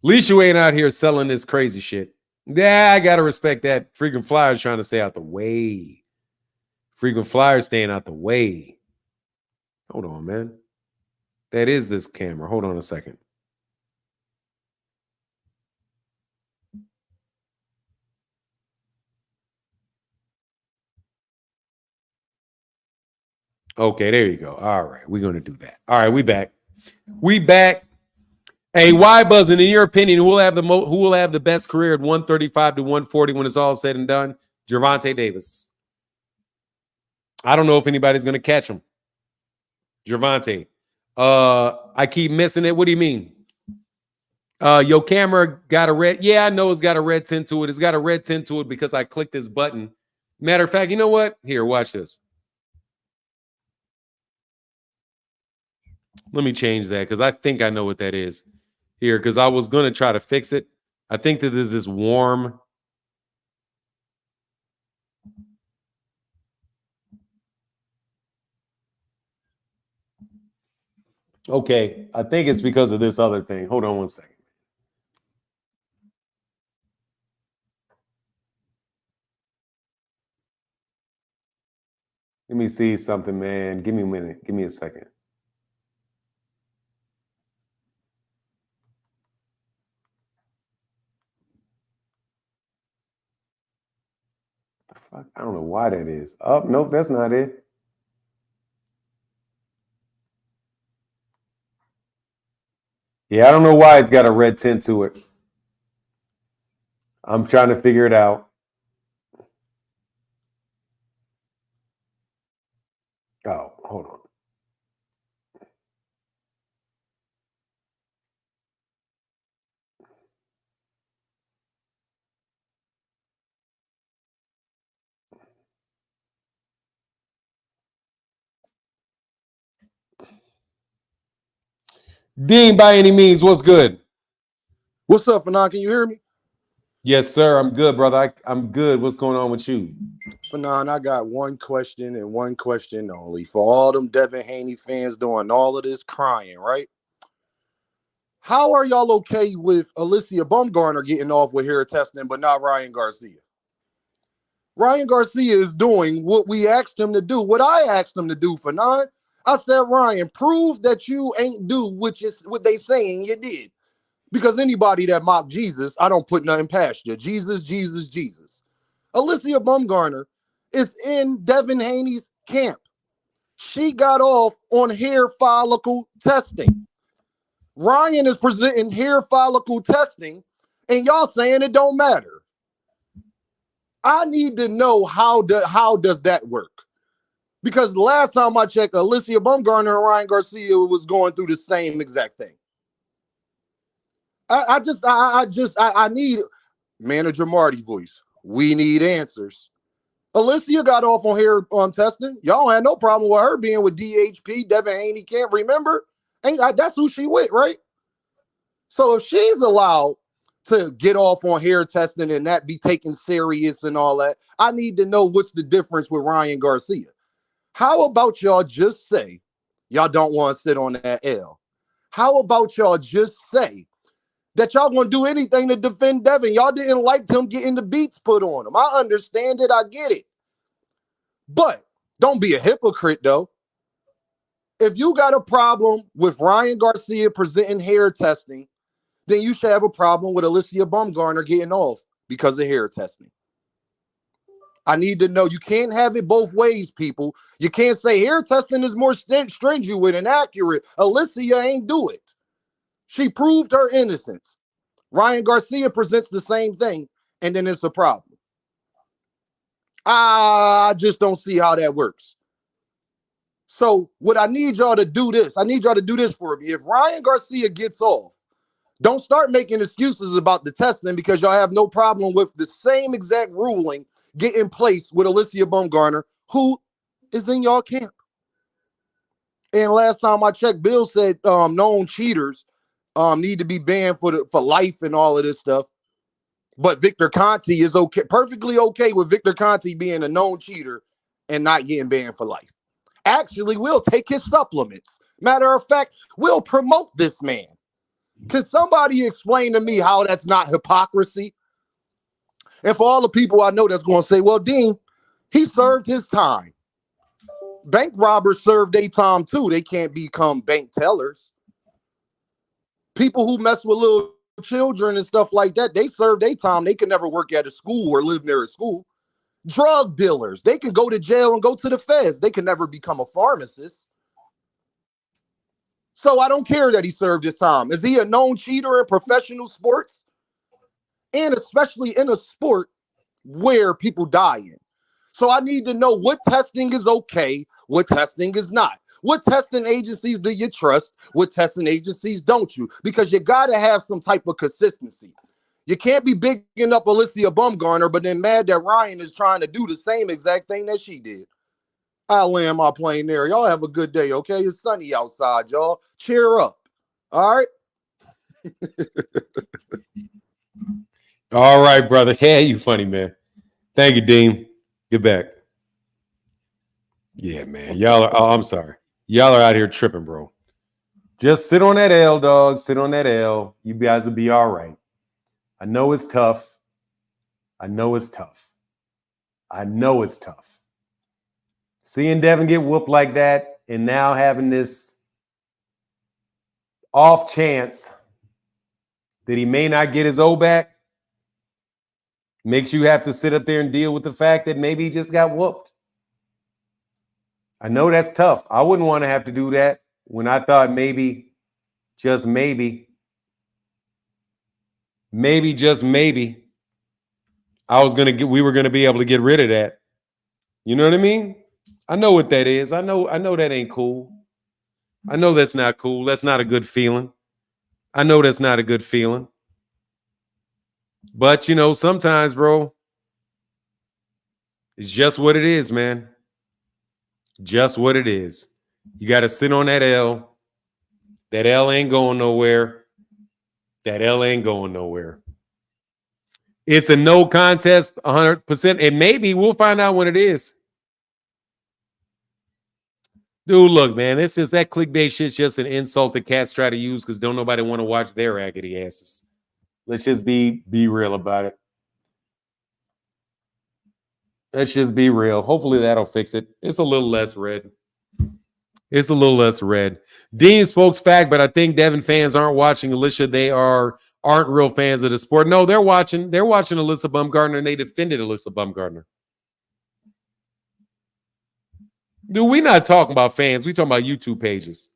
least you ain't out here selling this crazy shit. Yeah, I gotta respect that. Frequent Flyer's trying to stay out the way. Frequent Flyer staying out the way. Hold on, man. That is this camera. Hold on a second. Okay, there you go. All right, we're gonna do that. All right, we back. We back. Hey, why buzzing? In your opinion, who will have the best career at 135 to 140 when it's all said and done? Gevonta Davis. I don't know if anybody's gonna catch him. Gevonta. I keep missing it. What do you mean? Your camera got a red. Yeah, I know it's got a red tint to it. It's got a red tint to it because I clicked this button. Matter of fact, you know what? Here, watch this. Let me change that because I think I know what that is. Here, because I was going to try to fix it. I think that there's this warm. Okay, I think it's because of this other thing. Hold on 1 second. Let me see something, man. Give me a minute. Give me a second. The fuck? I don't know why that is. Oh, nope, that's not it. Yeah, I don't know why it's got a red tint to it. I'm trying to figure it out. Oh, hold on. Dean, by any means, what's good? What's up, Fanon? Can you hear me? Yes, sir. I'm good, brother. I'm good. What's going on with you? Fanon, I got one question and one question only. For all them Devin Haney fans doing all of this crying, right? How are y'all okay with Alicia Bumgarner getting off with hair testing, but not Ryan Garcia? Ryan Garcia is doing what we asked him to do, what I asked him to do, Fanon. I said, Ryan, prove that you ain't do what they saying you did. Because anybody that mocked Jesus, I don't put nothing past you. Jesus, Jesus, Jesus. Alicia Bumgarner is in Devin Haney's camp. She got off on hair follicle testing. Ryan is presenting hair follicle testing, and y'all saying it don't matter. I need to know how does that work? Because last time I checked, Alicia Bumgarner and Ryan Garcia was going through the same exact thing. I need Manager Marty voice. We need answers. Alicia got off on hair testing. Y'all had no problem with her being with DHP. Devin Haney can't remember. That's who she with, right? So if she's allowed to get off on hair testing and that be taken serious and all that, I need to know what's the difference with Ryan Garcia. How about y'all just say y'all don't want to sit on that L? How about y'all just say that y'all gonna do anything to defend Devin? Y'all didn't like him getting the beats put on him. I understand it. I get it. But don't be a hypocrite, though. If you got a problem with Ryan Garcia presenting hair testing, then you should have a problem with Alicia Bumgarner getting off because of hair testing. I need to know. You can't have it both ways, people. You can't say hair testing is more stringent and accurate. Alicia ain't do it. She proved her innocence. Ryan Garcia presents the same thing, and then it's a problem. I just don't see how that works. So what I need y'all to do this. I need y'all to do this for me. If Ryan Garcia gets off, don't start making excuses about the testing because y'all have no problem with the same exact ruling getting placed with Alicia Bumgarner, who is in y'all camp. And last time I checked, Bill said known cheaters need to be banned for life and all of this stuff. But Victor Conte is okay, perfectly okay with Victor Conte being a known cheater and not getting banned for life. Actually, we'll take his supplements. Matter of fact, we'll promote this man. Can somebody explain to me how that's not hypocrisy? And for all the people I know that's going to say, well, Dean, he served his time. Bank robbers serve their time too. They can't become bank tellers. People who mess with little children and stuff like that, they serve their time. They can never work at a school or live near a school. Drug dealers, they can go to jail and go to the feds. They can never become a pharmacist. So I don't care that he served his time. Is he a known cheater in professional sports? And especially in a sport where people die in. So I need to know what testing is okay, what testing is not. What testing agencies do you trust? What testing agencies don't you? Because you got to have some type of consistency. You can't be bigging up Alicia Bumgarner, but then mad that Ryan is trying to do the same exact thing that she did. I'll land my plane there. Y'all have a good day, okay? It's sunny outside, y'all. Cheer up. All right? All right, brother. Hey, you funny, man. Thank you, Dean. Get back. Yeah, man. Y'all are, I'm sorry. Y'all are out here tripping, bro. Just sit on that L, dog. Sit on that L. You guys will be all right. I know it's tough. I know it's tough. I know it's tough. Seeing Devin get whooped like that and now having this off chance that he may not get his O back makes you have to sit up there and deal with the fact that maybe he just got whooped. I know that's tough. I wouldn't want to have to do that when I thought maybe, just maybe, just maybe, we were gonna be able to get rid of that. You know what I mean? I know what that is. I know that ain't cool. I know that's not cool. That's not a good feeling. I know that's not a good feeling. But sometimes, bro, it's just what it is, man. Just what it is. You got to sit on that L. That L ain't going nowhere. That L ain't going nowhere. It's a no contest 100%. And maybe we'll find out when it is. Dude, look, man, it's just that clickbait shit's just an insult that cats try to use because don't nobody want to watch their raggedy asses. Let's just be real about it. Let's just be real. Hopefully that'll fix it. It's a little less red. It's a little less red. Dean spokes fact, but I think Devin fans aren't watching Alicia. They aren't real fans of the sport. No, they're watching. They're watching Alyssa Bumgarner, and they defended Alyssa Bumgarner. Dude, we're not talking about fans. We're talking about YouTube pages.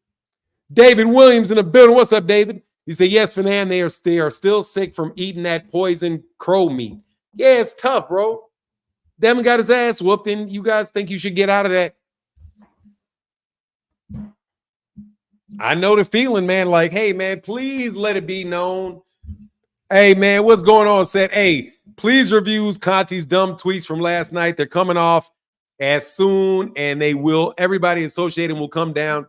David Williams in the building. What's up, David? He said, yes, Fernand, they are still sick from eating that poison crow meat. Yeah, it's tough, bro. Devin got his ass whooped, and you guys think you should get out of that. I know the feeling, man. Like, hey, man, please let it be known. Hey, man, what's going on? Said, hey, please reviews Conti's dumb tweets from last night. They're coming off as soon, and they will. Everybody associated will come down.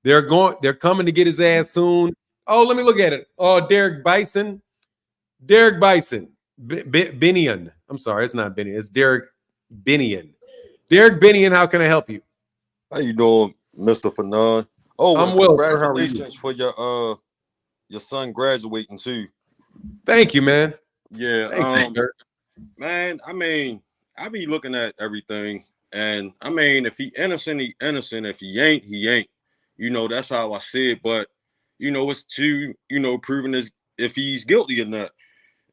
They're coming to get his ass soon. Oh, let me look at it. Oh, Derek Bison. Binion. I'm sorry, it's not Binion. It's Derek Binion. Derek Binion, how can I help you? How you doing, Mr. Fernand? Oh, I'm well, sir. How are you? Congratulations for your son graduating too. Thank you, man. Yeah, Thank you, man. I mean, I be looking at everything, and I mean, if he innocent, he innocent. If he ain't, he ain't. That's how I see it. But it's to proving if he's guilty or not.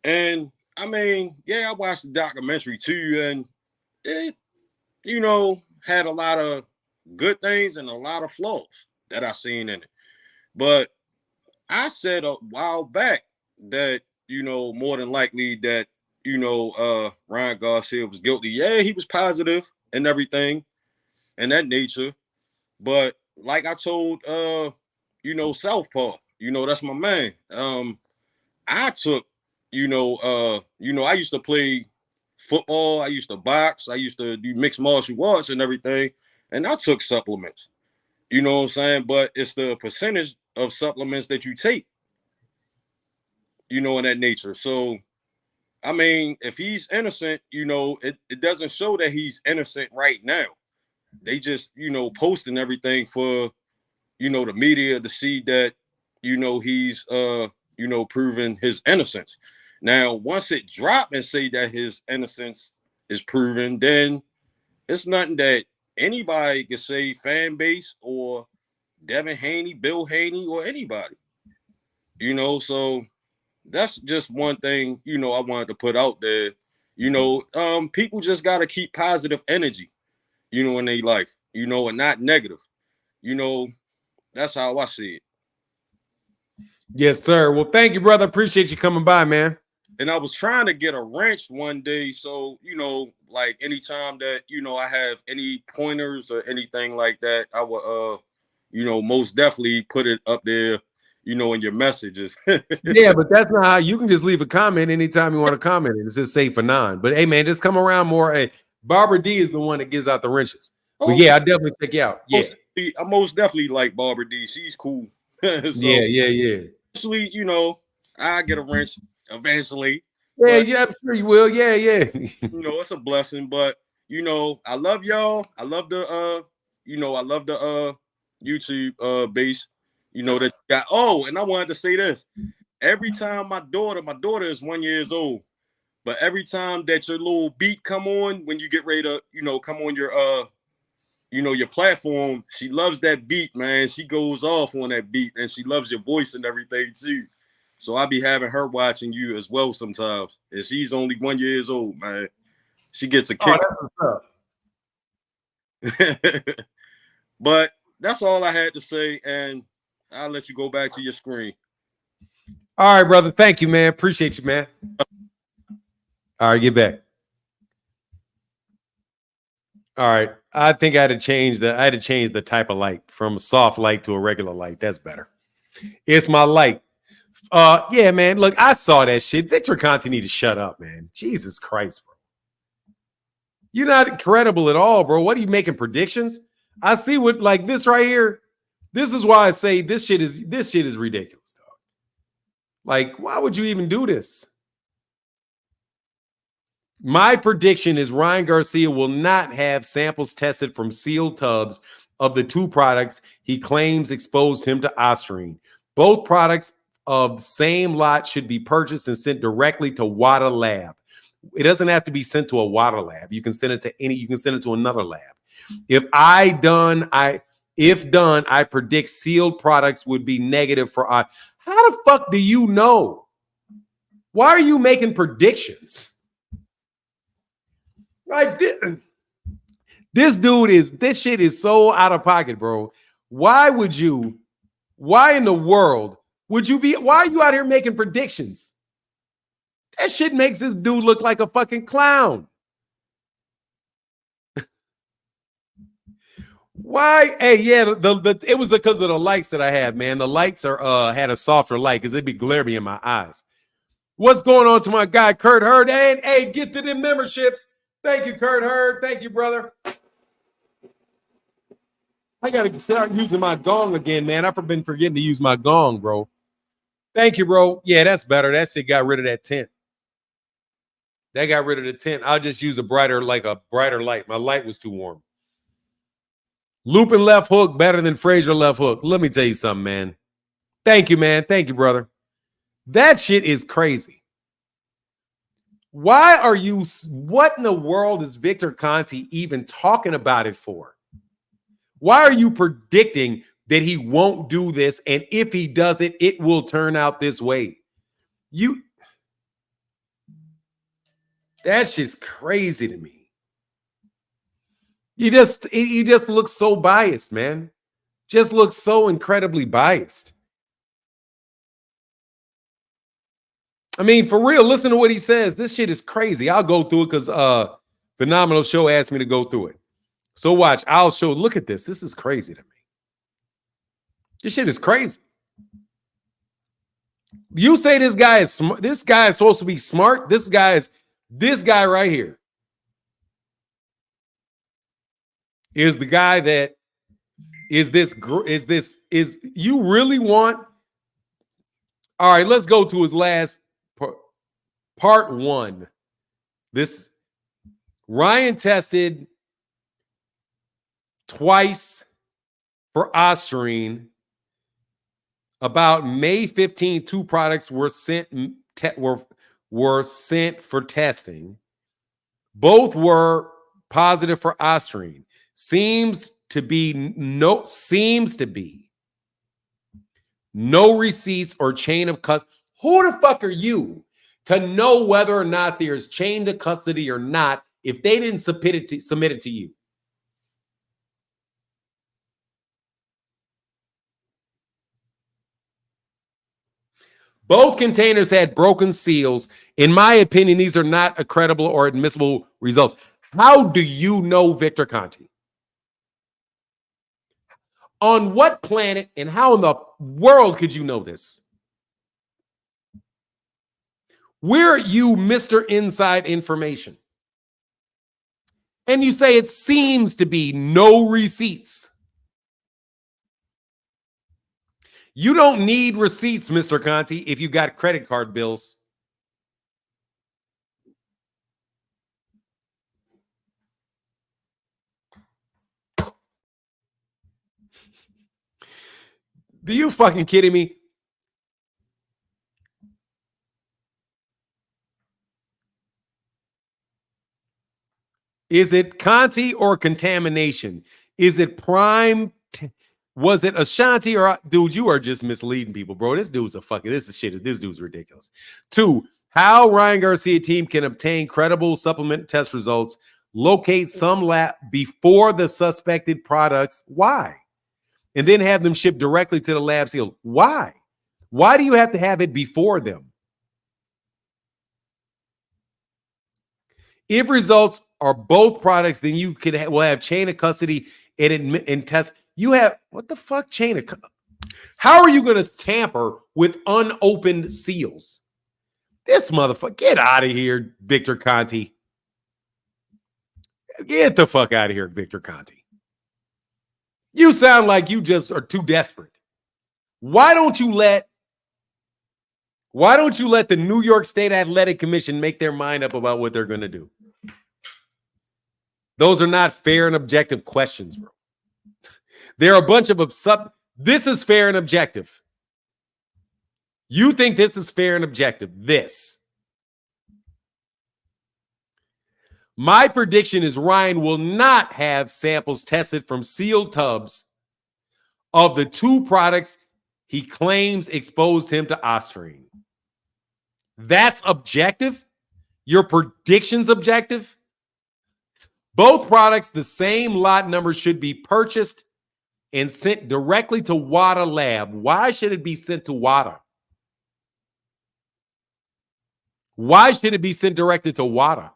And I mean, yeah, I watched the documentary too, and it, had a lot of good things and a lot of flaws that I seen in it. But I said a while back that, more than likely that, Ryan Garcia was guilty. Yeah, he was positive and everything and that nature. But like I told, Southpaw, that's my man. I took, I used to play football. I used to box. I used to do mixed martial arts and everything. And I took supplements. You know what I'm saying? But it's the percentage of supplements that you take, in that nature. So, I mean, if he's innocent, it doesn't show that he's innocent right now. They just, posting everything for, the media to see that, he's, proven his innocence. Now, once it drop and say that his innocence is proven, then it's nothing that anybody can say, fan base or Devin Haney, Bill Haney, or anybody. So that's just one thing, I wanted to put out there. People just got to keep positive energy, in their life, and not negative. That's how I see it. Yes, sir. Well, thank you, brother. Appreciate you coming by, man. And I was trying to get a wrench one day. So, like anytime that, I have any pointers or anything like that, I would, most definitely put it up there, in your messages. Yeah, but that's not how you can just leave a comment anytime you want to comment. It's just say for none. But hey, man, just come around more. Hey, Barbara D is the one that gives out the wrenches. But yeah, I definitely check you out. Yeah. I most definitely like Barbara D. She's cool. So, yeah. Actually, I get a wrench eventually. Yeah, I'm sure you will. Yeah. It's a blessing, but I love y'all. I love the YouTube base. That you got. Oh, and I wanted to say this. Every time my daughter is 1 year old, but every time that your little beat come on when you get ready to, come on your you know, your platform, she loves that beat, man. She goes off on that beat, and she loves your voice and everything too. So I be having her watching you as well sometimes. And she's only 1 year old, man. She gets a kick. That's what's up. But that's all I had to say, and I'll let you go back to your screen. All right, brother. Thank you, man. Appreciate you, man. All right, get back. All right. I think I had to change the type of light from a soft light to a regular light. That's better. It's my light. Yeah, man. Look, I saw that shit. Victor Conte need to shut up, man. Jesus Christ, bro. You're not credible at all, bro. What are you making predictions? I see what like this right here. This is why I say this shit is ridiculous, dog. Like, why would you even do this? My prediction is Ryan Garcia will not have samples tested from sealed tubs of the two products he claims exposed him to ostarine. Both products of same lot should be purchased and sent directly to WADA lab. It doesn't have to be sent to a WADA lab. You can send it to another lab. If done, I predict sealed products would be negative for how the fuck do you know? Why are you making predictions? Like this shit is so out of pocket, bro. Why in the world why are you out here making predictions? That shit makes this dude look like a fucking clown. Why? Hey, yeah, it was because of the lights that I had, man. The lights had a softer light because it'd be glaring in my eyes. What's going on to my guy Kurt Hurd? And hey, get to them memberships. Thank you, Kurt Hurd. Thank you, brother. I gotta start using my gong again, man. I've been forgetting to use my gong, bro. Thank you, bro. Yeah, that's better. That shit got rid of that tint. That got rid of the tint. I'll just use a brighter light. My light was too warm. Looping left hook better than Frazier left hook. Let me tell you something, man. Thank you, man. Thank you, brother. That shit is crazy. What in the world is Victor Conte even talking about it for? Why are you predicting that he won't do this? And if he does it, it will turn out this way. That's just crazy to me. He just looks so biased, man. Just looks so incredibly biased. I mean, for real, listen to what he says. This shit is crazy. I'll go through it because Phenomenal Show asked me to go through it. So watch. I'll show. Look at this. This is crazy to me. This shit is crazy. You say this guy is smart. This guy is supposed to be smart. This guy right here is the guy that is you really want? All right, let's go to his last part one. This Ryan tested twice for ostarine. About May 15th, two products were sent for testing. Both were positive for ostarine. Seems to be no receipts or chain of custody. Who the fuck are you to know whether or not there's chain of custody or not if they didn't submit it to you? Both containers had broken seals. In my opinion, these are not credible or admissible results. How do you know Victor Conte? On what planet and how in the world could you know this? Where are you, Mr. Inside Information? And you say it seems to be no receipts. You don't need receipts, Mr. Conte, if you got credit card bills. Are you fucking kidding me? Is it Conte or contamination? Is it prime? Was it Ashanti or dude? You are just misleading people, bro. This dude's this dude's ridiculous. 2, how Ryan Garcia team can obtain credible supplement test results, locate some lab before the suspected products. Why? And then have them shipped directly to the lab sealed. Why? Why do you have to have it before them? If results are both products, then you will have chain of custody and test. You have what the fuck chain of? How are you going to tamper with unopened seals? This motherfucker, get out of here, Victor Conti. Get the fuck out of here, Victor Conti. You sound like you just are too desperate. Why don't you let the New York State Athletic Commission make their mind up about what they're going to do? Those are not fair and objective questions, bro. There are a bunch of this is fair and objective. You think this is fair and objective? This. My prediction is Ryan will not have samples tested from sealed tubs of the 2 products he claims exposed him to ostarine. That's objective? Your prediction's objective? Both products, the same lot number, should be purchased and sent directly to WADA lab. Why should it be sent to WADA? Why should it be sent directly to WADA?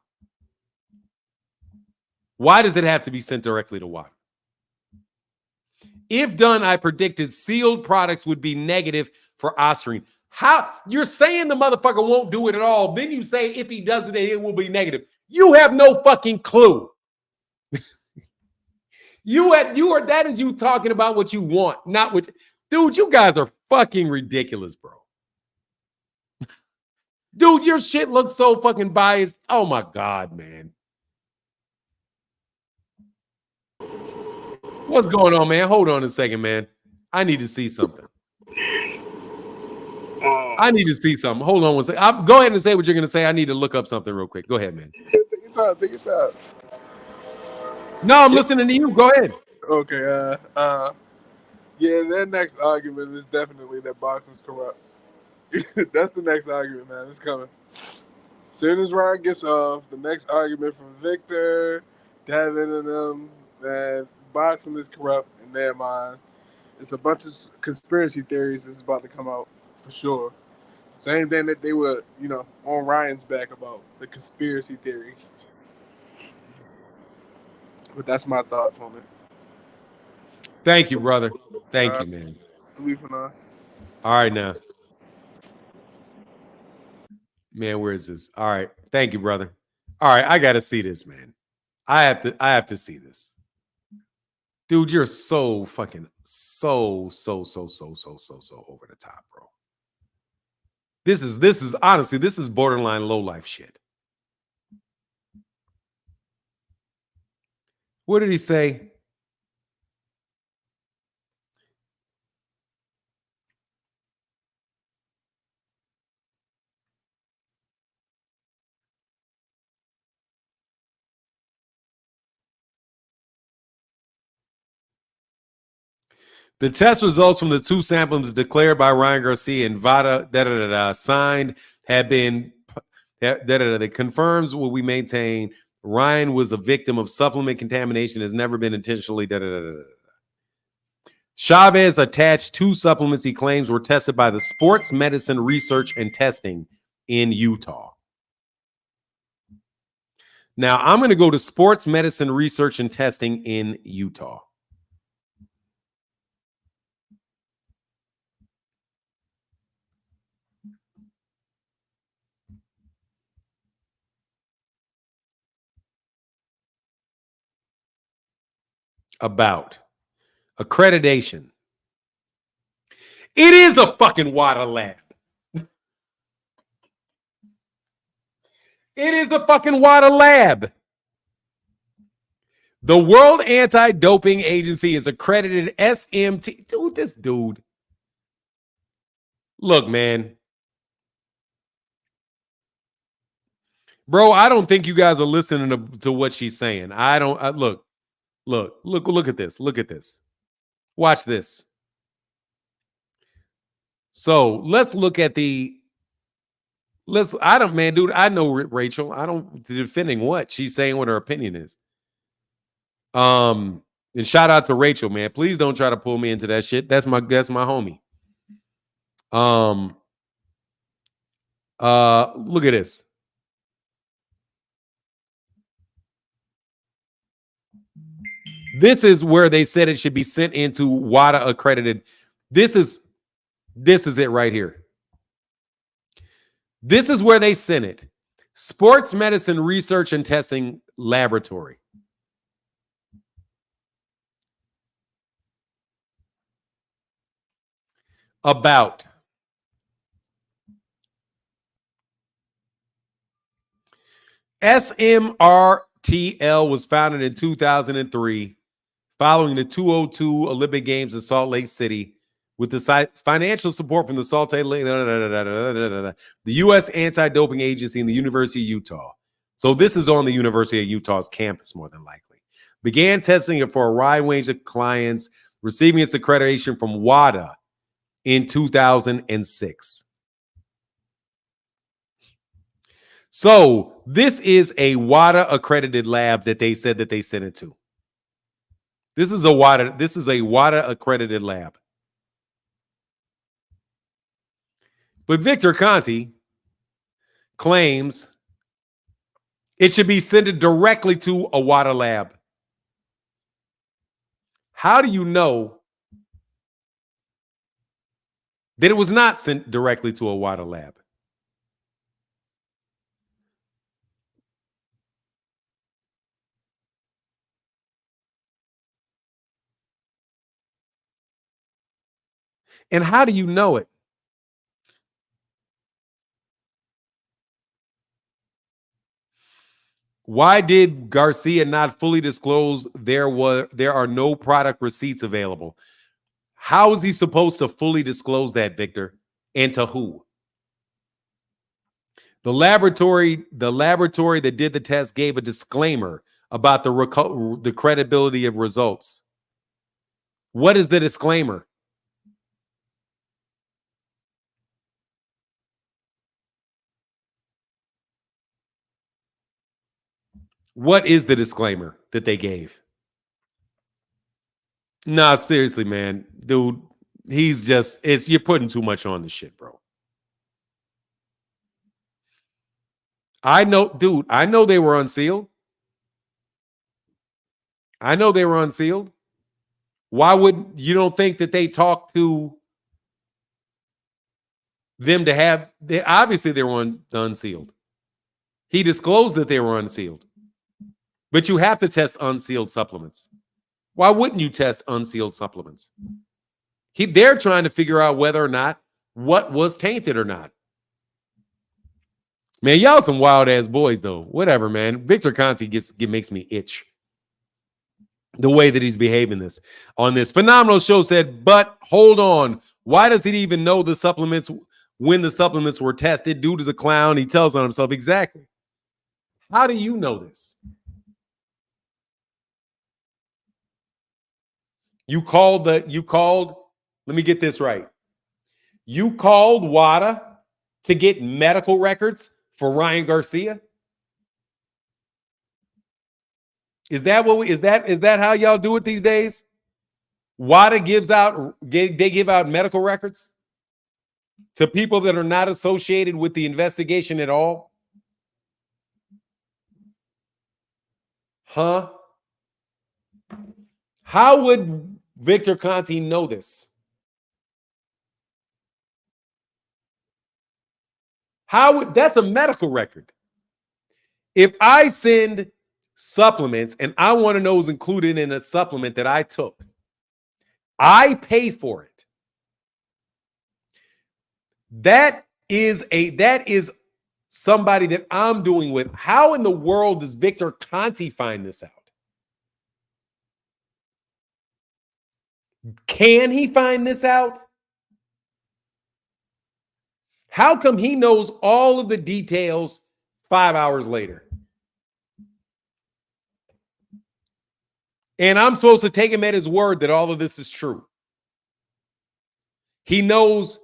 Why does it have to be sent directly to WADA? If done, I predicted sealed products would be negative for ostarine. How? You're saying the motherfucker won't do it at all. Then you say if he does it, it will be negative. You have no fucking clue. That is you talking about what you want, not what. Dude, you guys are fucking ridiculous, bro. Dude, your shit looks so fucking biased. Oh my God, man. What's going on, man? Hold on a second, man. I need to see something. I need to see something. Hold on one second. Go ahead and say what you're going to say. I need to look up something real quick. Go ahead, man. Take your time. Take your time. No, I'm listening to you. Go ahead. Okay. Yeah, that next argument is definitely that boxing's corrupt. That's the next argument, man. It's coming. As soon as Ryan gets off, the next argument from Victor, Devin, and them, that boxing is corrupt in their mind. It's a bunch of conspiracy theories that's about to come out for sure. Same thing that they were, on Ryan's back about, the conspiracy theories. But that's my thoughts on it. Thank you, brother. Thank you, man. Salute for now. All right, now. Man, where is this? All right. Thank you, brother. All right, I got to see this, man. I have to see this. Dude, you're so fucking so over the top, bro. This is honestly, this is borderline low life shit. What did he say? The test results from the 2 samples declared by Ryan Garcia and VADA signed have been that confirms what we maintain. Ryan was a victim of supplement contamination, has never been intentionally Chavez attached 2 supplements he claims were tested by the Sports Medicine Research and Testing in Utah. Now, I'm going to go to Sports Medicine Research and Testing in Utah. About accreditation. It is a fucking WADA lab. It is the fucking WADA lab. The World Anti-Doping Agency is accredited SMT. Dude, this dude. Look, man. Bro, I don't think you guys are listening to what she's saying. Look, Look at this. Look at this. Watch this. So let's look at I know Rachel. I don't defending what she's saying, what her opinion is. And shout out to Rachel, man. Please don't try to pull me into that shit. That's my homie. Look at this. This is where they said it should be sent into WADA accredited. This is it right here. This is where they sent it. Sports Medicine Research and Testing Laboratory. About SMRTL was founded in 2003 following the 2002 Olympic Games in Salt Lake City with the financial support from the U.S. Anti-Doping Agency and the University of Utah. So this is on the University of Utah's campus, more than likely. Began testing it for a wide range of clients, receiving its accreditation from WADA in 2006. So this is a WADA accredited lab that they said that they sent it to. This is a WADA accredited lab. But Victor Conti claims it should be sent directly to a WADA lab. How do you know that it was not sent directly to a WADA lab? And how do you know it? Why did Garcia not fully disclose there are no product receipts available? How is he supposed to fully disclose that, Victor? And to who? The laboratory that did the test gave a disclaimer about the credibility of results. What is the disclaimer? What is the disclaimer that they gave? Nah, seriously, man. Dude, you're putting too much on this shit, bro. I know they were unsealed. Why would you don't think that they talked to them to have obviously they were unsealed. He disclosed that they were unsealed. But you have to test unsealed supplements. Why wouldn't you test unsealed supplements? They're trying to figure out whether or not what was tainted or not. Man, y'all some wild ass boys though. Whatever, man. Victor Conti makes me itch. The way that he's behaving on this phenomenal show said, but hold on. Why does he even know the supplements when the supplements were tested? Dude is a clown. He tells on himself. Exactly. How do you know this? You called, let me get this right. You called WADA to get medical records for Ryan Garcia? Is that how y'all do it these days? WADA give out medical records to people that are not associated with the investigation at all? Huh? How would Victor Conti know this? That's a medical record. If I send supplements and I want to know what's included in a supplement that I took, I pay for it. That is somebody that I'm doing with. How in the world does Victor Conti find this out? Can he find this out? How come he knows all of the details 5 hours later? And I'm supposed to take him at his word that all of this is true. He knows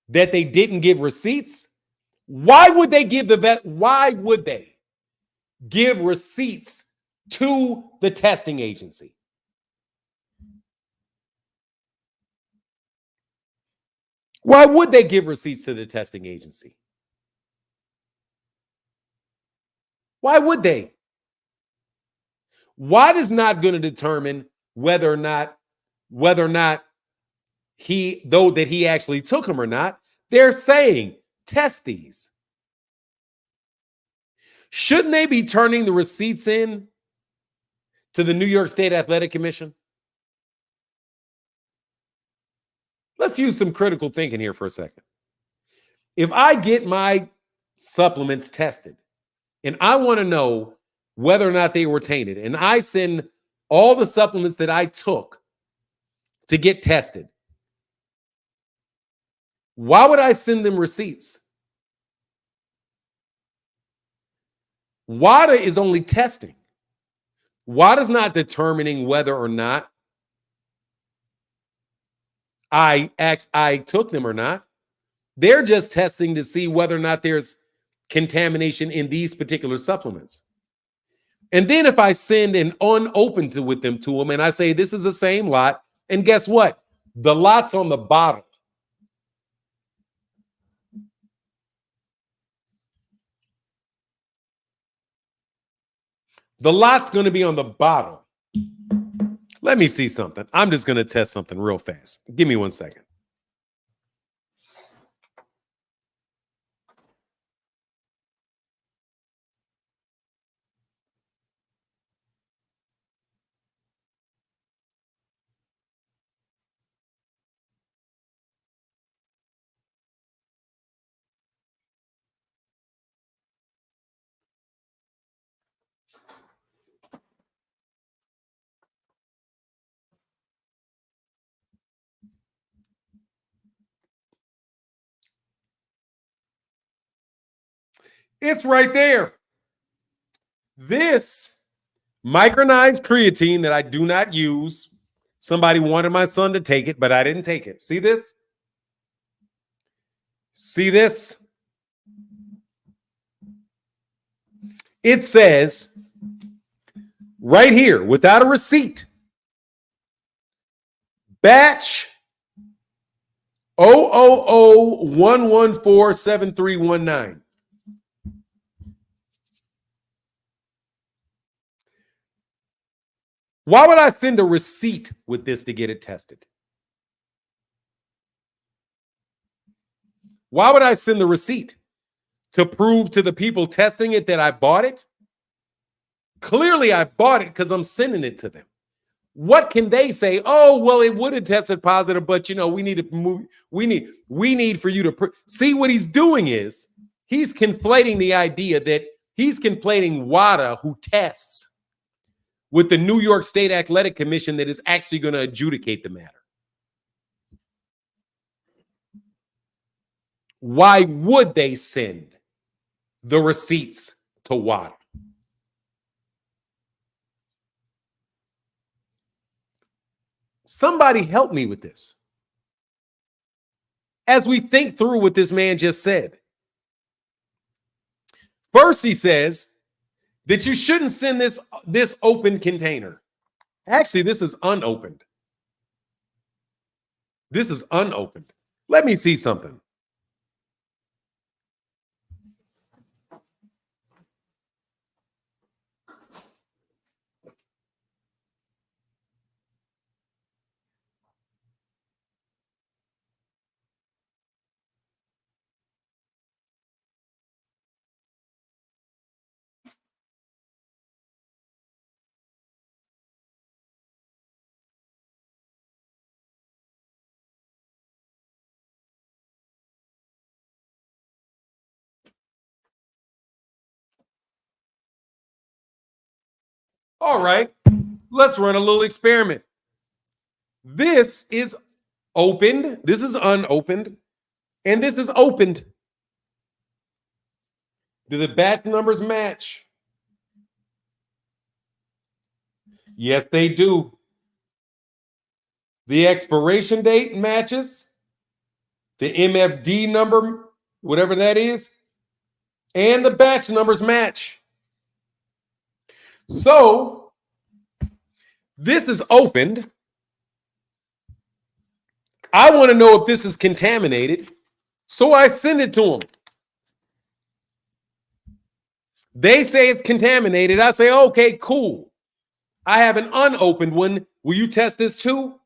that they didn't give receipts. Why would they give why would they give receipts to the testing agency? Why would they give receipts to the testing agency? Why would they? Watt is not going to determine whether or not he actually took them or not. They're saying, test these. Shouldn't they be turning the receipts in to the New York State Athletic Commission? Let's use some critical thinking here for a second. If I get my supplements tested and I want to know whether or not they were tainted, and I send all the supplements that I took to get tested, why would I send them receipts? WADA is only testing. WADA is not determining whether or not I took them or not. They're just testing to see whether or not there's contamination in these particular supplements. And then if I send an unopened with them to them and I say this is the same lot, and guess what? The lot's on the bottle. The lot's going to be on the bottle. Let me see something. I'm just going to test something real fast. Give me 1 second. It's right there. This micronized creatine that I do not use. Somebody wanted my son to take it, but I didn't take it. See this? See this? It says right here, without a receipt, batch 000-114-7319. Why would I send a receipt with this to get it tested? Why would I send the receipt? To prove to the people testing it that I bought it? Clearly, I bought it because I'm sending it to them. What can they say? Oh, well, it would have tested positive, but we need to move. We need for you to see what he's doing is he's conflating the idea that he's conflating WADA, who tests, with the New York State Athletic Commission that is actually going to adjudicate the matter. Why would they send the receipts to WADA? Somebody help me with this. As we think through what this man just said. First, he says that you shouldn't send this open container. Actually, this is unopened. This is unopened. Let me see something. All right, let's run a little experiment. This is opened, this is unopened, and this is opened. Do the batch numbers match? Yes, they do. The expiration date matches, the MFD number, whatever that is, and the batch numbers match. So this is opened. I want to know if this is contaminated. So I send it to them. They say it's contaminated. I say, okay, cool. I have an unopened one. Will you test this too?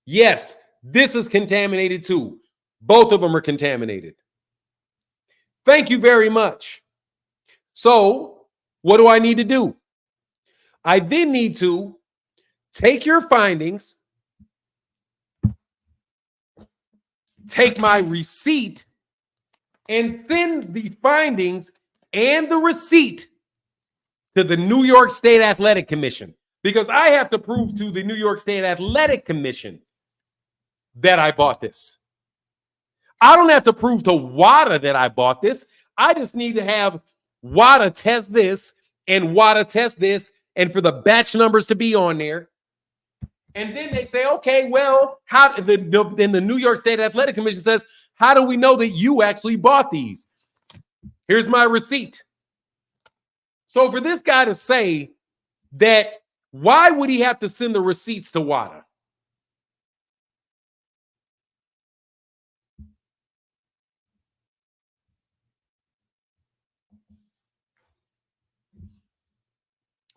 Yes, this is contaminated too. Both of them are contaminated. Thank you very much. So what do I need to do? I then need to take your findings, take my receipt, and send the findings and the receipt to the New York State Athletic Commission, because I have to prove to the New York State Athletic Commission that I bought this. I don't have to prove to WADA that I bought this. I just need to have WADA test this and WADA test this, and for the batch numbers to be on there. And then they say, okay, well, then the New York State Athletic Commission says, how do we know that you actually bought these? Here's my receipt. So for this guy to say that, why would he have to send the receipts to WADA?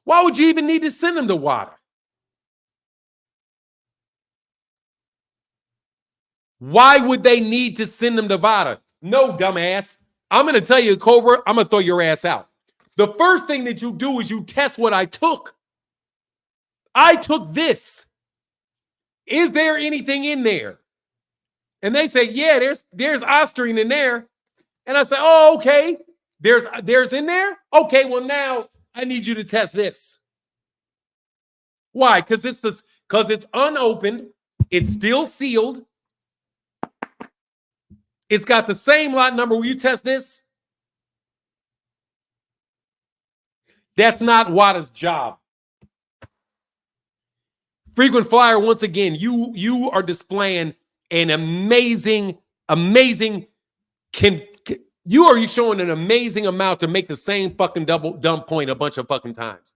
Why would you even need to send them to WADA? Why would they need to send them to WADA? No, dumbass. I'm going to tell you, Cobra, I'm going to throw your ass out. The first thing that you do is you test what I took. I took this. Is there anything in there? And they say, yeah, there's ostarine in there. And I say, oh, okay. There's in there? Okay, well, now I need you to test this. Why? Because it's unopened. It's still sealed. It's got the same lot number. Will you test this? That's not WADA's job. Frequent flyer, once again, you are displaying an amazing, you are showing an amazing amount to make the same fucking dumb point a bunch of fucking times.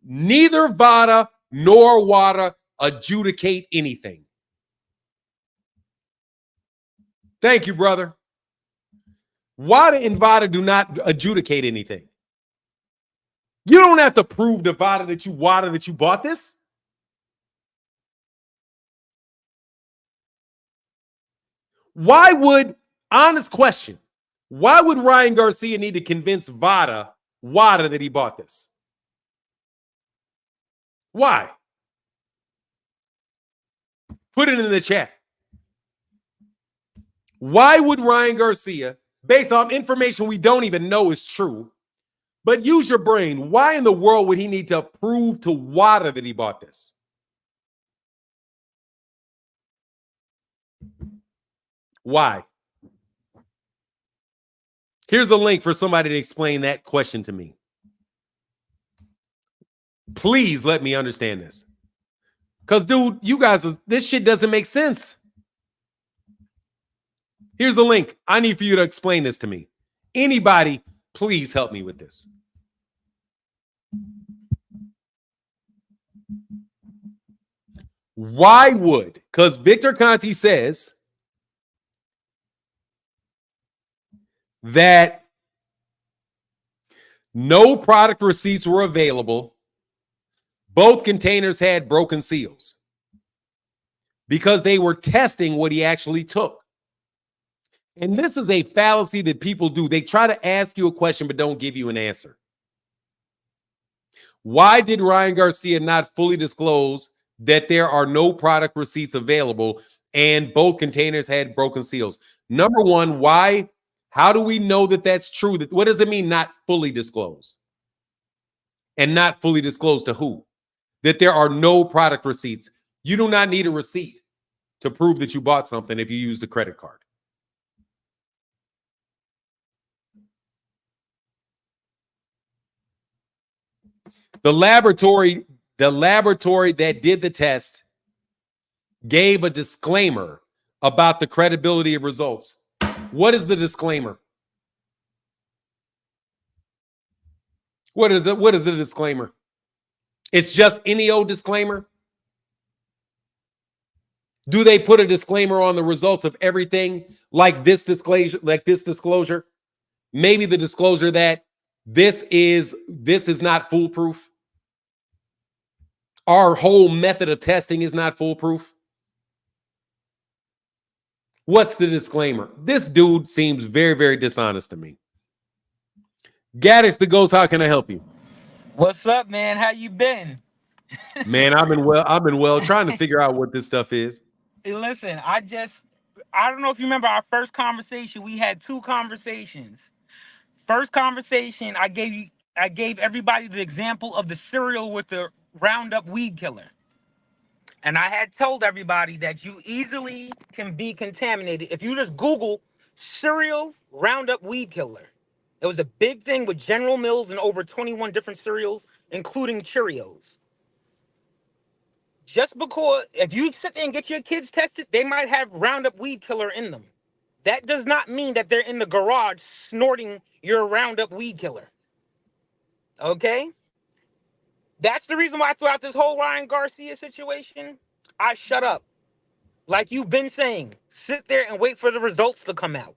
Neither VADA nor WADA adjudicate anything. Thank you, brother. WADA and VADA do not adjudicate anything. You don't have to prove to WADA that you bought this. Why would, honest question, why would Ryan Garcia need to convince WADA that he bought this? Why? Put it in the chat. Why would Ryan Garcia, based on information we don't even know is true, but use your brain, why in the world would he need to prove to WADA that he bought this? Why? Here's a link for somebody to explain that question to me. Please let me understand this. Because, dude, you guys, this shit doesn't make sense. Here's the link. I need for you to explain this to me. Anybody, please help me with this. Why would? Because Victor Conti says that no product receipts were available. Both containers had broken seals because they were testing what he actually took. And this is a fallacy that people do. They try to ask you a question but don't give you an answer. Why did Ryan Garcia not fully disclose that there are no product receipts available and both containers had broken seals? Number one, why? How do we know that that's true? What does it mean not fully disclosed? And not fully disclosed to who? That there are no product receipts. You do not need a receipt to prove that you bought something if you used a credit card. The laboratory that did the test gave a disclaimer about the credibility of results. What is the disclaimer? What is it? What is the disclaimer? It's just any old disclaimer? Do they put a disclaimer on the results of everything like this disclosure? Maybe the disclosure that this is not foolproof. Our whole method of testing is not foolproof. What's the disclaimer? This dude seems very, very dishonest to me. Gaddis the Ghost, how can I help you? What's up, man? How you been? Man, I've been well trying to figure out what this stuff is. Hey, listen, I don't know if you remember our first conversation. We had two conversations. First conversation, I gave everybody the example of the cereal with the Roundup weed killer. And I had told everybody that you easily can be contaminated if you just Google cereal Roundup weed killer. It was a big thing with General Mills and over 21 different cereals, including Cheerios. Just because if you sit there and get your kids tested, they might have Roundup weed killer in them. That does not mean that they're in the garage snorting your Roundup weed killer. Okay? That's the reason why throughout this whole Ryan Garcia situation, I shut up. Like you've been saying, sit there and wait for the results to come out.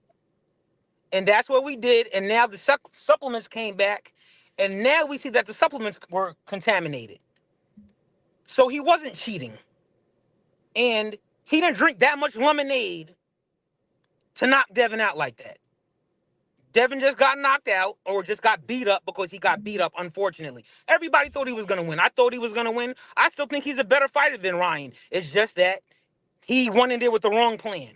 And that's what we did. And now the supplements came back. And now we see that the supplements were contaminated. So he wasn't cheating. And he didn't drink that much lemonade to knock Devin out like that. Devin just got knocked out or just got beat up because he got beat up, unfortunately. Everybody thought he was going to win. I thought he was going to win. I still think he's a better fighter than Ryan. It's just that he went in there with the wrong plan.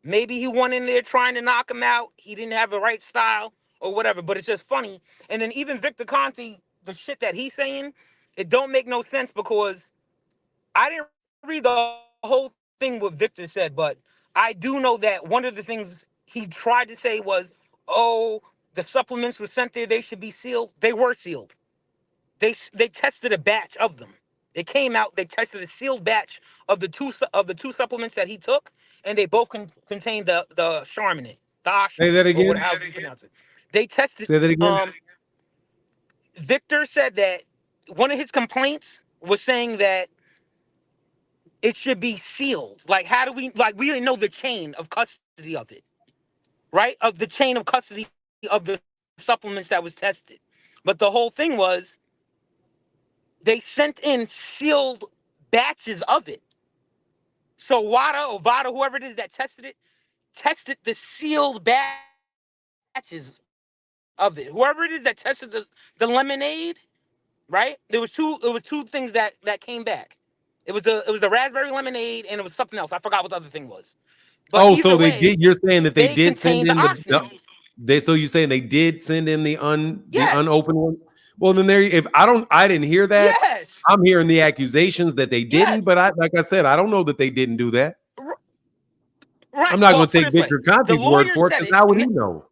Maybe he went in there trying to knock him out. He didn't have the right style or whatever, but it's just funny. And then even Victor Conte, the shit that he's saying, it don't make no sense because I didn't read the whole thing what Victor said, but I do know that one of the things he tried to say was, oh, the supplements were sent there, they should be sealed. They were sealed. They tested a batch of them. It came out, they tested a sealed batch of the two supplements that he took, and they both contained the charm in it. The Say that or again. whatever you pronounce it. They tested Say that again. Victor said that one of his complaints was saying that it should be sealed. Like, how do we we didn't know the chain of custody of it, right? Of the chain of custody of the supplements that was tested. But the whole thing was they sent in sealed batches of it. So WADA or VADA, whoever it is that tested the sealed batches of it. Whoever it is that tested the lemonade, right? There was two things that came back. It was the raspberry lemonade and it was something else. I forgot what the other thing was. But Oh, either so they way, did. You're saying that they did send contained the in oxygen. so you're saying they did send in the Yes. unopened ones? Well, then I didn't hear that. Yes. I'm hearing the accusations that they didn't, Yes. but like I said, I don't know that they didn't do that. Right. I'm not Well, going to put take it this way. Victor The Conte's word lawyer for it said because it. how would he know?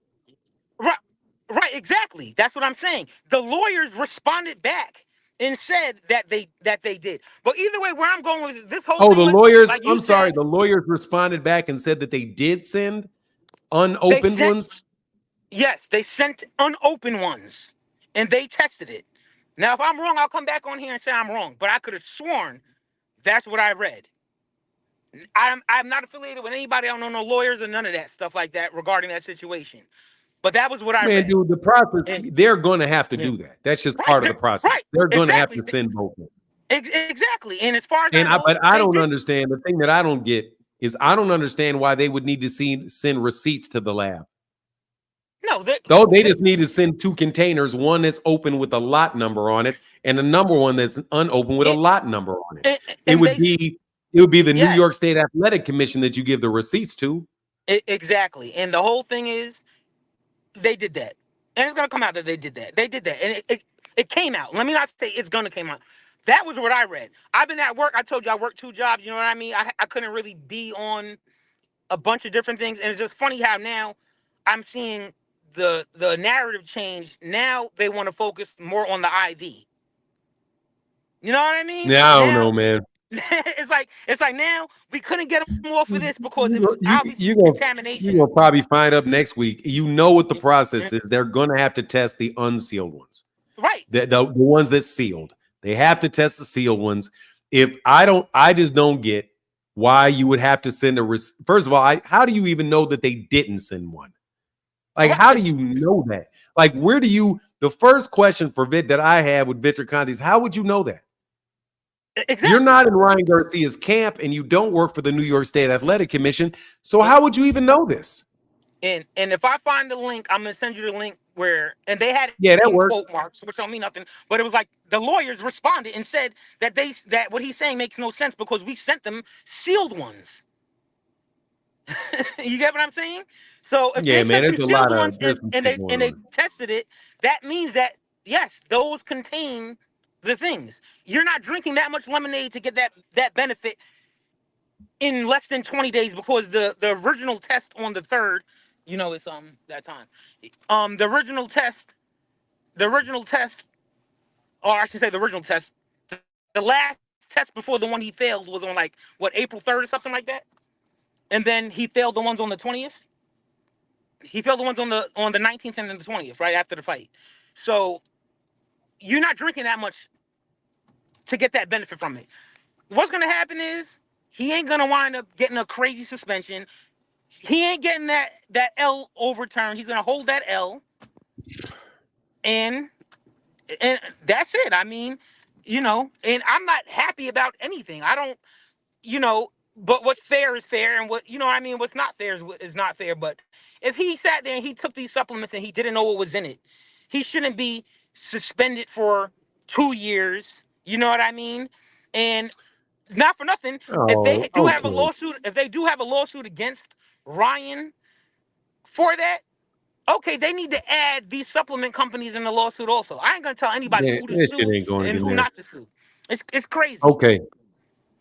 Right, exactly. That's what I'm saying. The lawyers responded back and said that they did. But either way, where I'm going with this whole Oh, thing the was, lawyers. like you I'm sorry. said, The lawyers responded back and said that they did send they unopened sent ones. yes, they sent unopened ones and they tested it. Now, if I'm wrong, I'll come back on here and say I'm wrong. But I could have sworn that's what I read. I'm not affiliated with anybody. I don't know no lawyers or none of that stuff like that regarding that situation. But that was what I Man, read. dude, the process, And they're going to have to do that. That's just part of the process. right, They're going to have exactly, to send both. exactly. And as far as I know, But I they don't did. understand. The thing that I don't get is I don't understand why they would need to send receipts to the lab. No, They just need to send two containers, one that's open with a lot number on it, and another one that's unopened with a lot number on it. It would be the New York State Athletic Commission that you give the receipts to. Exactly. And the whole thing is they did that. And it's gonna come out that they did that. They did that. And it came out. Let me not say it's gonna come out. That was what I read. I've been at work. I told you I worked 2 jobs. You know what I mean? I couldn't really be on a bunch of different things. And it's just funny how now I'm seeing the narrative change. Now they want to focus more on the IV. You know what I mean? Yeah, I don't Now know, man. it's like now we couldn't get him off of this because it You, was obviously you're gonna contamination. probably find up next week. You know what the process is. They're gonna have to test the unsealed ones. Right. The ones that sealed. They have to test the sealed ones. I just don't get why you would have to send first of all, how do you even know that they didn't send one? Like, how do you know that? Like, the first question for Vit that I have with Victor Conte is, how would you know that? Exactly. You're not in Ryan Garcia's camp and you don't work for the New York State Athletic Commission. So how would you even know this? And if I find the link, I'm gonna send you the link and they had that in works. quote marks, which don't mean nothing, but it was like the lawyers responded and said that what he's saying makes no sense because we sent them sealed ones. You get what I'm saying? So if they sent you sealed ones and they tested it, that means that yes, those contain the things. You're not drinking that much lemonade to get that benefit in less than 20 days because the original test on the 3rd, it's that time. The original test, or I should say the original test, the last test before the one he failed was on April 3rd or something like that. And then he failed the ones on the 20th. He failed the ones on the 19th and then the 20th, right after the fight. So you're not drinking that much to get that benefit from it. What's gonna happen is he ain't gonna wind up getting a crazy suspension. He ain't getting that L overturned. He's gonna hold that L, and that's it. I mean, and I'm not happy about anything. I don't, but what's fair is fair, and what's not fair is not fair. But if he sat there and he took these supplements and he didn't know what was in it, he shouldn't be suspended for 2 years. You know what I mean? And not for nothing, if they do have a lawsuit against Ryan for that, okay, they need to add these supplement companies in the lawsuit also. I ain't gonna tell anybody who to sue and who not to sue. It's crazy. Okay.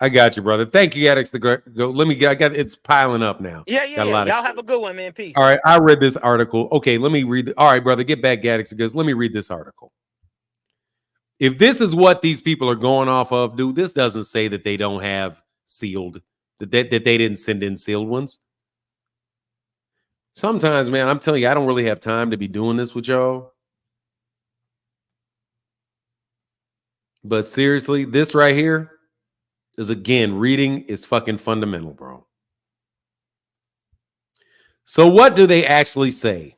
I got you, brother. Thank you, Addicts. Go. It's piling up now. Yeah. Y'all have a good one, man. Peace. All right. I read this article. Okay, let me read all right, brother. Get back, Addicts, because let me read this article. If this is what these people are going off of, dude, this doesn't say that they don't have sealed, that they didn't send in sealed ones. Sometimes, man, I'm telling you, I don't really have time to be doing this with y'all. But seriously, this right here is, again, reading is fucking fundamental, bro. So what do they actually say?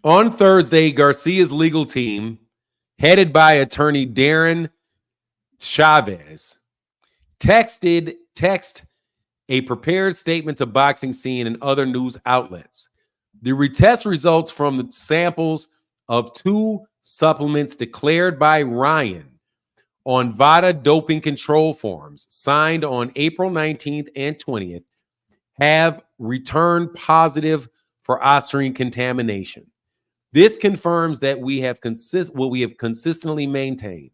On Thursday, Garcia's legal team, headed by attorney Darren Chavez, text a prepared statement to Boxing Scene and other news outlets. The retest results from the samples of 2 supplements declared by Ryan on VADA doping control forms signed on April 19th and 20th have returned positive for ostarine contamination. This confirms that what we have consistently maintained.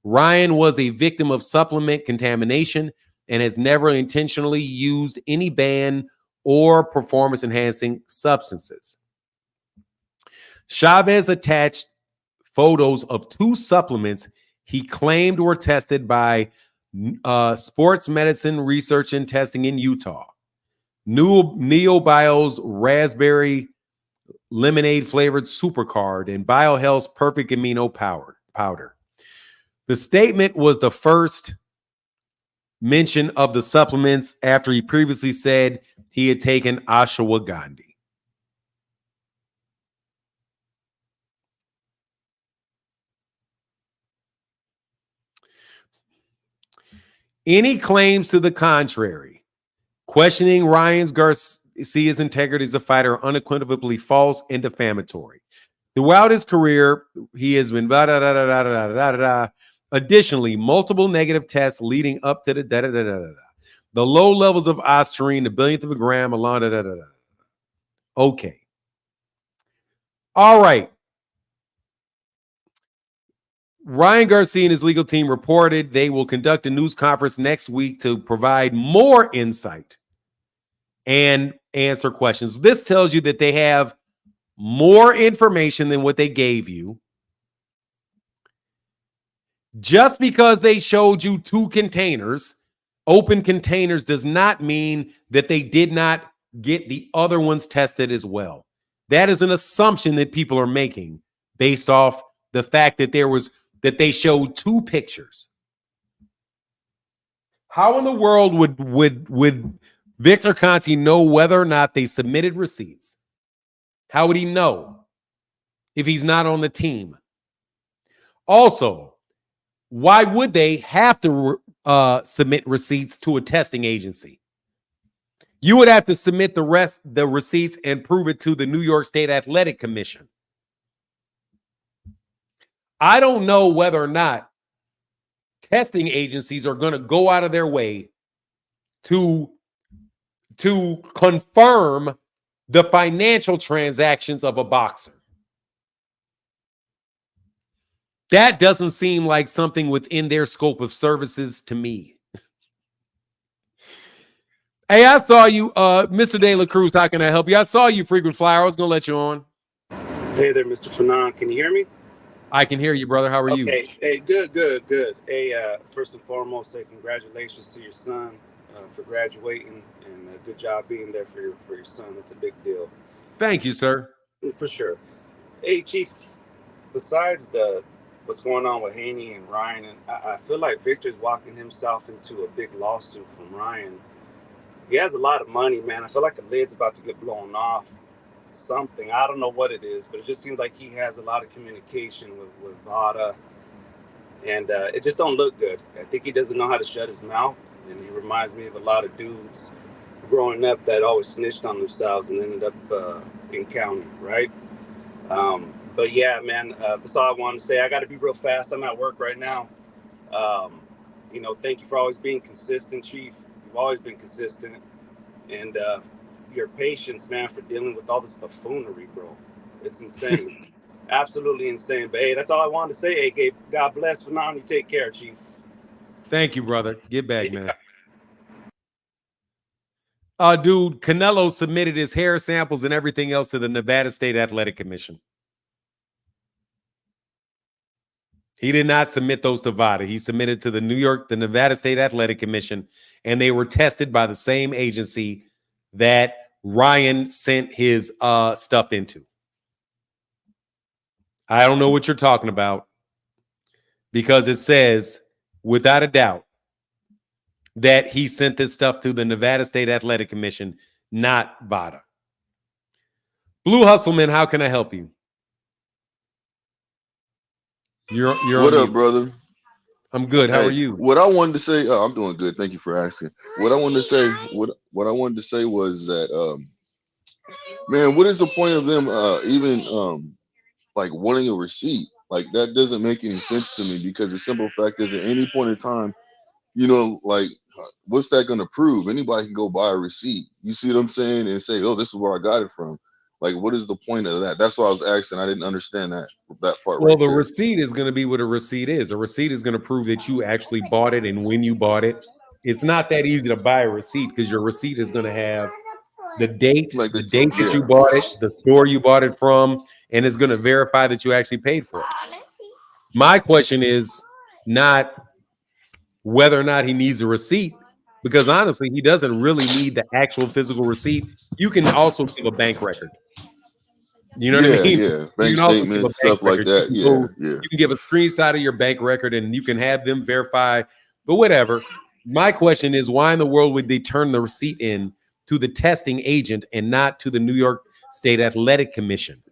Ryan was a victim of supplement contamination and has never intentionally used any banned or performance-enhancing substances. Chavez attached photos of 2 supplements he claimed were tested by Sports Medicine Research and Testing in Utah. NeoBio's Raspberry Lemonade Flavored Supercard and BioHealth's Perfect Amino Powder. The statement was the first mention of the supplements after he previously said he had taken ashwagandha. Any claims to the contrary, questioning Ryan Garcia's integrity as a fighter, are unequivocally false and defamatory. Throughout his career, he has been Additionally, multiple negative tests leading up to the low levels of ostarine, the billionth of a gram, along Okay. All right. Ryan Garcia and his legal team reported they will conduct a news conference next week to provide more insight and answer questions. This tells you that they have more information than what they gave you. Just because they showed you 2 containers, open containers, does not mean that they did not get the other ones tested as well. That is an assumption that people are making based off the fact that they showed 2 pictures. How in the world would Victor Conti know whether or not they submitted receipts? How would he know if he's not on the team? Also, why would they have to submit receipts to a testing agency? You would have to submit the receipts and prove it to the New York State Athletic Commission. I don't know whether or not testing agencies are going to go out of their way to confirm the financial transactions of a boxer. That doesn't seem like something within their scope of services to me. Hey, I saw you, Mr. De La Cruz. How can I help you? I saw you, frequent flyer. I was going to let you on. Hey there, Mr. Fanon. Can you hear me? I can hear you, brother. How are you? Okay. Hey, good. Hey, first and foremost, say congratulations to your son for graduating, and good job being there for your son. That's a big deal. Thank you, sir. For sure. Hey, Chief, besides what's going on with Haney and Ryan, and I feel like Victor's walking himself into a big lawsuit from Ryan. He has a lot of money, man. I feel like the lid's about to get blown off. Something, I don't know what it is, but it just seems like he has a lot of communication with Vada, and it just don't look good. I think he doesn't know how to shut his mouth, and he reminds me of a lot of dudes growing up that always snitched on themselves and ended up in county, right? But yeah, man, that's all I wanted to say. I got to be real fast. I'm at work right now. Thank you for always being consistent, Chief. You've always been consistent, and your patience, man, for dealing with all this buffoonery, bro. It's insane. Absolutely insane. But hey, that's all I wanted to say. Hey, Gabe, God bless. For now, you take care, Chief. Thank you, brother. Get back, man. Dude, Canelo submitted his hair samples and everything else to the Nevada State Athletic Commission. He did not submit those to VADA. He submitted to the Nevada State Athletic Commission, and they were tested by the same agency that Ryan sent his stuff into. I don't know what you're talking about, because it says, without a doubt, that he sent this stuff to the Nevada State Athletic Commission, not VADA. Blue Hustleman, how can I help you? You're what up, brother? I'm good. How are you? What I wanted to say, I'm doing good. Thank you for asking. What I wanted to say, what I wanted to say was that, man, what is the point of them even like wanting a receipt? Like, that doesn't make any sense to me, because the simple fact is, at any point in time, like, what's that going to prove? Anybody can go buy a receipt. You see what I'm saying? And say, oh, this is where I got it from. Like, what is the point of that? That's why I was asking. I didn't understand that part. Well, right the there. receipt is going to be what a receipt is. A receipt is going to prove that you actually bought it and when you bought it. It's not that easy to buy a receipt, because your receipt is going to have the date, like the date that you bought it, the store you bought it from, and it's going to verify that you actually paid for it. My question is not whether or not he needs a receipt, because honestly, he doesn't really need the actual physical receipt. You can also give a bank record. You know what I mean? Yeah, bank statements, stuff like that. You can give a screenshot of your bank record and you can have them verify, but whatever. My question is, why in the world would they turn the receipt in to the testing agent and not to the New York State Athletic Commission?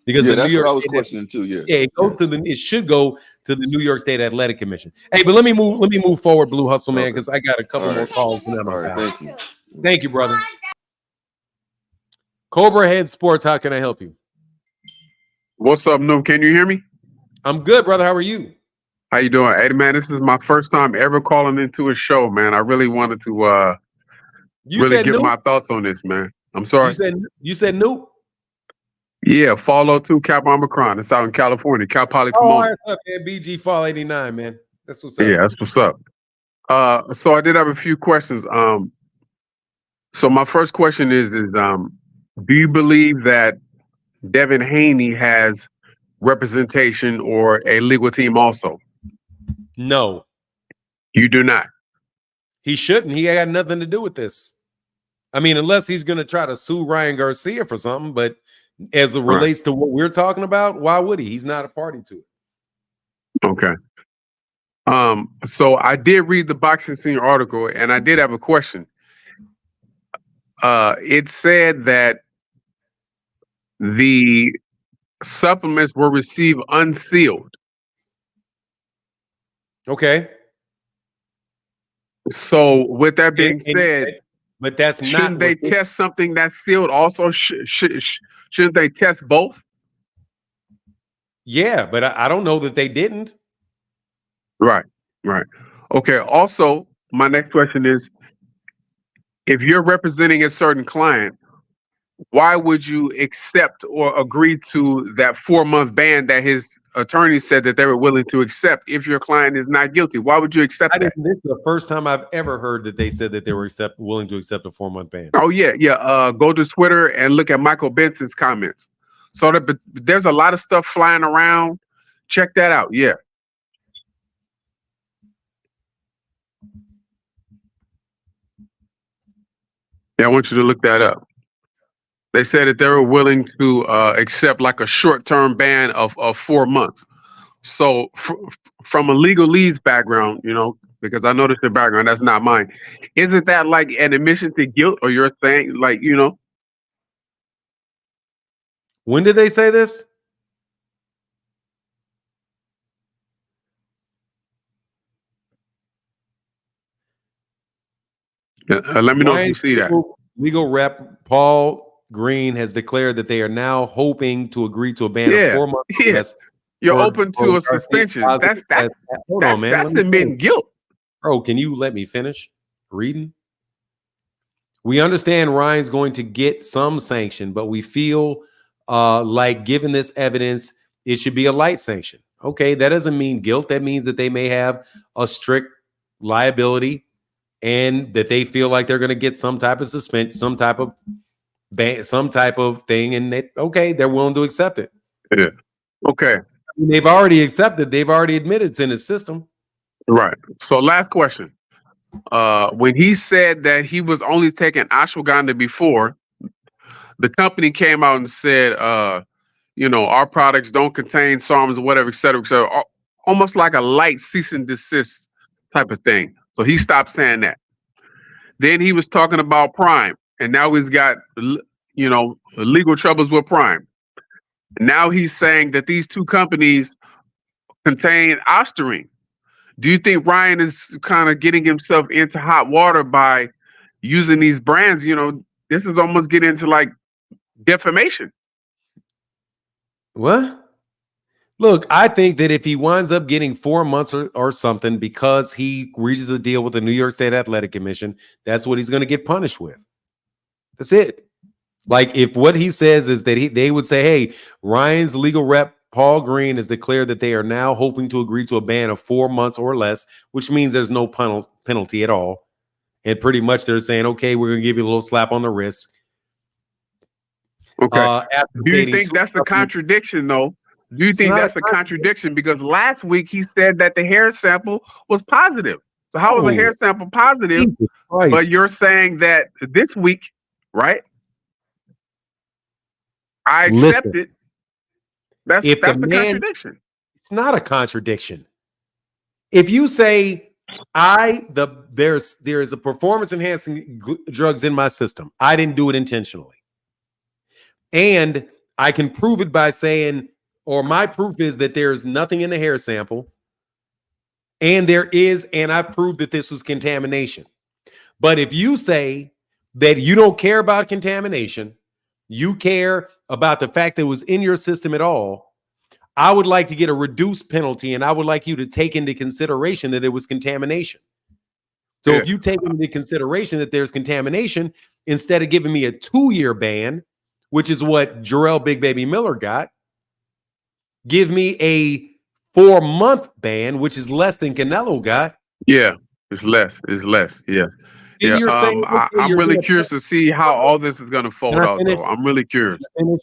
Because that's what I was questioning too. It should go to the New York State Athletic Commission. Hey, but let me move forward, Blue Hustle Man, because I got a couple more calls. All right, thank you. Thank you, brother. Cobra Head Sports, how can I help you? What's up, Noob? Can you hear me? I'm good, brother. How are you? How you doing? Hey, man, this is my first time ever calling into a show, man. I really wanted to really give my thoughts on this, man. I'm sorry. You said Noob? Yeah, Fall 02 Cap Omicron. It's out in California, Cal Poly Pomona. That's up, man. BG Fall 89, man. That's what's up. Yeah, that's what's up. So I did have a few questions. So my first question is do you believe that Devin Haney has representation or a legal team also? No, You do not. he shouldn't. He had nothing to do with this. I mean, unless he's going to try to sue Ryan Garcia for something, but as it relates to what we're talking about, why would he? He's not a party to it. Okay. So I did read the Boxing Scene article, and I did have a question. It said that the supplements were received unsealed. Okay. So with that being said, but that's shouldn't they test something that's sealed also? Shouldn't they test both? Yeah, but I don't know that they didn't. Right. Okay. Also, my next question is, if you're representing a certain client, why would you accept or agree to that 4-month ban that his attorney said that they were willing to accept if your client is not guilty? Why would you accept that? This is the first time I've ever heard that they said that they were willing to accept a 4-month ban. Oh yeah. Go to Twitter and look at Michael Benson's comments. So there's a lot of stuff flying around. Check that out. Yeah. Yeah, I want you to look that up. They said that they were willing to accept like a short-term ban of 4 months. So from a legalese background, because I noticed your background, that's not mine. Isn't that like an admission to guilt, or your thing? Like, When did they say this? Let me know if you see that. Legal rep Paul Green has declared that they are now hoping to agree to a ban of 4 months. Yes. You're open to a suspension. That's admitting guilt. Bro, can you let me finish reading? We understand Ryan's going to get some sanction, but we feel like given this evidence, it should be a light sanction. Okay, that doesn't mean guilt. That means that they may have a strict liability and that they feel like they're going to get some type of suspension, some type of ban, some type of thing, and they're willing to accept it. Yeah. Okay. They've already accepted. They've already admitted it's in the system. Right. So last question. When he said that he was only taking ashwagandha before, the company came out and said, our products don't contain SARMs or whatever, et cetera, almost like a light cease and desist type of thing. So he stopped saying that. Then he was talking about Prime, and now he's got, legal troubles with Prime. Now he's saying that these two companies contain Ostarine. Do you think Ryan is kind of getting himself into hot water by using these brands? This is almost getting into like defamation. What? Look, I think that if he winds up getting 4 months or something because he reaches a deal with the New York State Athletic Commission, that's what he's going to get punished with. That's it. Like if what he says is that they would say, hey, Ryan's legal rep, Paul Green, has declared that they are now hoping to agree to a ban of 4 months or less, which means there's no penalty at all. And pretty much they're saying, okay, we're going to give you a little slap on the wrist. Okay. Do you think that's a contradiction, though? Do you think that's a contradiction? Because last week he said that the hair sample was positive. So how was a hair sample positive? But you're saying that this week, right? I accept it. That's a contradiction. It's not a contradiction. If you say there is a performance enhancing drugs in my system, I didn't do it intentionally, and I can prove it by saying, or my proof is that there is nothing in the hair sample, and I proved that this was contamination. But if you say that you don't care about contamination, you care about the fact that it was in your system at all, I would like to get a reduced penalty, and I would like you to take into consideration that it was contamination. So if you take into consideration that there's contamination, instead of giving me a 2-year ban, which is what Jarrell Big Baby Miller got, give me a 4-month ban, which is less than Canelo got. Yeah, it's less. Yeah. Then you're saying, okay, I'm you're really going curious to see how all this is going to Can fold I out, finish? though. I'm really curious. Can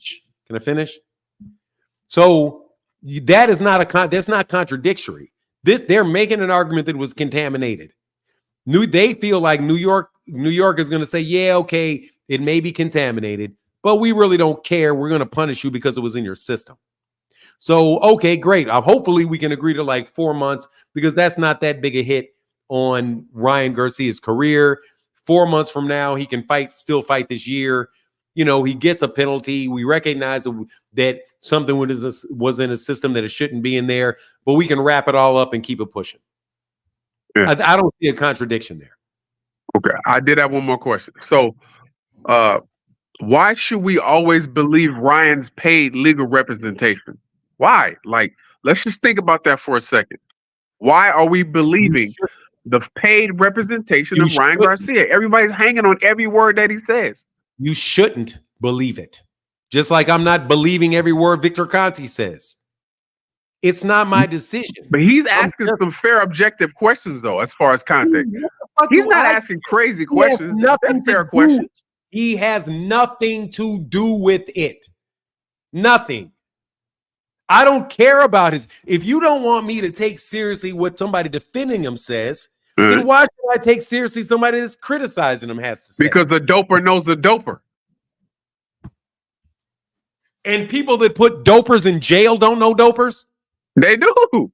I finish? So that is not that's not contradictory. They're making an argument that was contaminated. They feel like New York is going to say, yeah, okay, it may be contaminated, but we really don't care. We're going to punish you because it was in your system. So, okay, great. Hopefully we can agree to like 4 months because that's not that big a hit on Ryan Garcia's career. 4 months from now, he can still fight this year. You know, he gets a penalty. We recognize that something was in a system that it shouldn't be in there, but we can wrap it all up and keep it pushing. Yeah. I don't see a contradiction there. Okay, I did have one more question. So, why should we always believe Ryan's paid legal representation? Why? Like, let's just think about that for a second. Why are we believing the paid representation of Ryan Garcia? Everybody's hanging on every word that he says. You shouldn't believe it. Just like I'm not believing every word Victor Conte says. It's not my decision. But he's asking some fair, objective questions, though, as far as Conte. He's not asking crazy questions. That's fair questions. He has nothing to do with it. Nothing. I don't care about his. If you don't want me to take seriously what somebody defending him says, then why should I take seriously somebody that's criticizing him has to say? Because the doper knows the doper. And people that put dopers in jail don't know dopers? They do.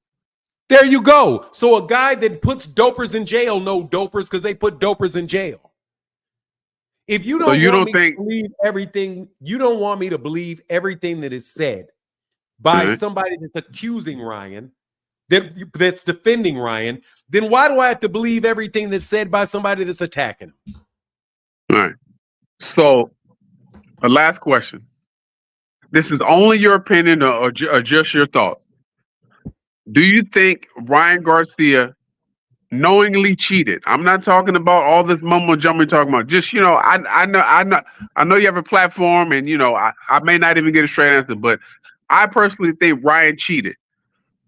There you go. So a guy that puts dopers in jail know dopers because they put dopers in jail. If you don't believe everything, you don't want me to believe everything that is said by somebody that's accusing Ryan, that's defending Ryan, then why do I have to believe everything that's said by somebody that's attacking him? All right. So, a last question. This is only your opinion or just your thoughts. Do you think Ryan Garcia knowingly cheated? I'm not talking about all this mumbo jumbo talking about. Just, you know, I know you have a platform, and you know, I may not even get a straight answer, but I personally think Ryan cheated.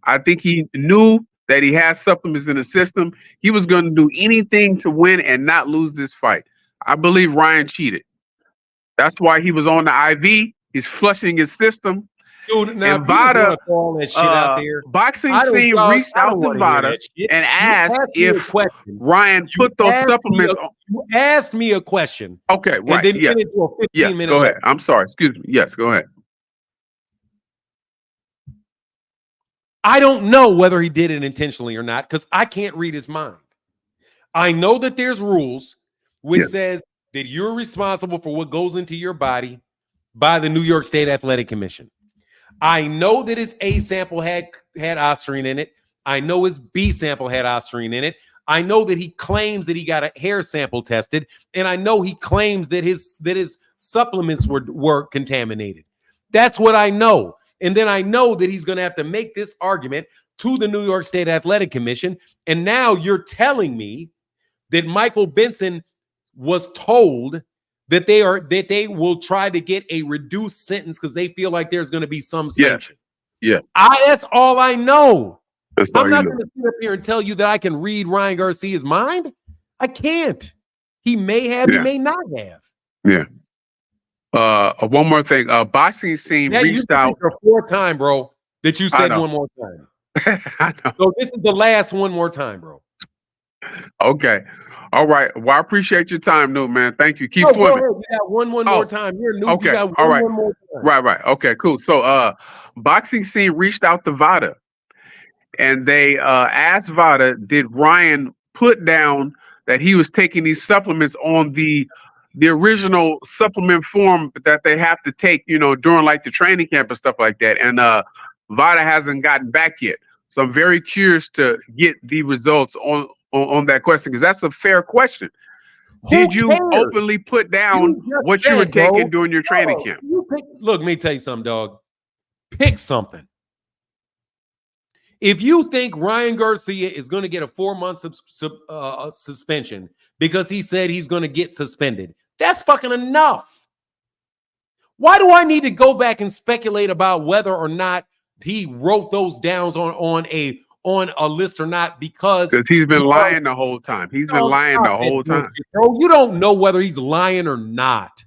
I think he knew that he has supplements in the system. He was going to do anything to win and not lose this fight. I believe Ryan cheated. That's why he was on the IV. He's flushing his system. Dude, now and Vada, all that shit out there, boxing scene reached out to Vada and asked if Ryan put those supplements on. You asked me a question. Okay, right. And then went into a 15-minute go ahead. I'm sorry. Excuse me. Yes, go ahead. I don't know whether he did it intentionally or not because I can't read his mind. I know that there's rules which says that you're responsible for what goes into your body by the New York State Athletic Commission. I know that his A sample had ostarine in it. I know his B sample had ostarine in it. I know that he claims that he got a hair sample tested, and I know he claims that his supplements were contaminated. That's what I know. And then I know that he's going to have to make this argument to the New York State Athletic Commission. And now you're telling me that Michael Benson was told that they will try to get a reduced sentence because they feel like there's going to be some sanction. Yeah. That's all I know. I'm not going to sit up here and tell you that I can read Ryan Garcia's mind. I can't. He may have, he may not have. Yeah. One more thing. Boxing scene reached out. Your fourth time, bro, that you said one more time. I know. So this is the last one more time, bro. Okay. All right. Well, I appreciate your time, Noob, man. Thank you. Keep swimming. You got one more time. You're new. Okay. You got all right. one more time. Right. Okay, cool. So boxing scene reached out to Vada and they asked Vada, did Ryan put down that he was taking these supplements on the original supplement form that they have to take, you know, during like the training camp and stuff like that. And Vada hasn't gotten back yet. So I'm very curious to get the results on that question because that's a fair question. Did you openly put down what you were taking during your training camp? Look, let me tell you something, dog. Pick something. If you think Ryan Garcia is going to get a 4-month suspension because he said he's going to get suspended, that's fucking enough. Why do I need to go back and speculate about whether or not he wrote those down on on a list or not because he's been lying the whole time. He's been lying the whole time. Bro, you don't know whether he's lying or not.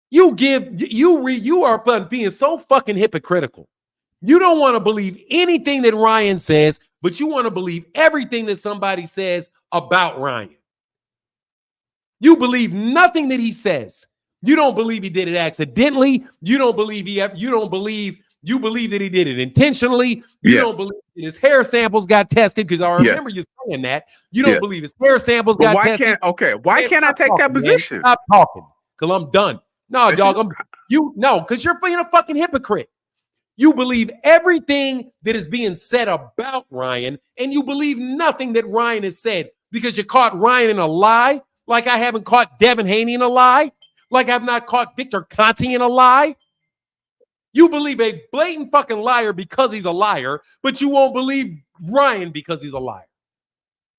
You are being so fucking hypocritical. You don't want to believe anything that Ryan says, but you want to believe everything that somebody says about Ryan. You believe nothing that he says. You don't believe he did it accidentally. You don't believe you believe that he did it intentionally. You don't believe that his hair samples got tested, because I remember you saying that. You don't believe his hair samples got tested. Why can't I take that position? Stop talking, because I'm done. No, dog, because you're being a fucking hypocrite. You believe everything that is being said about Ryan, and you believe nothing that Ryan has said because you caught Ryan in a lie, like I haven't caught Devin Haney in a lie, like I've not caught Victor Conti in a lie. You believe a blatant fucking liar because he's a liar, but you won't believe Ryan because he's a liar.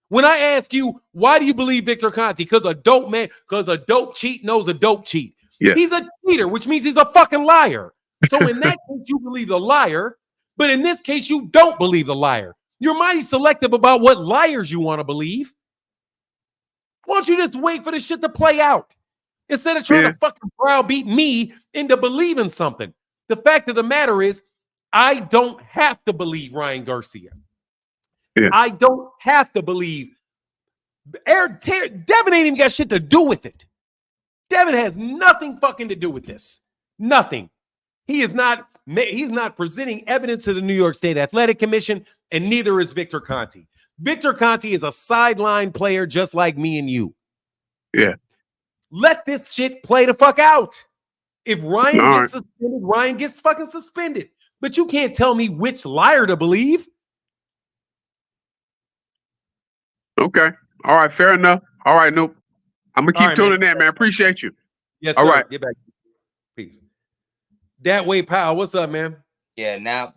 When I ask you, why do you believe Victor Conti? Because a dope cheat knows a dope cheat. Yeah. He's a cheater, which means he's a fucking liar. So in that case, you believe the liar, but in this case, you don't believe the liar. You're mighty selective about what liars you want to believe. Why don't you just wait for this shit to play out instead of trying to fucking browbeat me into believing something? The fact of the matter is, I don't have to believe Ryan Garcia. Yeah. I don't have to believe. Devin ain't even got shit to do with it. Devin has nothing fucking to do with this. Nothing. He's not presenting evidence to the New York State Athletic Commission, and neither is Victor Conti. Victor Conti is a sideline player just like me and you. Yeah. Let this shit play the fuck out. If Ryan gets suspended, Ryan gets fucking suspended. But you can't tell me which liar to believe. Okay. All right. Fair enough. All right. Nope. I'm going to keep tuning in, man. Appreciate you. Yes, sir. All right. Get back. Peace. That way, pal. What's up, man? Yeah, now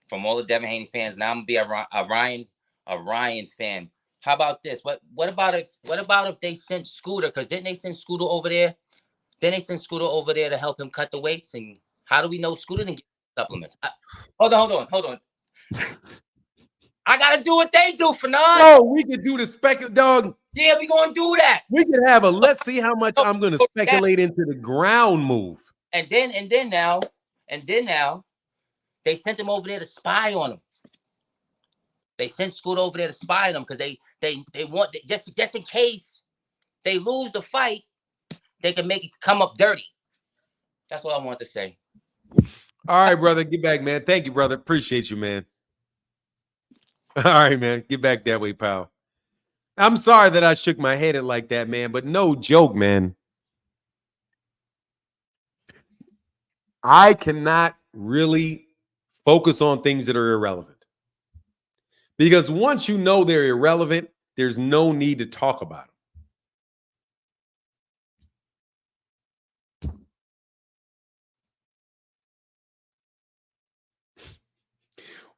from all the Devin Haney fans, now I'm gonna be a Ryan fan. How about this? What about if they sent Scooter? Because didn't they send Scooter over there? Then they sent Scooter over there to help him cut the weights. And how do we know Scooter didn't get supplements? Hold on. I gotta do what they do for none. Oh, we could do the spec, dog. Yeah, we gonna do that. We could have let's see how much I'm gonna speculate into the ground move. And then now, they sent him over there to spy on him. They sent Scooter over there to spy on him because they want just in case they lose the fight, they can make it come up dirty. That's what I want to say. All right, brother, get back, man. Thank you, brother. Appreciate you, man. All right, man. Get back that way, pal. I'm sorry that I shook my head at like that, man, but no joke, man. I cannot really focus on things that are irrelevant. Because once you know they're irrelevant, there's no need to talk about them.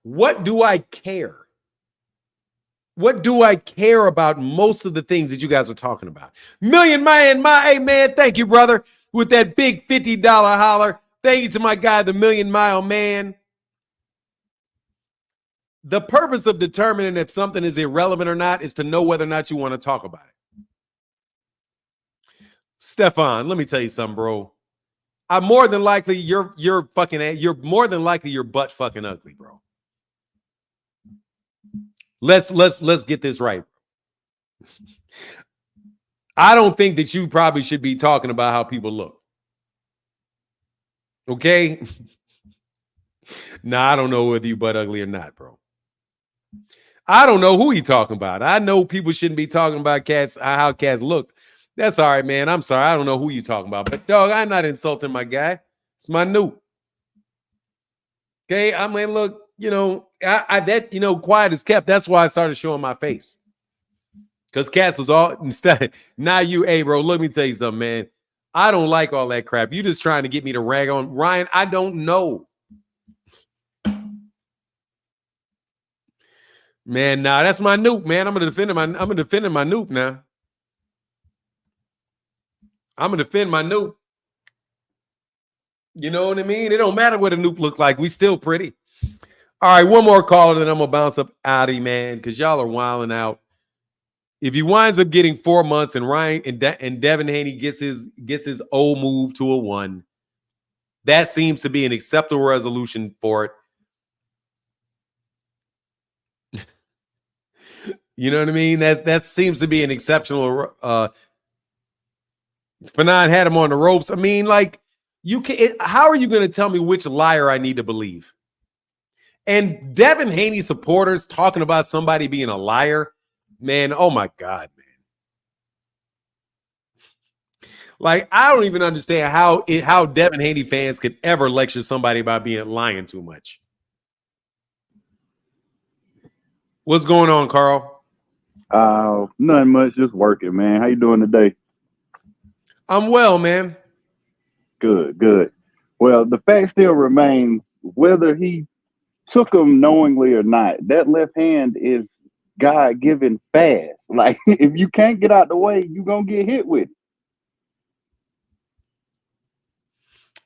What do I care? What do I care about most of the things that you guys are talking about? Million Man, hey man, thank you, brother, with that big $50 holler. Thank you to my guy, the Million Mile Man. The purpose of determining if something is irrelevant or not is to know whether or not you want to talk about it. Stefan, let me tell you something, bro. I'm more than likely you're more than likely your butt fucking ugly, bro. Let's get this right. I don't think that you probably should be talking about how people look. Okay? Nah, I don't know whether you butt ugly or not, bro. I don't know who he talking about. I know people shouldn't be talking about cats, how cats look. That's all right, man. I'm sorry. I don't know who you talking about. But, dog, I'm not insulting my guy. It's my noob. Okay? I mean, look, quiet is kept. That's why I started showing my face. Because Cass was all instead. Now hey, bro, let me tell you something, man. I don't like all that crap. You just trying to get me to rag on Ryan. I don't know. Man, nah, that's my nuke, man. I'm gonna defend my nuke now. I'm gonna defend my nuke. You know what I mean? It don't matter what a nuke look like. We still pretty. All right, one more call, and then I'm gonna bounce up out of man, because y'all are wilding out. If he winds up getting 4 months and Ryan and Devin Haney gets his old move to a 1, that seems to be an acceptable resolution for it. You know what I mean? That seems to be an exceptional. Fanon had him on the ropes. I mean, like, you can. How are you going to tell me which liar I need to believe? And Devin Haney supporters talking about somebody being a liar, man. Oh my God, man. Like, I don't even understand how Devin Haney fans could ever lecture somebody about being lying too much. What's going on, Carl? Nothing much, just working, man. How you doing today? I'm well, man. Good, good. Well, the fact still remains, whether he took him knowingly or not, that left hand is God-given fast. Like, if you can't get out the way, you're going to get hit with it.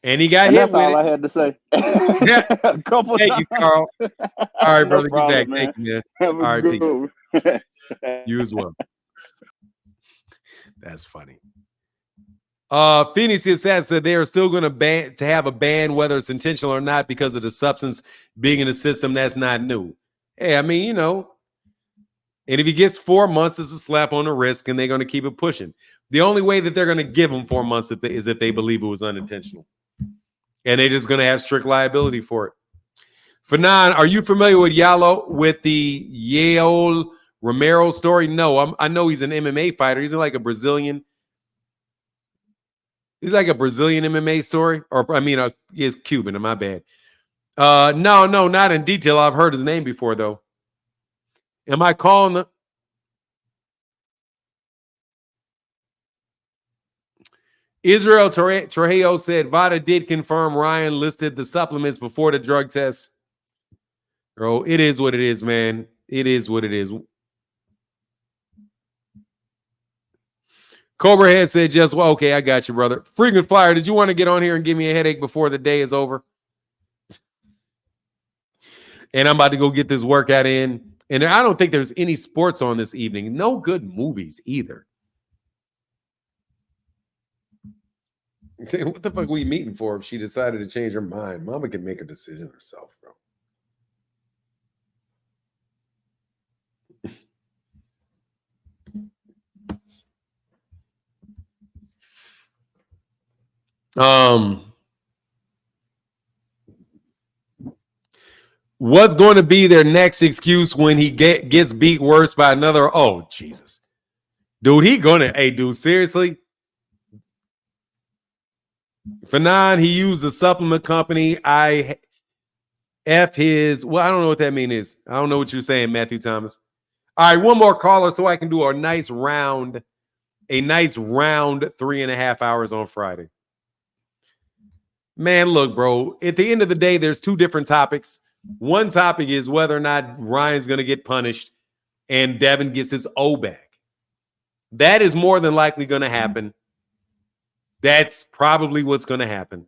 And he got and hit that's with all it. I had to say. Yeah. A couple Thank times. you, Carl. All right, No brother. problem, Get back. man. Thank you, man. Have a All right, good peace. one. You as well. That's funny. Phoenix says that they are still going to have a ban, whether it's intentional or not, because of the substance being in the system. That's not new. Hey, I mean, you know, and if he gets 4 months, it's a slap on the wrist, and they're going to keep it pushing. The only way that they're going to give him 4 months is if they believe it was unintentional, and they're just going to have strict liability for it. Fanon, are you familiar with the Yael Romero story? No, I know he's an MMA fighter. He's like a Brazilian. He's like a Brazilian MMA story, or I mean, he's Cuban. My bad. No, not in detail. I've heard his name before, though. Am I calling the? Israel Trujillo said Vada did confirm Ryan listed the supplements before the drug test. Bro, it is what it is, man. It is what it is. Cobra Head said just, well, okay, I got you, brother. Frequent Flyer, did you want to get on here and give me a headache before the day is over? And I'm about to go get this workout in. And I don't think there's any sports on this evening. No good movies either. What the fuck are we meeting for if she decided to change her mind? Mama can make a decision herself, bro. What's going to be their next excuse when he gets beat worse by another? Oh, Jesus. Dude, hey, dude, seriously? Fanon, he used the supplement company. I don't know what that means. I don't know what you're saying, Matthew Thomas. All right, one more caller so I can do a nice round 3.5 hours on Friday. Man, look, bro, at the end of the day, there's two different topics. One topic is whether or not Ryan's going to get punished and Devin gets his O back. That is more than likely going to happen. That's probably what's going to happen.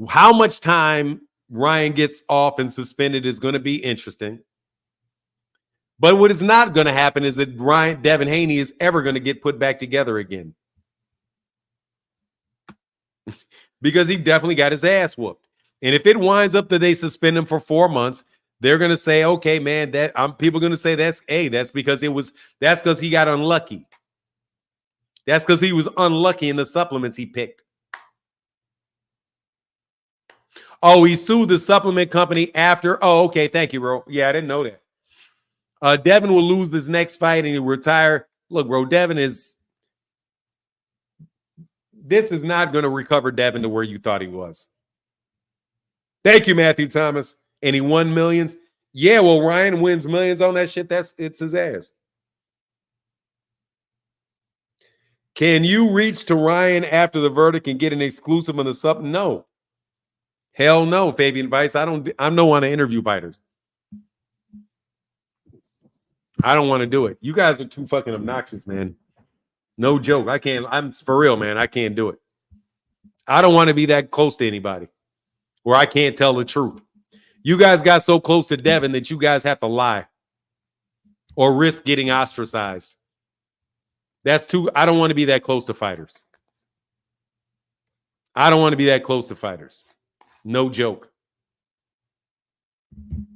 How much time Ryan gets off and suspended is going to be interesting. But what is not going to happen is that Devin Haney is ever going to get put back together again. Because he definitely got his ass whooped. And if it winds up that they suspend him for 4 months, they're going to say, okay, man, people are going to say that's because he got unlucky. That's because he was unlucky in the supplements he picked. Oh, he sued the supplement company after. Oh, okay. Thank you, bro. Yeah, I didn't know that. Devin will lose this next fight and he'll retire. Look, bro, this is not going to recover Devin to where you thought he was. Thank you, Matthew Thomas. And he won millions. Yeah, well, Ryan wins millions on that shit. It's his ass. Can you reach to Ryan after the verdict and get an exclusive on the sub? No. Hell no, Fabian Weiss. I don't want to interview fighters. I don't want to do it. You guys are too fucking obnoxious, man. No joke. I'm for real, man. I can't do it. I don't want to be that close to anybody where I can't tell the truth. You guys got so close to Devin that you guys have to lie or risk getting ostracized. That's too. I don't want to be that close to fighters. I don't want to be that close to fighters. No joke.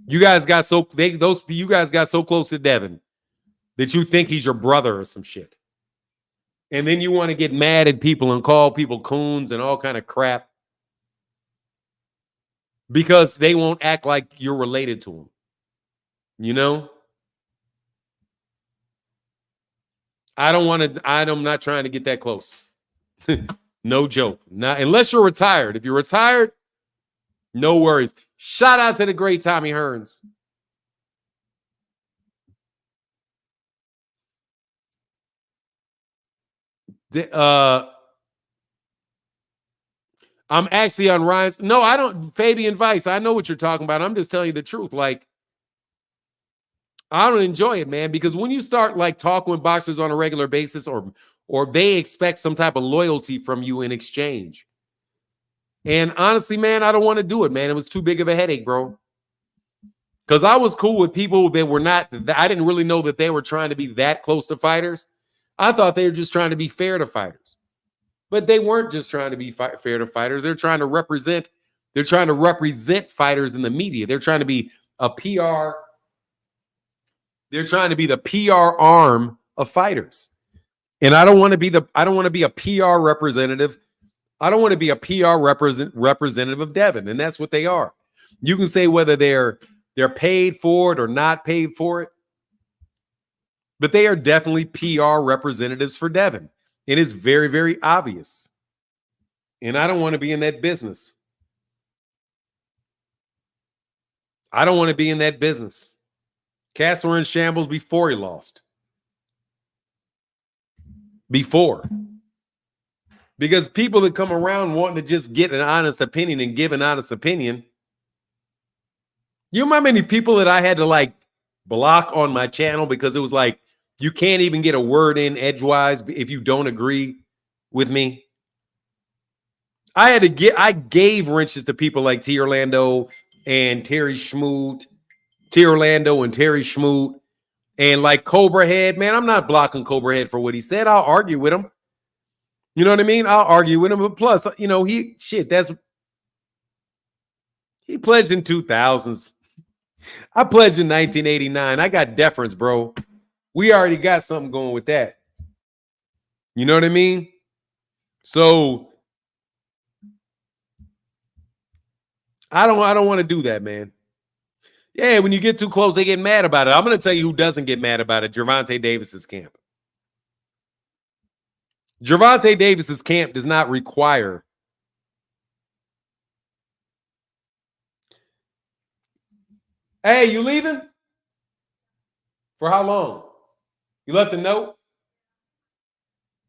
You guys got so you guys got so close to Devin that you think he's your brother or some shit. And then you want to get mad at people and call people coons and all kind of crap because they won't act like you're related to them. You know? I'm not trying to get that close. No joke. Not unless you're retired. If you're retired, no worries. Shout out to the great Tommy Hearns. I'm actually on Ryan's. No, I don't. Fabian Vice. I know what you're talking about. I'm just telling you the truth. Like, I don't enjoy it, man, because when you start like talking with boxers on a regular basis, or they expect some type of loyalty from you in exchange. And honestly, man, I don't want to do it, man. It was too big of a headache, bro. Because I was cool with people that were not. I didn't really know that they were trying to be that close to fighters. I thought they were just trying to be fair to fighters. But they weren't just trying to be fair to fighters. They're trying to represent. They're trying to represent fighters in the media. They're trying to be a PR. They're trying to be the PR arm of fighters. And I don't want to be I don't want to be a PR representative. I don't want to be a PR representative of Devin. And that's what they are. You can say whether they're paid for it or not paid for it. But they are definitely PR representatives for Devin. It is very, very obvious. And I don't want to be in that business. I don't want to be in that business. Cats were in shambles before he lost. Before. Because people that come around wanting to just get an honest opinion and give an honest opinion. You know how many people that I had to like block on my channel because it was like, you can't even get a word in edgewise if you don't agree with me. I gave wrenches to people like T. Orlando and Terry Schmoot, and like Cobra Head. Man, I'm not blocking Cobra Head for what he said. I'll argue with him. You know what I mean? I'll argue with him. But plus, you know, he pledged in 2000s. I pledged in 1989. I got deference, bro. We already got something going with that. You know what I mean? So I don't want to do that, man. Yeah, when you get too close, they get mad about it. I'm going to tell you who doesn't get mad about it. Gervonta Davis's camp. Gervonta Davis's camp does not require. Hey, you leaving? For how long? You left a note?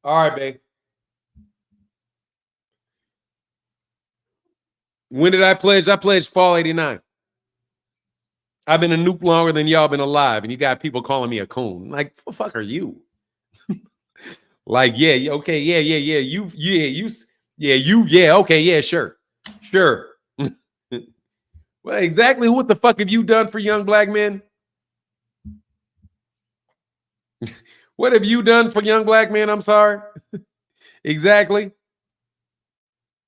All right, babe. When did I pledge? I pledged fall 89. I've been a nuke longer than y'all been alive, and you got people calling me a coon. Like, what the fuck are you? Like, yeah, okay, okay, sure. Well, exactly what the fuck have you done for young black men? What have you done for young black men? I'm sorry. Exactly.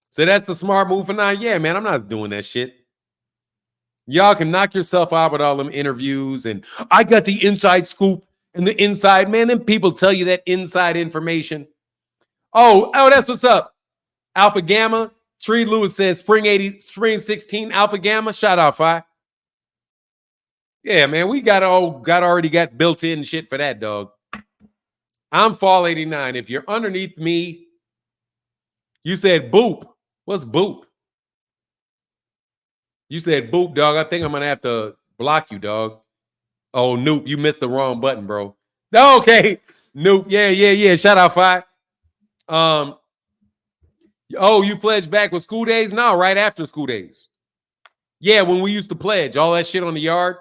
So that's the smart move for now. Yeah, man, I'm not doing that shit. Y'all can knock yourself out with all them interviews and I got the inside scoop and the inside, man. Then people tell you that inside information. Oh, that's what's up. Alpha Gamma. Tree Lewis says spring 16 Alpha Gamma. Shout out, Fi. Yeah, man, we already got built-in shit for that, dog. I'm fall 89. If you're underneath me, you said boop. What's boop? You said boop, dog. I think I'm gonna have to block you, dog. Oh, Noop, you missed the wrong button, bro. Okay, Noop. Yeah. Shout out, Fi. Oh, you pledged back with school days? No, right after school days. Yeah, when we used to pledge all that shit on the yard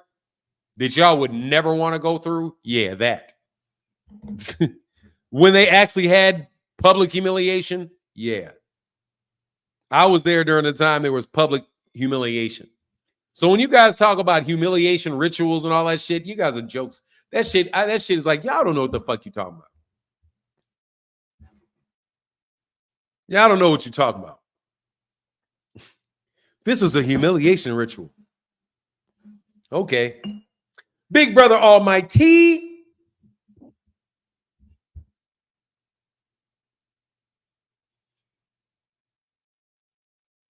that y'all would never want to go through. Yeah, that. When they actually had public humiliation. Yeah. I was there during the time there was public humiliation. So when you guys talk about humiliation rituals and all that shit, you guys are jokes. That shit is like, y'all don't know what the fuck you talking about. Y'all don't know what you're talking about. This was a humiliation ritual. Okay. Big Brother Almighty.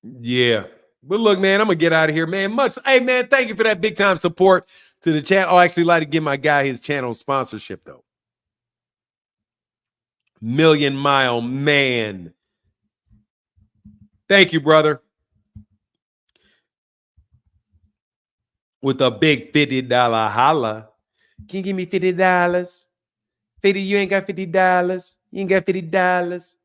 Yeah. But look, man, I'm going to get out of here, man. Hey, man, thank you for that big time support to the chat. I'll actually like to give my guy his channel sponsorship, though. Million Mile Man. Thank you, brother. With a big $50 holla. Can you give me $50? 50, you ain't got $50. You ain't got $50.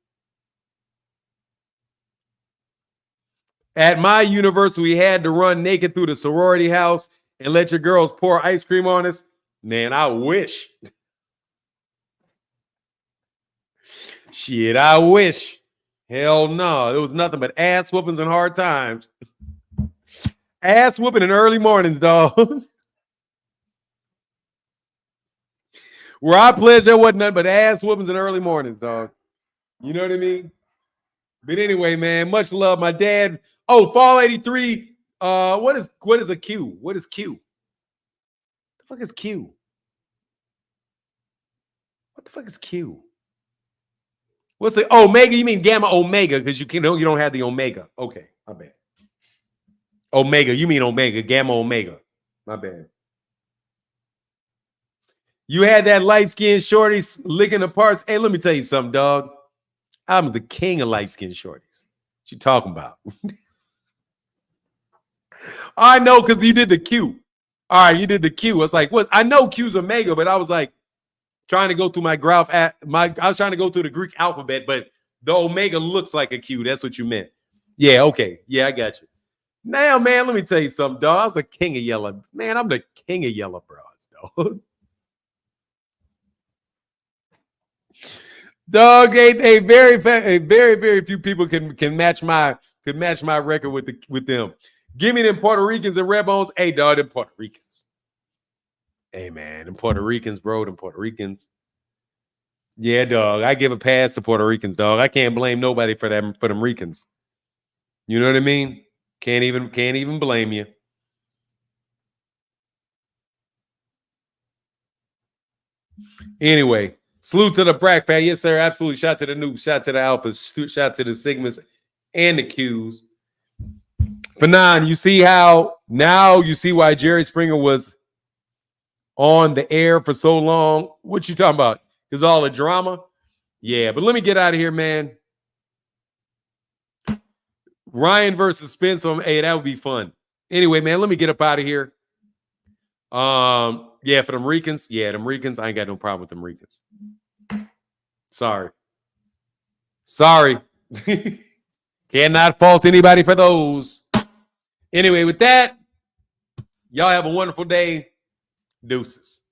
At my university, we had to run naked through the sorority house and let your girls pour ice cream on us. Man, I wish. Shit, I wish. Hell no. It was nothing but ass whoopings and hard times. Ass whooping in early mornings, dog. Where I pledged there wasn't nothing but ass whoopings in early mornings, dog. You know what I mean? But anyway, man, much love. My dad. Oh, Fall 83. What is a Q? What is Q? What the fuck is Q? What the fuck is Q? What's the Omega? You mean Gamma Omega? Because you don't have the Omega. Okay, my bad. Omega, you mean Omega, Gamma Omega. My bad. You had that light-skinned shorty licking the parts. Hey, let me tell you something, dog. I'm the king of light-skinned shorties. What you talking about? I know, because you did the Q. All right, you did the Q. It's like, what? I know Q's Omega, but I was like trying to go through I was trying to go through the Greek alphabet, but the Omega looks like a Q. That's what you meant. Yeah, okay. Yeah, I got you. Now, man, let me tell you something, dog. I was the king of yellow. Man, I'm the king of yellow broads, dog. Dog, very few people can match my record with them. Give me them Puerto Ricans and Red Bones. Hey, dog, them Puerto Ricans. Hey, man, them Puerto Ricans, bro, them Puerto Ricans. Yeah, dog, I give a pass to Puerto Ricans, dog. I can't blame nobody for them Ricans. You know what I mean? Can't even blame you. Anyway, salute to the Brack Fat. Yes, sir. Absolutely. Shout to the Noobs. Shout to the Alphas. Shout to the Sigmas and the Qs. Fanon, you see why Jerry Springer was on the air for so long? What you talking about? Because all the drama? Yeah, but let me get out of here, man. Ryan versus Spence on, hey, that would be fun. Anyway, man, let me get up out of here. Yeah, for them Ricans. Yeah, them Ricans. I ain't got no problem with them Ricans. Sorry. Cannot fault anybody for those. Anyway, with that, y'all have a wonderful day. Deuces.